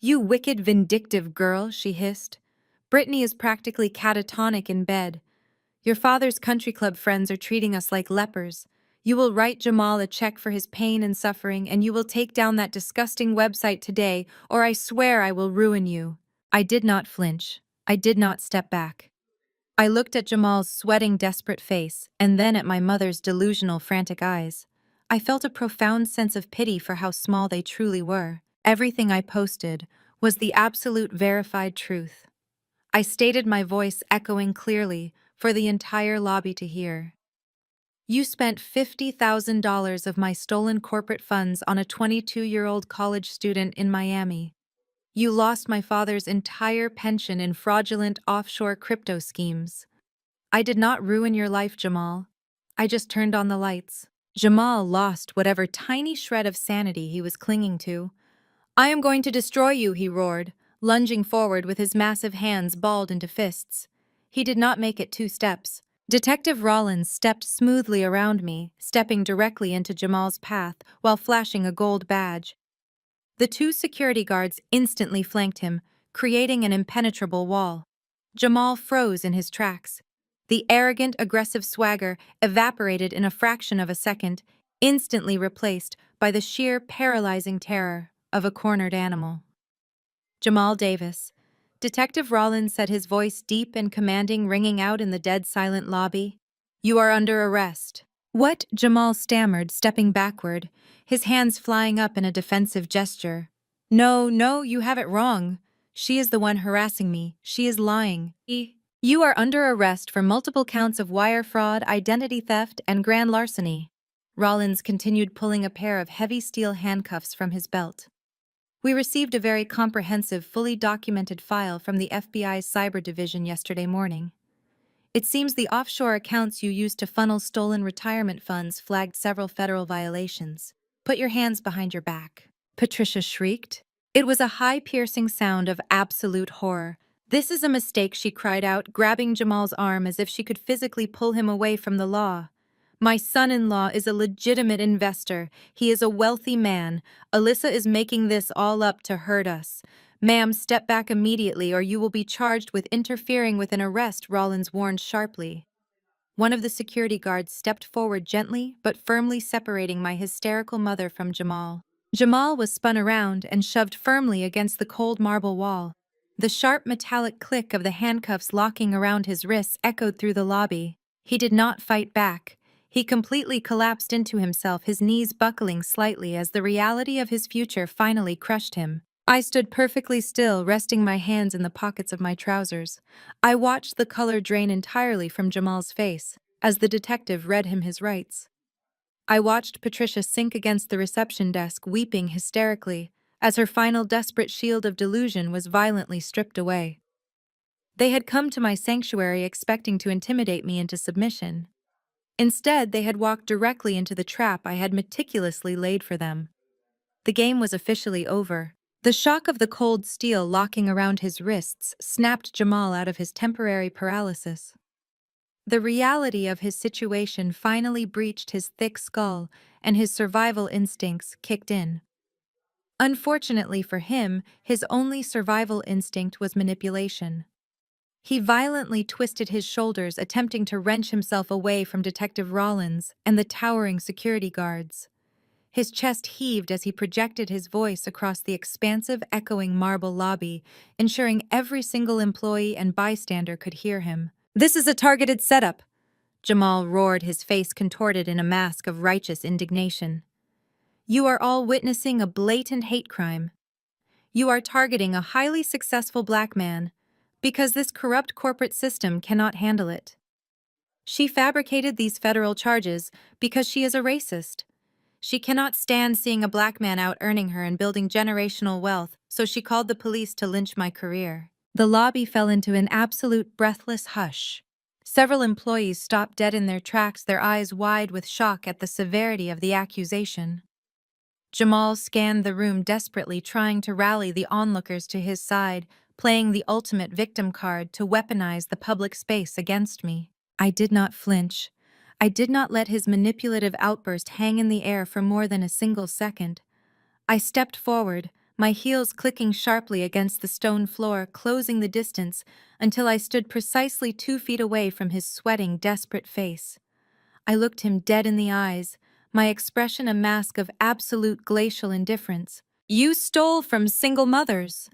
S1: "You wicked, vindictive girl," she hissed. "Brittany is practically catatonic in bed. Your father's country club friends are treating us like lepers. You will write Jamal a check for his pain and suffering, and you will take down that disgusting website today, or I swear I will ruin you." I did not flinch. I did not step back. I looked at Jamal's sweating, desperate face, and then at my mother's delusional, frantic eyes. I felt a profound sense of pity for how small they truly were. Everything I posted was the absolute verified truth. I stated, my voice echoing clearly for the entire lobby to hear. "You spent $50,000 of my stolen corporate funds on a 22-year-old college student in Miami. You lost my father's entire pension in fraudulent offshore crypto schemes. I did not ruin your life, Jamal. I just turned on the lights." Jamal lost whatever tiny shred of sanity he was clinging to. "I am going to destroy you," he roared, lunging forward with his massive hands balled into fists. He did not make it 2 steps. Detective Rollins stepped smoothly around me, stepping directly into Jamal's path while flashing a gold badge. The 2 security guards instantly flanked him, creating an impenetrable wall. Jamal froze in his tracks. The arrogant, aggressive swagger evaporated in a fraction of a second, instantly replaced by the sheer, paralyzing terror of a cornered animal. "Jamal Davis," Detective Rollins said, his voice deep and commanding, ringing out in the dead silent lobby. "You are under arrest." "What?" Jamal stammered, stepping backward, his hands flying up in a defensive gesture. No, you have it wrong. She is the one harassing me. She is lying. You are under arrest for multiple counts of wire fraud, identity theft, and grand larceny. Rollins continued pulling a pair of heavy steel handcuffs from his belt. We received a very comprehensive, fully documented file from the FBI's cyber division yesterday morning. It seems the offshore accounts you used to funnel stolen retirement funds flagged several federal violations. Put your hands behind your back. Patricia shrieked. It was a high, piercing sound of absolute horror. This is a mistake, she cried out, grabbing Jamal's arm as if she could physically pull him away from the law. My son-in-law is a legitimate investor. He is a wealthy man. Alyssa is making this all up to hurt us. Ma'am, step back immediately or you will be charged with interfering with an arrest, Rollins warned sharply. One of the security guards stepped forward gently but firmly, separating my hysterical mother from Jamal. Jamal was spun around and shoved firmly against the cold marble wall. The sharp metallic click of the handcuffs locking around his wrists echoed through the lobby. He did not fight back. He completely collapsed into himself, his knees buckling slightly as the reality of his future finally crushed him. I stood perfectly still, resting my hands in the pockets of my trousers. I watched the color drain entirely from Jamal's face as the detective read him his rights. I watched Patricia sink against the reception desk, weeping hysterically, as her final desperate shield of delusion was violently stripped away. They had come to my sanctuary expecting to intimidate me into submission. Instead, they had walked directly into the trap I had meticulously laid for them. The game was officially over. The shock of the cold steel locking around his wrists snapped Jamal out of his temporary paralysis. The reality of his situation finally breached his thick skull, and his survival instincts kicked in. Unfortunately for him, his only survival instinct was manipulation. He violently twisted his shoulders, attempting to wrench himself away from Detective Rollins and the towering security guards. His chest heaved as he projected his voice across the expansive, echoing marble lobby, ensuring every single employee and bystander could hear him. This is a targeted setup, Jamal roared, his face contorted in a mask of righteous indignation. You are all witnessing a blatant hate crime. You are targeting a highly successful black man because this corrupt corporate system cannot handle it. She fabricated these federal charges because she is a racist. She cannot stand seeing a black man out earning her and building generational wealth, so she called the police to lynch my career. The lobby fell into an absolute breathless hush. Several employees stopped dead in their tracks, their eyes wide with shock at the severity of the accusation. Jamal scanned the room desperately, trying to rally the onlookers to his side, playing the ultimate victim card to weaponize the public space against me. I did not flinch. I did not let his manipulative outburst hang in the air for more than a single second. I stepped forward, my heels clicking sharply against the stone floor, closing the distance until I stood precisely 2 feet away from his sweating, desperate face. I looked him dead in the eyes, my expression a mask of absolute glacial indifference. You stole from single mothers,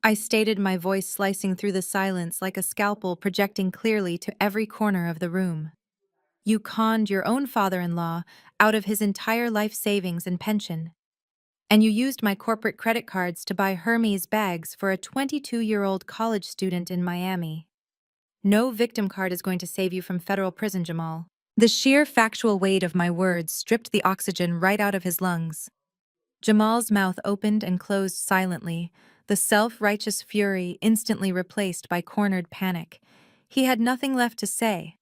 S1: I stated, my voice slicing through the silence like a scalpel, projecting clearly to every corner of the room. You conned your own father-in-law out of his entire life savings and pension. And you used my corporate credit cards to buy Hermes bags for a 22-year-old college student in Miami. No victim card is going to save you from federal prison, Jamal. The sheer factual weight of my words stripped the oxygen right out of his lungs. Jamal's mouth opened and closed silently, the self-righteous fury instantly replaced by cornered panic. He had nothing left to say.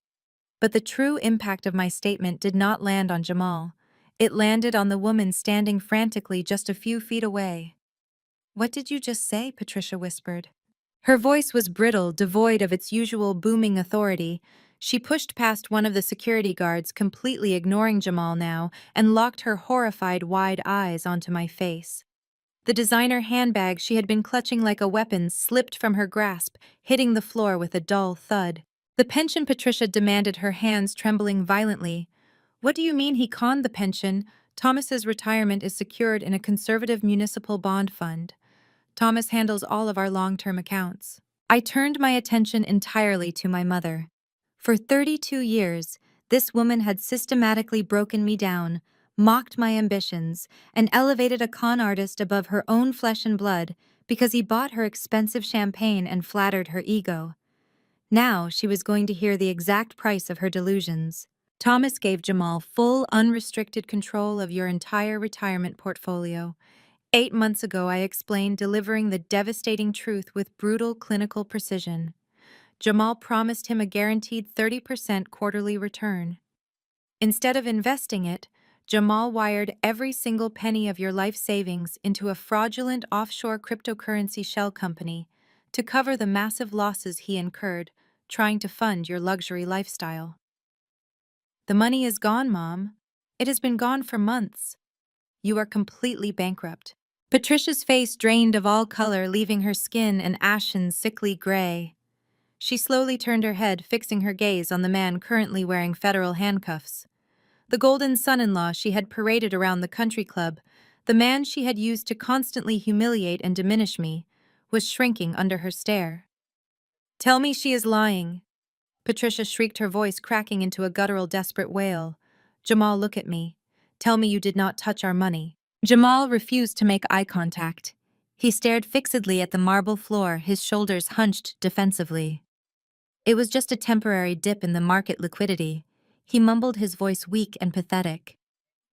S1: But the true impact of my statement did not land on Jamal. It landed on the woman standing frantically just a few feet away. What did you just say? Patricia whispered. Her voice was brittle, devoid of its usual booming authority. She pushed past one of the security guards, completely ignoring Jamal now, and locked her horrified, wide eyes onto my face. The designer handbag she had been clutching like a weapon slipped from her grasp, hitting the floor with a dull thud. The pension, Patricia demanded, her hands trembling violently. What do you mean he conned the pension? Thomas's retirement is secured in a conservative municipal bond fund. Thomas handles all of our long-term accounts. I turned my attention entirely to my mother. For 32 years, this woman had systematically broken me down, mocked my ambitions, and elevated a con artist above her own flesh and blood, because he bought her expensive champagne and flattered her ego. Now she was going to hear the exact price of her delusions. Thomas gave Jamal full, unrestricted control of your entire retirement portfolio. 8 months ago, I explained, delivering the devastating truth with brutal clinical precision. Jamal promised him a guaranteed 30% quarterly return. Instead of investing it, Jamal wired every single penny of your life savings into a fraudulent offshore cryptocurrency shell company to cover the massive losses he incurred trying to fund your luxury lifestyle. The money is gone, Mom. It has been gone for months. You are completely bankrupt. Patricia's face drained of all color, leaving her skin an ashen, sickly gray. She slowly turned her head, fixing her gaze on the man currently wearing federal handcuffs. The golden son-in-law she had paraded around the country club, the man she had used to constantly humiliate and diminish me, was shrinking under her stare. "Tell me she is lying," Patricia shrieked, her voice cracking into a guttural, desperate wail. "Jamal, look at me. Tell me you did not touch our money." Jamal refused to make eye contact. He stared fixedly at the marble floor, his shoulders hunched defensively. "It was just a temporary dip in the market liquidity," he mumbled, his voice weak and pathetic.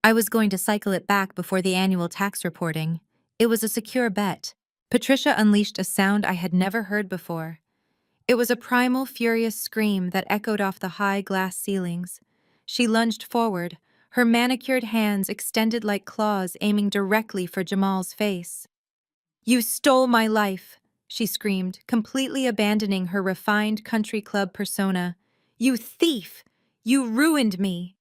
S1: "I was going to cycle it back before the annual tax reporting. It was a secure bet." Patricia unleashed a sound I had never heard before. It was a primal, furious scream that echoed off the high glass ceilings. She lunged forward, her manicured hands extended like claws, aiming directly for Jamal's face. "You stole my life," she screamed, completely abandoning her refined country club persona. "You thief! You ruined me!"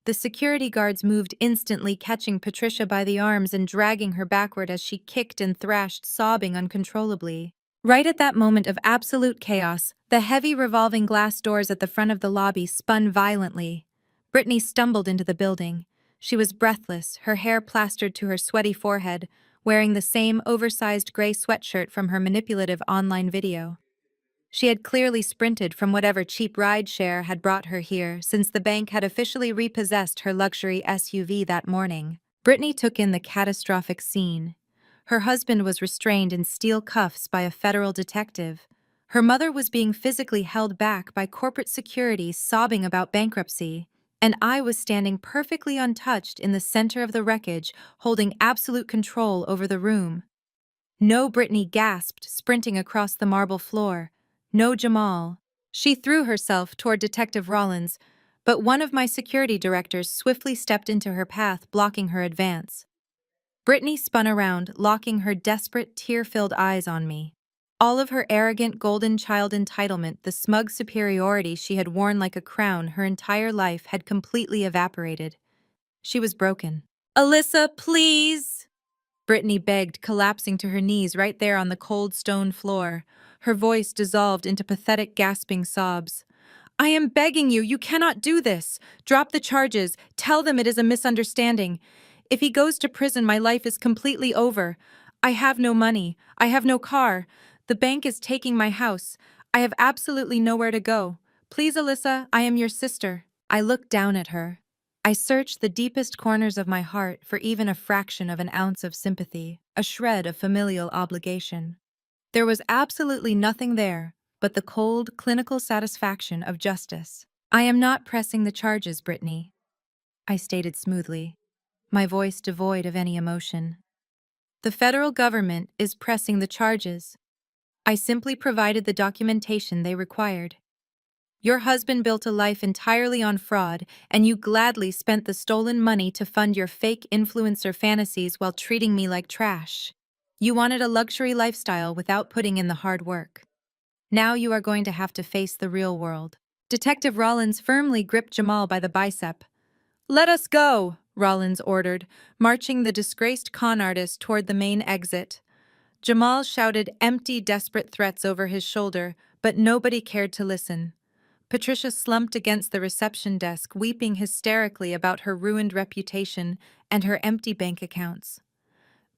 S1: The security guards moved instantly, catching Patricia by the arms and dragging her backward as she kicked and thrashed, sobbing uncontrollably. Right at that moment of absolute chaos, the heavy revolving glass doors at the front of the lobby spun violently. Brittany stumbled into the building. She was breathless, her hair plastered to her sweaty forehead, wearing the same oversized gray sweatshirt from her manipulative online video. She had clearly sprinted from whatever cheap rideshare had brought her here, since the bank had officially repossessed her luxury SUV that morning. Brittany took in the catastrophic scene. Her husband was restrained in steel cuffs by a federal detective. Her mother was being physically held back by corporate security, sobbing about bankruptcy. And I was standing perfectly untouched in the center of the wreckage, holding absolute control over the room. "No," Brittany gasped, sprinting across the marble floor. "No, Jamal." She threw herself toward Detective Rollins, but one of my security directors swiftly stepped into her path, blocking her advance. Brittany spun around, locking her desperate, tear-filled eyes on me. All of her arrogant golden child entitlement, the smug superiority she had worn like a crown her entire life, had completely evaporated. She was broken. "Alyssa, please!" Brittany begged, collapsing to her knees right there on the cold stone floor. Her voice dissolved into pathetic, gasping sobs. "I am begging you, you cannot do this. Drop the charges. Tell them it is a misunderstanding. If he goes to prison, my life is completely over. I have no money. I have no car. The bank is taking my house. I have absolutely nowhere to go. Please, Alyssa, I am your sister." I looked down at her. I searched the deepest corners of my heart for even a fraction of an ounce of sympathy, a shred of familial obligation. There was absolutely nothing there but the cold, clinical satisfaction of justice. "I am not pressing the charges, Brittany," I stated smoothly, my voice devoid of any emotion. "The federal government is pressing the charges. I simply provided the documentation they required. Your husband built a life entirely on fraud, and you gladly spent the stolen money to fund your fake influencer fantasies while treating me like trash. You wanted a luxury lifestyle without putting in the hard work. Now you are going to have to face the real world." Detective Rollins firmly gripped Jamal by the bicep. "Let us go," Rollins ordered, marching the disgraced con artist toward the main exit. Jamal shouted empty, desperate threats over his shoulder, but nobody cared to listen. Patricia slumped against the reception desk, weeping hysterically about her ruined reputation and her empty bank accounts.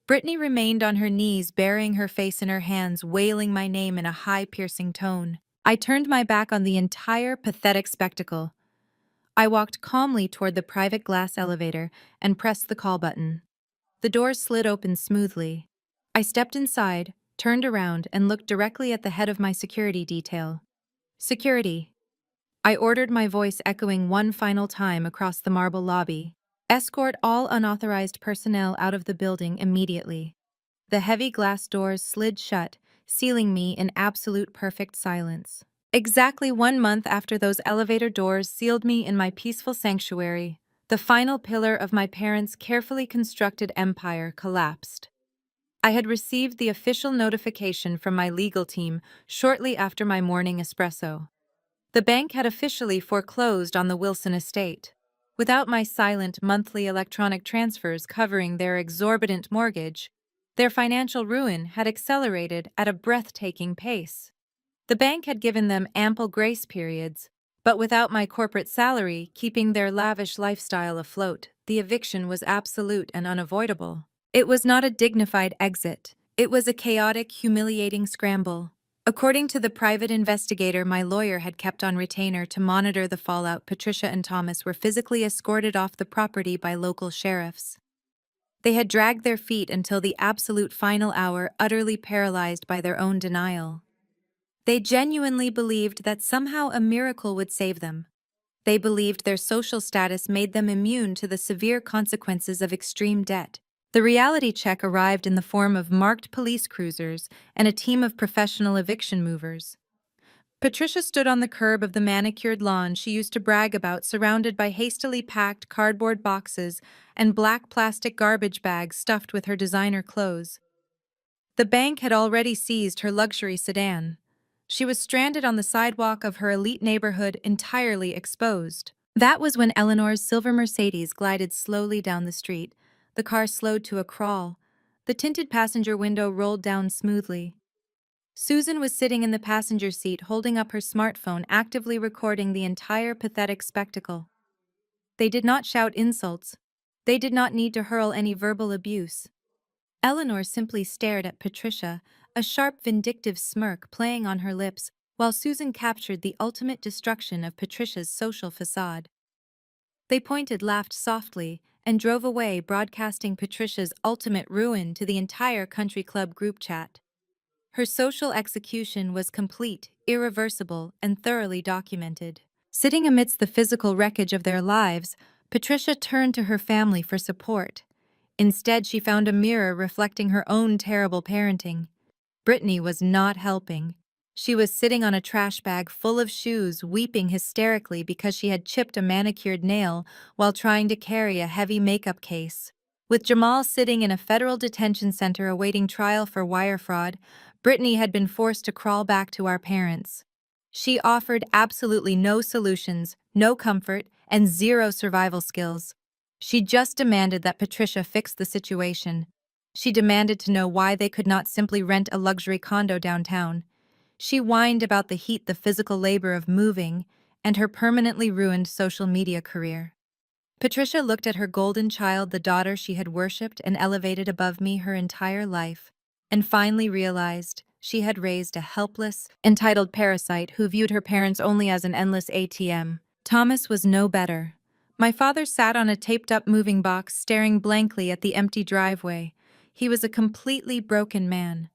S1: Brittany remained on her knees, burying her face in her hands, wailing my name in a high, piercing tone. I turned my back on the entire pathetic spectacle. I walked calmly toward the private glass elevator and pressed the call button. The doors slid open smoothly. I stepped inside, turned around, and looked directly at the head of my security detail. Security. I ordered, my voice echoing one final time across the marble lobby. Escort all unauthorized personnel out of the building immediately. The heavy glass doors slid shut, sealing me in absolute perfect silence. Exactly 1 month after those elevator doors sealed me in my peaceful sanctuary, the final pillar of my parents' carefully constructed empire collapsed. I had received the official notification from my legal team shortly after my morning espresso. The bank had officially foreclosed on the Wilson estate. Without my silent monthly electronic transfers covering their exorbitant mortgage, their financial ruin had accelerated at a breathtaking pace. The bank had given them ample grace periods, but without my corporate salary keeping their lavish lifestyle afloat, the eviction was absolute and unavoidable. It was not a dignified exit. It was a chaotic, humiliating scramble. According to the private investigator my lawyer had kept on retainer to monitor the fallout, Patricia and Thomas were physically escorted off the property by local sheriffs. They had dragged their feet until the absolute final hour, utterly paralyzed by their own denial. They genuinely believed that somehow a miracle would save them. They believed their social status made them immune to the severe consequences of extreme debt. The reality check arrived in the form of marked police cruisers and a team of professional eviction movers. Patricia stood on the curb of the manicured lawn she used to brag about, surrounded by hastily packed cardboard boxes and black plastic garbage bags stuffed with her designer clothes. The bank had already seized her luxury sedan. She was stranded on the sidewalk of her elite neighborhood, entirely exposed. That was when Eleanor's silver Mercedes glided slowly down the street. The car slowed to a crawl. The tinted passenger window rolled down smoothly. Susan was sitting in the passenger seat, holding up her smartphone, actively recording the entire pathetic spectacle. They did not shout insults. They did not need to hurl any verbal abuse. Eleanor simply stared at Patricia, a sharp, vindictive smirk playing on her lips, while Susan captured the ultimate destruction of Patricia's social facade. They pointed, laughed softly, and drove away, broadcasting Patricia's ultimate ruin to the entire country club group chat. Her social execution was complete, irreversible, and thoroughly documented. Sitting amidst the physical wreckage of their lives, Patricia turned to her family for support. Instead, she found a mirror reflecting her own terrible parenting. Brittany was not helping. She was sitting on a trash bag full of shoes, weeping hysterically because she had chipped a manicured nail while trying to carry a heavy makeup case. With Jamal sitting in a federal detention center awaiting trial for wire fraud, Brittany had been forced to crawl back to our parents. She offered absolutely no solutions, no comfort, and zero survival skills. She just demanded that Patricia fix the situation. She demanded to know why they could not simply rent a luxury condo downtown. She whined about the heat, the physical labor of moving, and her permanently ruined social media career. Patricia looked at her golden child, the daughter she had worshipped and elevated above me her entire life, and finally realized she had raised a helpless, entitled parasite who viewed her parents only as an endless ATM. Thomas was no better. My father sat on a taped-up moving box, staring blankly at the empty driveway. He was a completely broken man.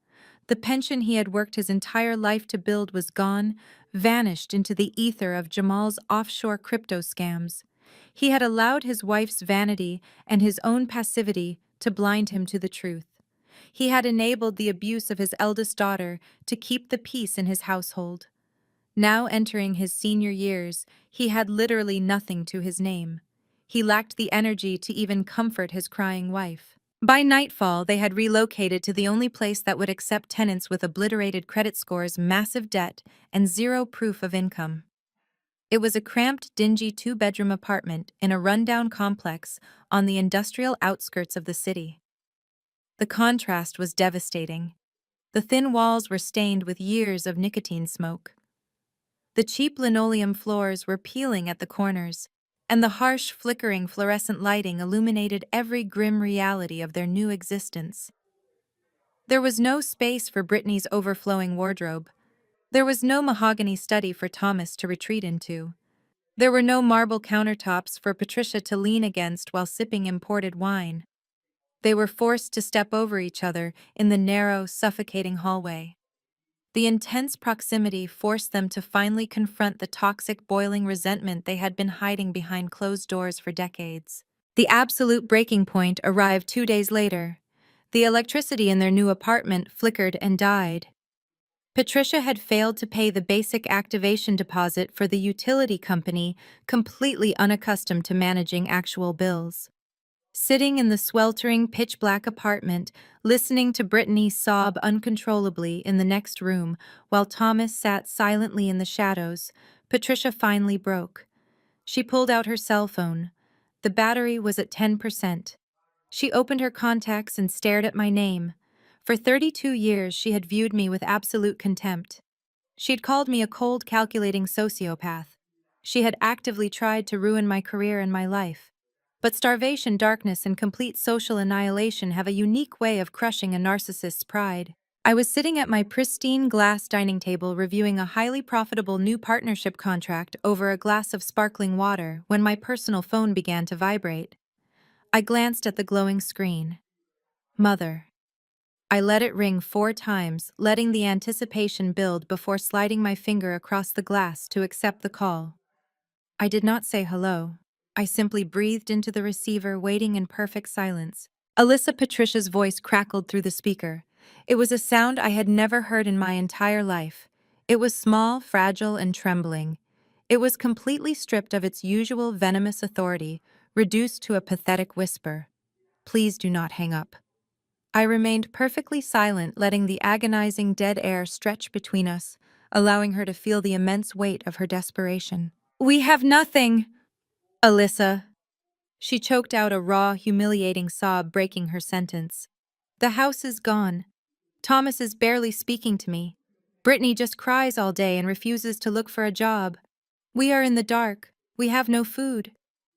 S1: The pension he had worked his entire life to build was gone, vanished into the ether of Jamal's offshore crypto scams. He had allowed his wife's vanity and his own passivity to blind him to the truth. He had enabled the abuse of his eldest daughter to keep the peace in his household. Now entering his senior years, he had literally nothing to his name. He lacked the energy to even comfort his crying wife. By nightfall, they had relocated to the only place that would accept tenants with obliterated credit scores, massive debt, and zero proof of income. It was a cramped, dingy two-bedroom apartment in a rundown complex on the industrial outskirts of the city. The contrast was devastating. The thin walls were stained with years of nicotine smoke. The cheap linoleum floors were peeling at the corners, and the harsh, flickering fluorescent lighting illuminated every grim reality of their new existence. There was no space for Brittany's overflowing wardrobe. There was no mahogany study for Thomas to retreat into. There were no marble countertops for Patricia to lean against while sipping imported wine. They were forced to step over each other in the narrow, suffocating hallway. The intense proximity forced them to finally confront the toxic, boiling resentment they had been hiding behind closed doors for decades. The absolute breaking point arrived 2 days later. The electricity in their new apartment flickered and died. Patricia had failed to pay the basic activation deposit for the utility company, completely unaccustomed to managing actual bills. Sitting in the sweltering, pitch-black apartment, listening to Brittany sob uncontrollably in the next room while Thomas sat silently in the shadows, Patricia finally broke. She pulled out her cell phone. The battery was at 10%. She opened her contacts and stared at my name. For 32 years, she had viewed me with absolute contempt. She'd called me a cold, calculating sociopath. She had actively tried to ruin my career and my life. But starvation, darkness, and complete social annihilation have a unique way of crushing a narcissist's pride. I was sitting at my pristine glass dining table reviewing a highly profitable new partnership contract over a glass of sparkling water when my personal phone began to vibrate. I glanced at the glowing screen. Mother. I let it ring 4 times, letting the anticipation build before sliding my finger across the glass to accept the call. I did not say hello. I simply breathed into the receiver, waiting in perfect silence. Alyssa Patricia's voice crackled through the speaker. It was a sound I had never heard in my entire life. It was small, fragile, and trembling. It was completely stripped of its usual venomous authority, reduced to a pathetic whisper. Please do not hang up. I remained perfectly silent, letting the agonizing dead air stretch between us, allowing her to feel the immense weight of her desperation. We have nothing, Alyssa. She choked out a raw, humiliating sob, breaking her sentence. The house is gone. Thomas is barely speaking to me. Brittany just cries all day and refuses to look for a job. We are in the dark. We have no food.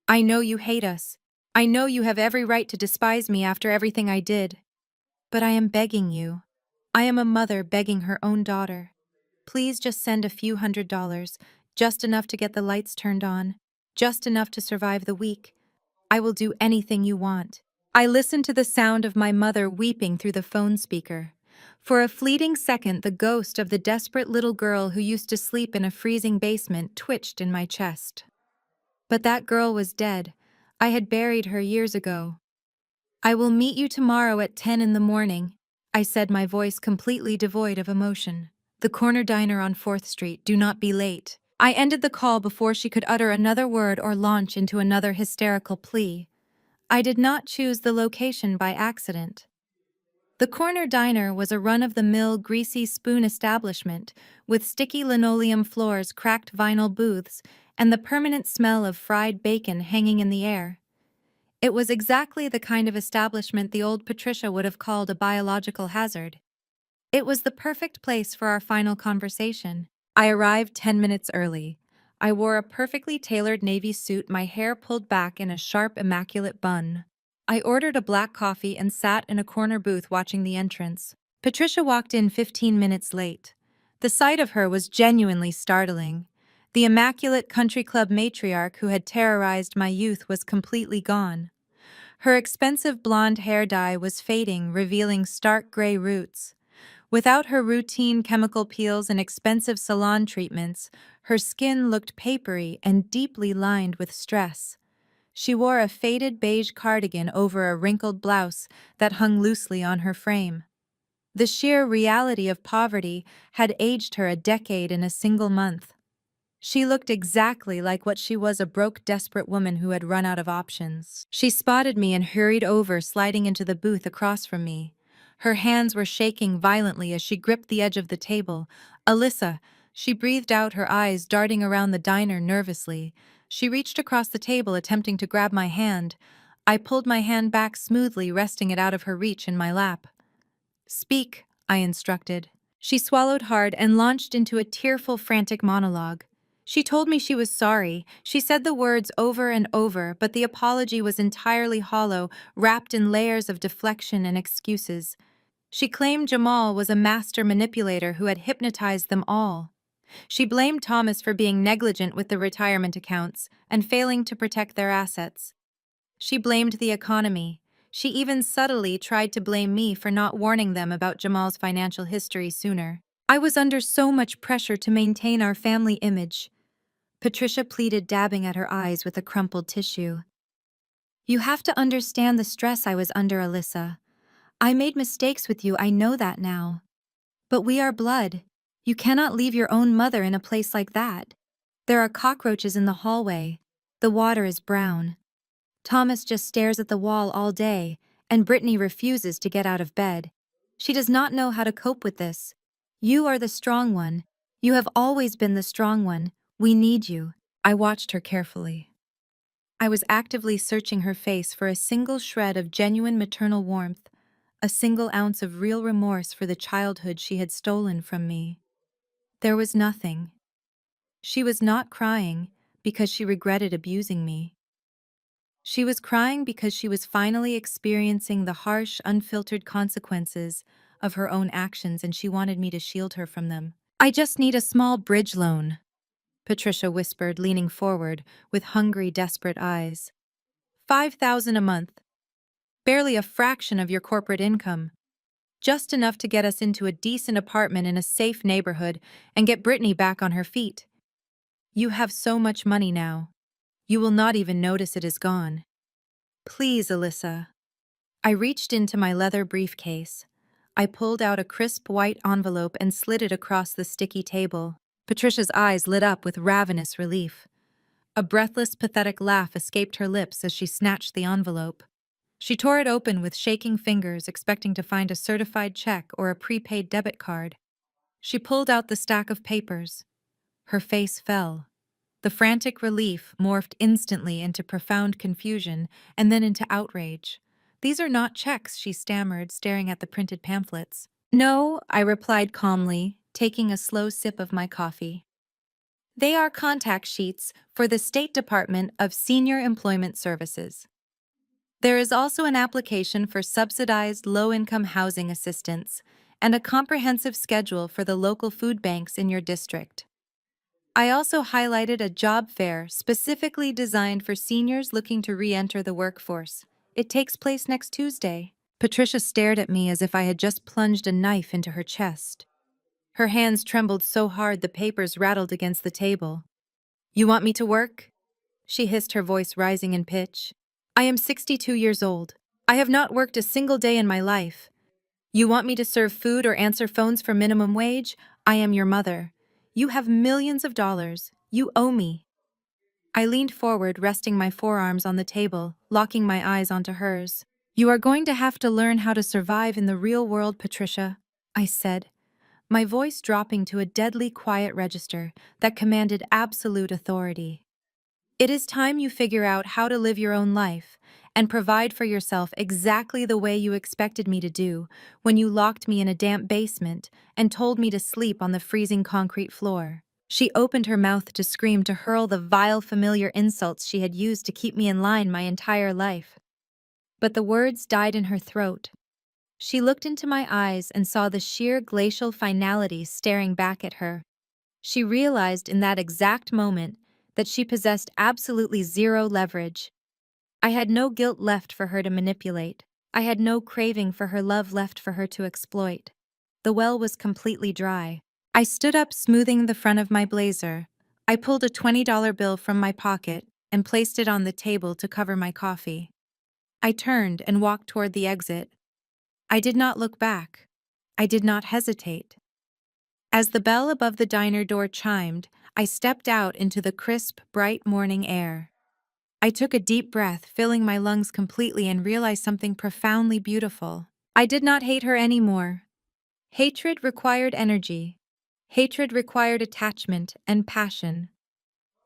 S1: I know you hate us. I know you have every right to despise me after everything I did. But I am begging you. I am a mother begging her own daughter. Please just send a few $100s, just enough to get the lights turned on, just enough to survive the week. I will do anything you want. I listened to the sound of my mother weeping through the phone speaker. For a fleeting second, the ghost of the desperate little girl who used to sleep in a freezing basement twitched in my chest. But that girl was dead. I had buried her years ago. I will meet you tomorrow at 10 in the morning, I said, my voice completely devoid of emotion. The corner diner on 4th Street, do not be late. I ended the call before she could utter another word or launch into another hysterical plea. I did not choose the location by accident. The corner diner was a run-of-the-mill greasy spoon establishment with sticky linoleum floors, cracked vinyl booths, and the permanent smell of fried bacon hanging in the air. It was exactly the kind of establishment the old Patricia would have called a biological hazard. It was the perfect place for our final conversation. I arrived 10 minutes early. I wore a perfectly tailored navy suit, my hair pulled back in a sharp, immaculate bun. I ordered a black coffee and sat in a corner booth watching the entrance. Patricia walked in 15 minutes late. The sight of her was genuinely startling. The immaculate country club matriarch who had terrorized my youth was completely gone. Her expensive blonde hair dye was fading, revealing stark gray roots. Without her routine chemical peels and expensive salon treatments, her skin looked papery and deeply lined with stress. She wore a faded beige cardigan over a wrinkled blouse that hung loosely on her frame. The sheer reality of poverty had aged her a decade in a single month. She looked exactly like what she was, a broke, desperate woman who had run out of options. She spotted me and hurried over, sliding into the booth across from me. Her hands were shaking violently as she gripped the edge of the table. Alyssa, she breathed out, her eyes darting around the diner nervously. She reached across the table, attempting to grab my hand. I pulled my hand back smoothly, resting it out of her reach in my lap. Speak, I instructed. She swallowed hard and launched into a tearful, frantic monologue. She told me she was sorry. She said the words over and over, but the apology was entirely hollow, wrapped in layers of deflection and excuses. She claimed Jamal was a master manipulator who had hypnotized them all. She blamed Thomas for being negligent with the retirement accounts and failing to protect their assets. She blamed the economy. She even subtly tried to blame me for not warning them about Jamal's financial history sooner. I was under so much pressure to maintain our family image. Patricia pleaded, dabbing at her eyes with a crumpled tissue. You have to understand the stress I was under, Alyssa. I made mistakes with you, I know that now. But we are blood. You cannot leave your own mother in a place like that. There are cockroaches in the hallway. The water is brown. Thomas just stares at the wall all day, and Brittany refuses to get out of bed. She does not know how to cope with this. You are the strong one. You have always been the strong one. We need you. I watched her carefully. I was actively searching her face for a single shred of genuine maternal warmth, a single ounce of real remorse for the childhood she had stolen from me. There was nothing. She was not crying because she regretted abusing me. She was crying because she was finally experiencing the harsh, unfiltered consequences of her own actions, and she wanted me to shield her from them. I just need a small bridge loan, Patricia whispered, leaning forward with hungry, desperate eyes. 5,000 a month. Barely a fraction of your corporate income. Just enough to get us into a decent apartment in a safe neighborhood and get Brittany back on her feet. You have so much money now. You will not even notice it is gone. Please, Alyssa. I reached into my leather briefcase. I pulled out a crisp white envelope and slid it across the sticky table. Patricia's eyes lit up with ravenous relief. A breathless, pathetic laugh escaped her lips as she snatched the envelope. She tore it open with shaking fingers, expecting to find a certified check or a prepaid debit card. She pulled out the stack of papers. Her face fell. The frantic relief morphed instantly into profound confusion and then into outrage. These are not checks, she stammered, staring at the printed pamphlets. No, I replied calmly, taking a slow sip of my coffee. They are contact sheets for the State Department of Senior Employment Services. There is also an application for subsidized low-income housing assistance and a comprehensive schedule for the local food banks in your district. I also highlighted a job fair specifically designed for seniors looking to re-enter the workforce. It takes place next Tuesday. Patricia stared at me as if I had just plunged a knife into her chest. Her hands trembled so hard the papers rattled against the table. You want me to work? She hissed, her voice rising in pitch. I am 62 years old. I have not worked a single day in my life. You want me to serve food or answer phones for minimum wage? I am your mother. You have millions of dollars. You owe me. I leaned forward, resting my forearms on the table, locking my eyes onto hers. You are going to have to learn how to survive in the real world, Patricia, I said, my voice dropping to a deadly quiet register that commanded absolute authority. It is time you figure out how to live your own life and provide for yourself exactly the way you expected me to do when you locked me in a damp basement and told me to sleep on the freezing concrete floor. She opened her mouth to scream, to hurl the vile, familiar insults she had used to keep me in line my entire life. But the words died in her throat. She looked into my eyes and saw the sheer glacial finality staring back at her. She realized in that exact moment that she possessed absolutely zero leverage. I had no guilt left for her to manipulate. I had no craving for her love left for her to exploit. The well was completely dry. I stood up, smoothing the front of my blazer. I pulled a $20 bill from my pocket and placed it on the table to cover my coffee. I turned and walked toward the exit. I did not look back. I did not hesitate. As the bell above the diner door chimed, I stepped out into the crisp, bright morning air. I took a deep breath, filling my lungs completely, and realized something profoundly beautiful. I did not hate her anymore. Hatred required energy. Hatred required attachment and passion.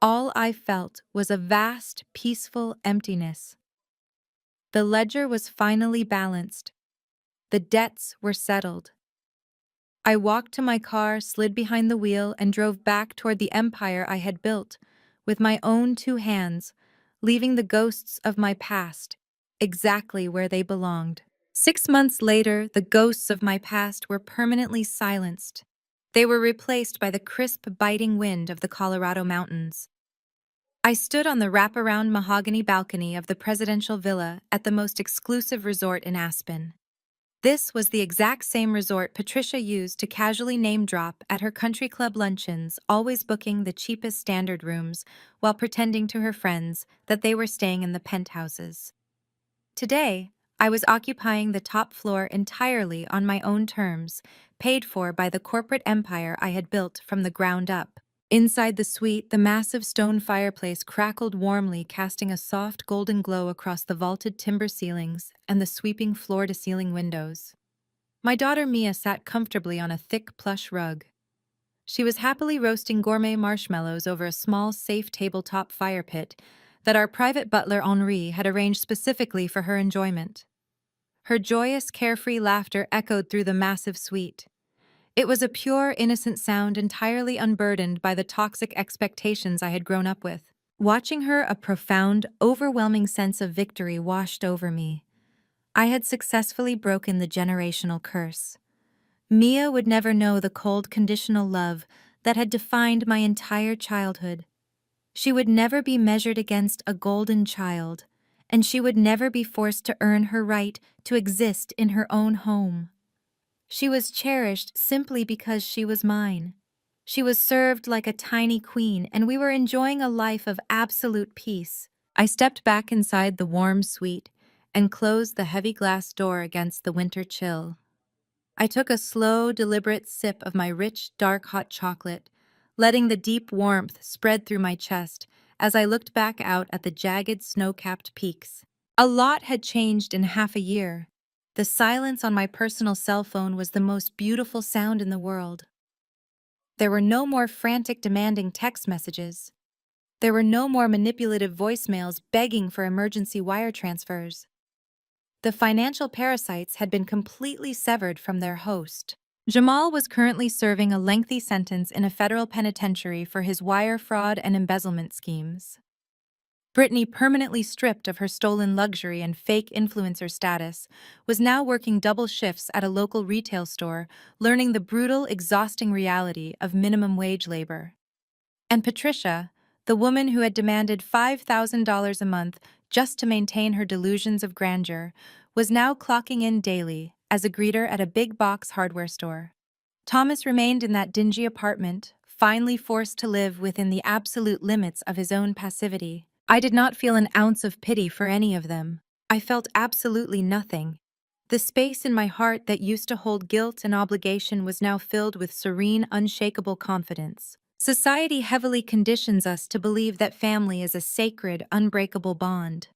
S1: All I felt was a vast, peaceful emptiness. The ledger was finally balanced. The debts were settled. I walked to my car, slid behind the wheel, and drove back toward the empire I had built with my own two hands, leaving the ghosts of my past exactly where they belonged. 6 months later, the ghosts of my past were permanently silenced. They were replaced by the crisp, biting wind of the Colorado mountains. I stood on the wraparound mahogany balcony of the presidential villa at the most exclusive resort in Aspen. This was the exact same resort Patricia used to casually name drop at her country club luncheons, always booking the cheapest standard rooms while pretending to her friends that they were staying in the penthouses. Today, I was occupying the top floor entirely on my own terms, paid for by the corporate empire I had built from the ground up. Inside the suite, the massive stone fireplace crackled warmly, casting a soft golden glow across the vaulted timber ceilings and the sweeping floor-to-ceiling windows. My daughter Mia sat comfortably on a thick plush rug. She was happily roasting gourmet marshmallows over a small, safe tabletop fire pit that our private butler Henri had arranged specifically for her enjoyment. Her joyous, carefree laughter echoed through the massive suite. It was a pure, innocent sound entirely unburdened by the toxic expectations I had grown up with. Watching her, a profound, overwhelming sense of victory washed over me. I had successfully broken the generational curse. Mia would never know the cold, conditional love that had defined my entire childhood. She would never be measured against a golden child, and she would never be forced to earn her right to exist in her own home. She was cherished simply because she was mine. She was served like a tiny queen, and we were enjoying a life of absolute peace. I stepped back inside the warm suite and closed the heavy glass door against the winter chill. I took a slow, deliberate sip of my rich, dark hot chocolate, letting the deep warmth spread through my chest as I looked back out at the jagged, snow-capped peaks. A lot had changed in half a year. The silence on my personal cell phone was the most beautiful sound in the world. There were no more frantic, demanding text messages. There were no more manipulative voicemails begging for emergency wire transfers. The financial parasites had been completely severed from their host. Jamal was currently serving a lengthy sentence in a federal penitentiary for his wire fraud and embezzlement schemes. Brittany, permanently stripped of her stolen luxury and fake influencer status, was now working double shifts at a local retail store, learning the brutal, exhausting reality of minimum wage labor. And Patricia, the woman who had demanded $5,000 a month just to maintain her delusions of grandeur, was now clocking in daily as a greeter at a big-box hardware store. Thomas remained in that dingy apartment, finally forced to live within the absolute limits of his own passivity. I did not feel an ounce of pity for any of them. I felt absolutely nothing. The space in my heart that used to hold guilt and obligation was now filled with serene, unshakable confidence. Society heavily conditions us to believe that family is a sacred, unbreakable bond.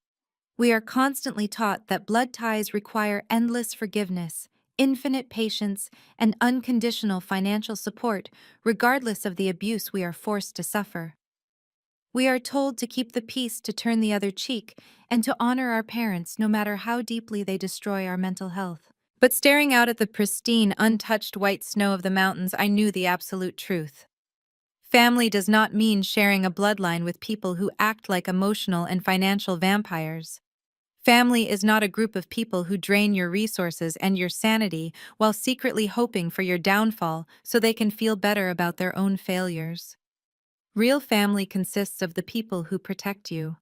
S1: We are constantly taught that blood ties require endless forgiveness, infinite patience, and unconditional financial support, regardless of the abuse we are forced to suffer. We are told to keep the peace, to turn the other cheek, and to honor our parents no matter how deeply they destroy our mental health. But staring out at the pristine, untouched white snow of the mountains, I knew the absolute truth. Family does not mean sharing a bloodline with people who act like emotional and financial vampires. Family is not a group of people who drain your resources and your sanity while secretly hoping for your downfall so they can feel better about their own failures. Real family consists of the people who protect you.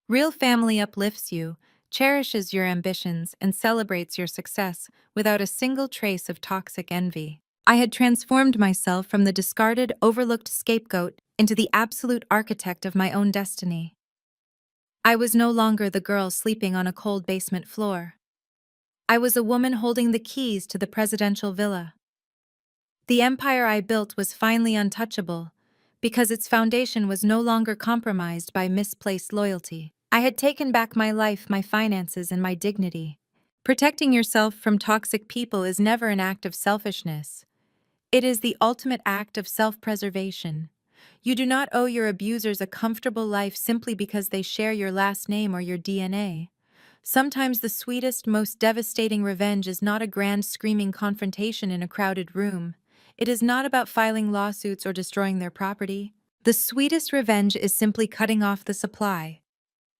S1: Real family uplifts you, cherishes your ambitions, and celebrates your success without a single trace of toxic envy. I had transformed myself from the discarded, overlooked scapegoat into the absolute architect of my own destiny. I was no longer the girl sleeping on a cold basement floor. I was a woman holding the keys to the presidential villa. The empire I built was finally untouchable, because its foundation was no longer compromised by misplaced loyalty. I had taken back my life, my finances, and my dignity. Protecting yourself from toxic people is never an act of selfishness. It is the ultimate act of self-preservation. You do not owe your abusers a comfortable life simply because they share your last name or your DNA. Sometimes the sweetest, most devastating revenge is not a grand screaming confrontation in a crowded room. It is not about filing lawsuits or destroying their property. The sweetest revenge is simply cutting off the supply.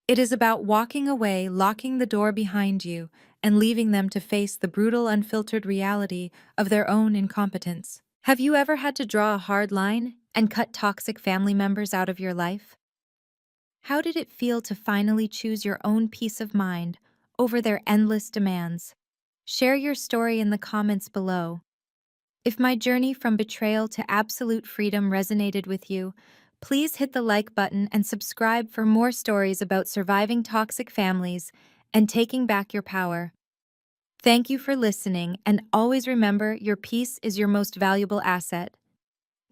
S1: It is about walking away, locking the door behind you, and leaving them to face the brutal, unfiltered reality of their own incompetence. Have you ever had to draw a hard line and cut toxic family members out of your life? How did it feel to finally choose your own peace of mind over their endless demands? Share your story in the comments below. If my journey from betrayal to absolute freedom resonated with you, please hit the like button and subscribe for more stories about surviving toxic families and taking back your power. Thank you for listening, and always remember your peace is your most valuable asset.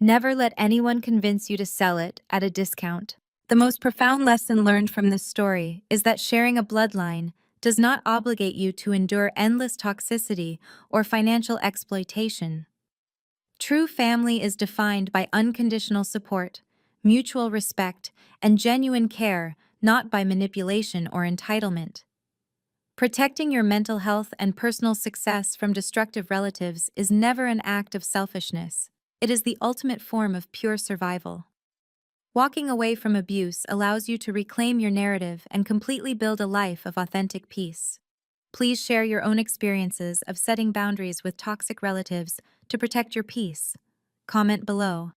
S1: Never let anyone convince you to sell it at a discount. The most profound lesson learned from this story is that sharing a bloodline does not obligate you to endure endless toxicity or financial exploitation. True family is defined by unconditional support, mutual respect, and genuine care, not by manipulation or entitlement. Protecting your mental health and personal success from destructive relatives is never an act of selfishness. It is the ultimate form of pure survival. Walking away from abuse allows you to reclaim your narrative and completely build a life of authentic peace. Please share your own experiences of setting boundaries with toxic relatives to protect your peace. Comment below.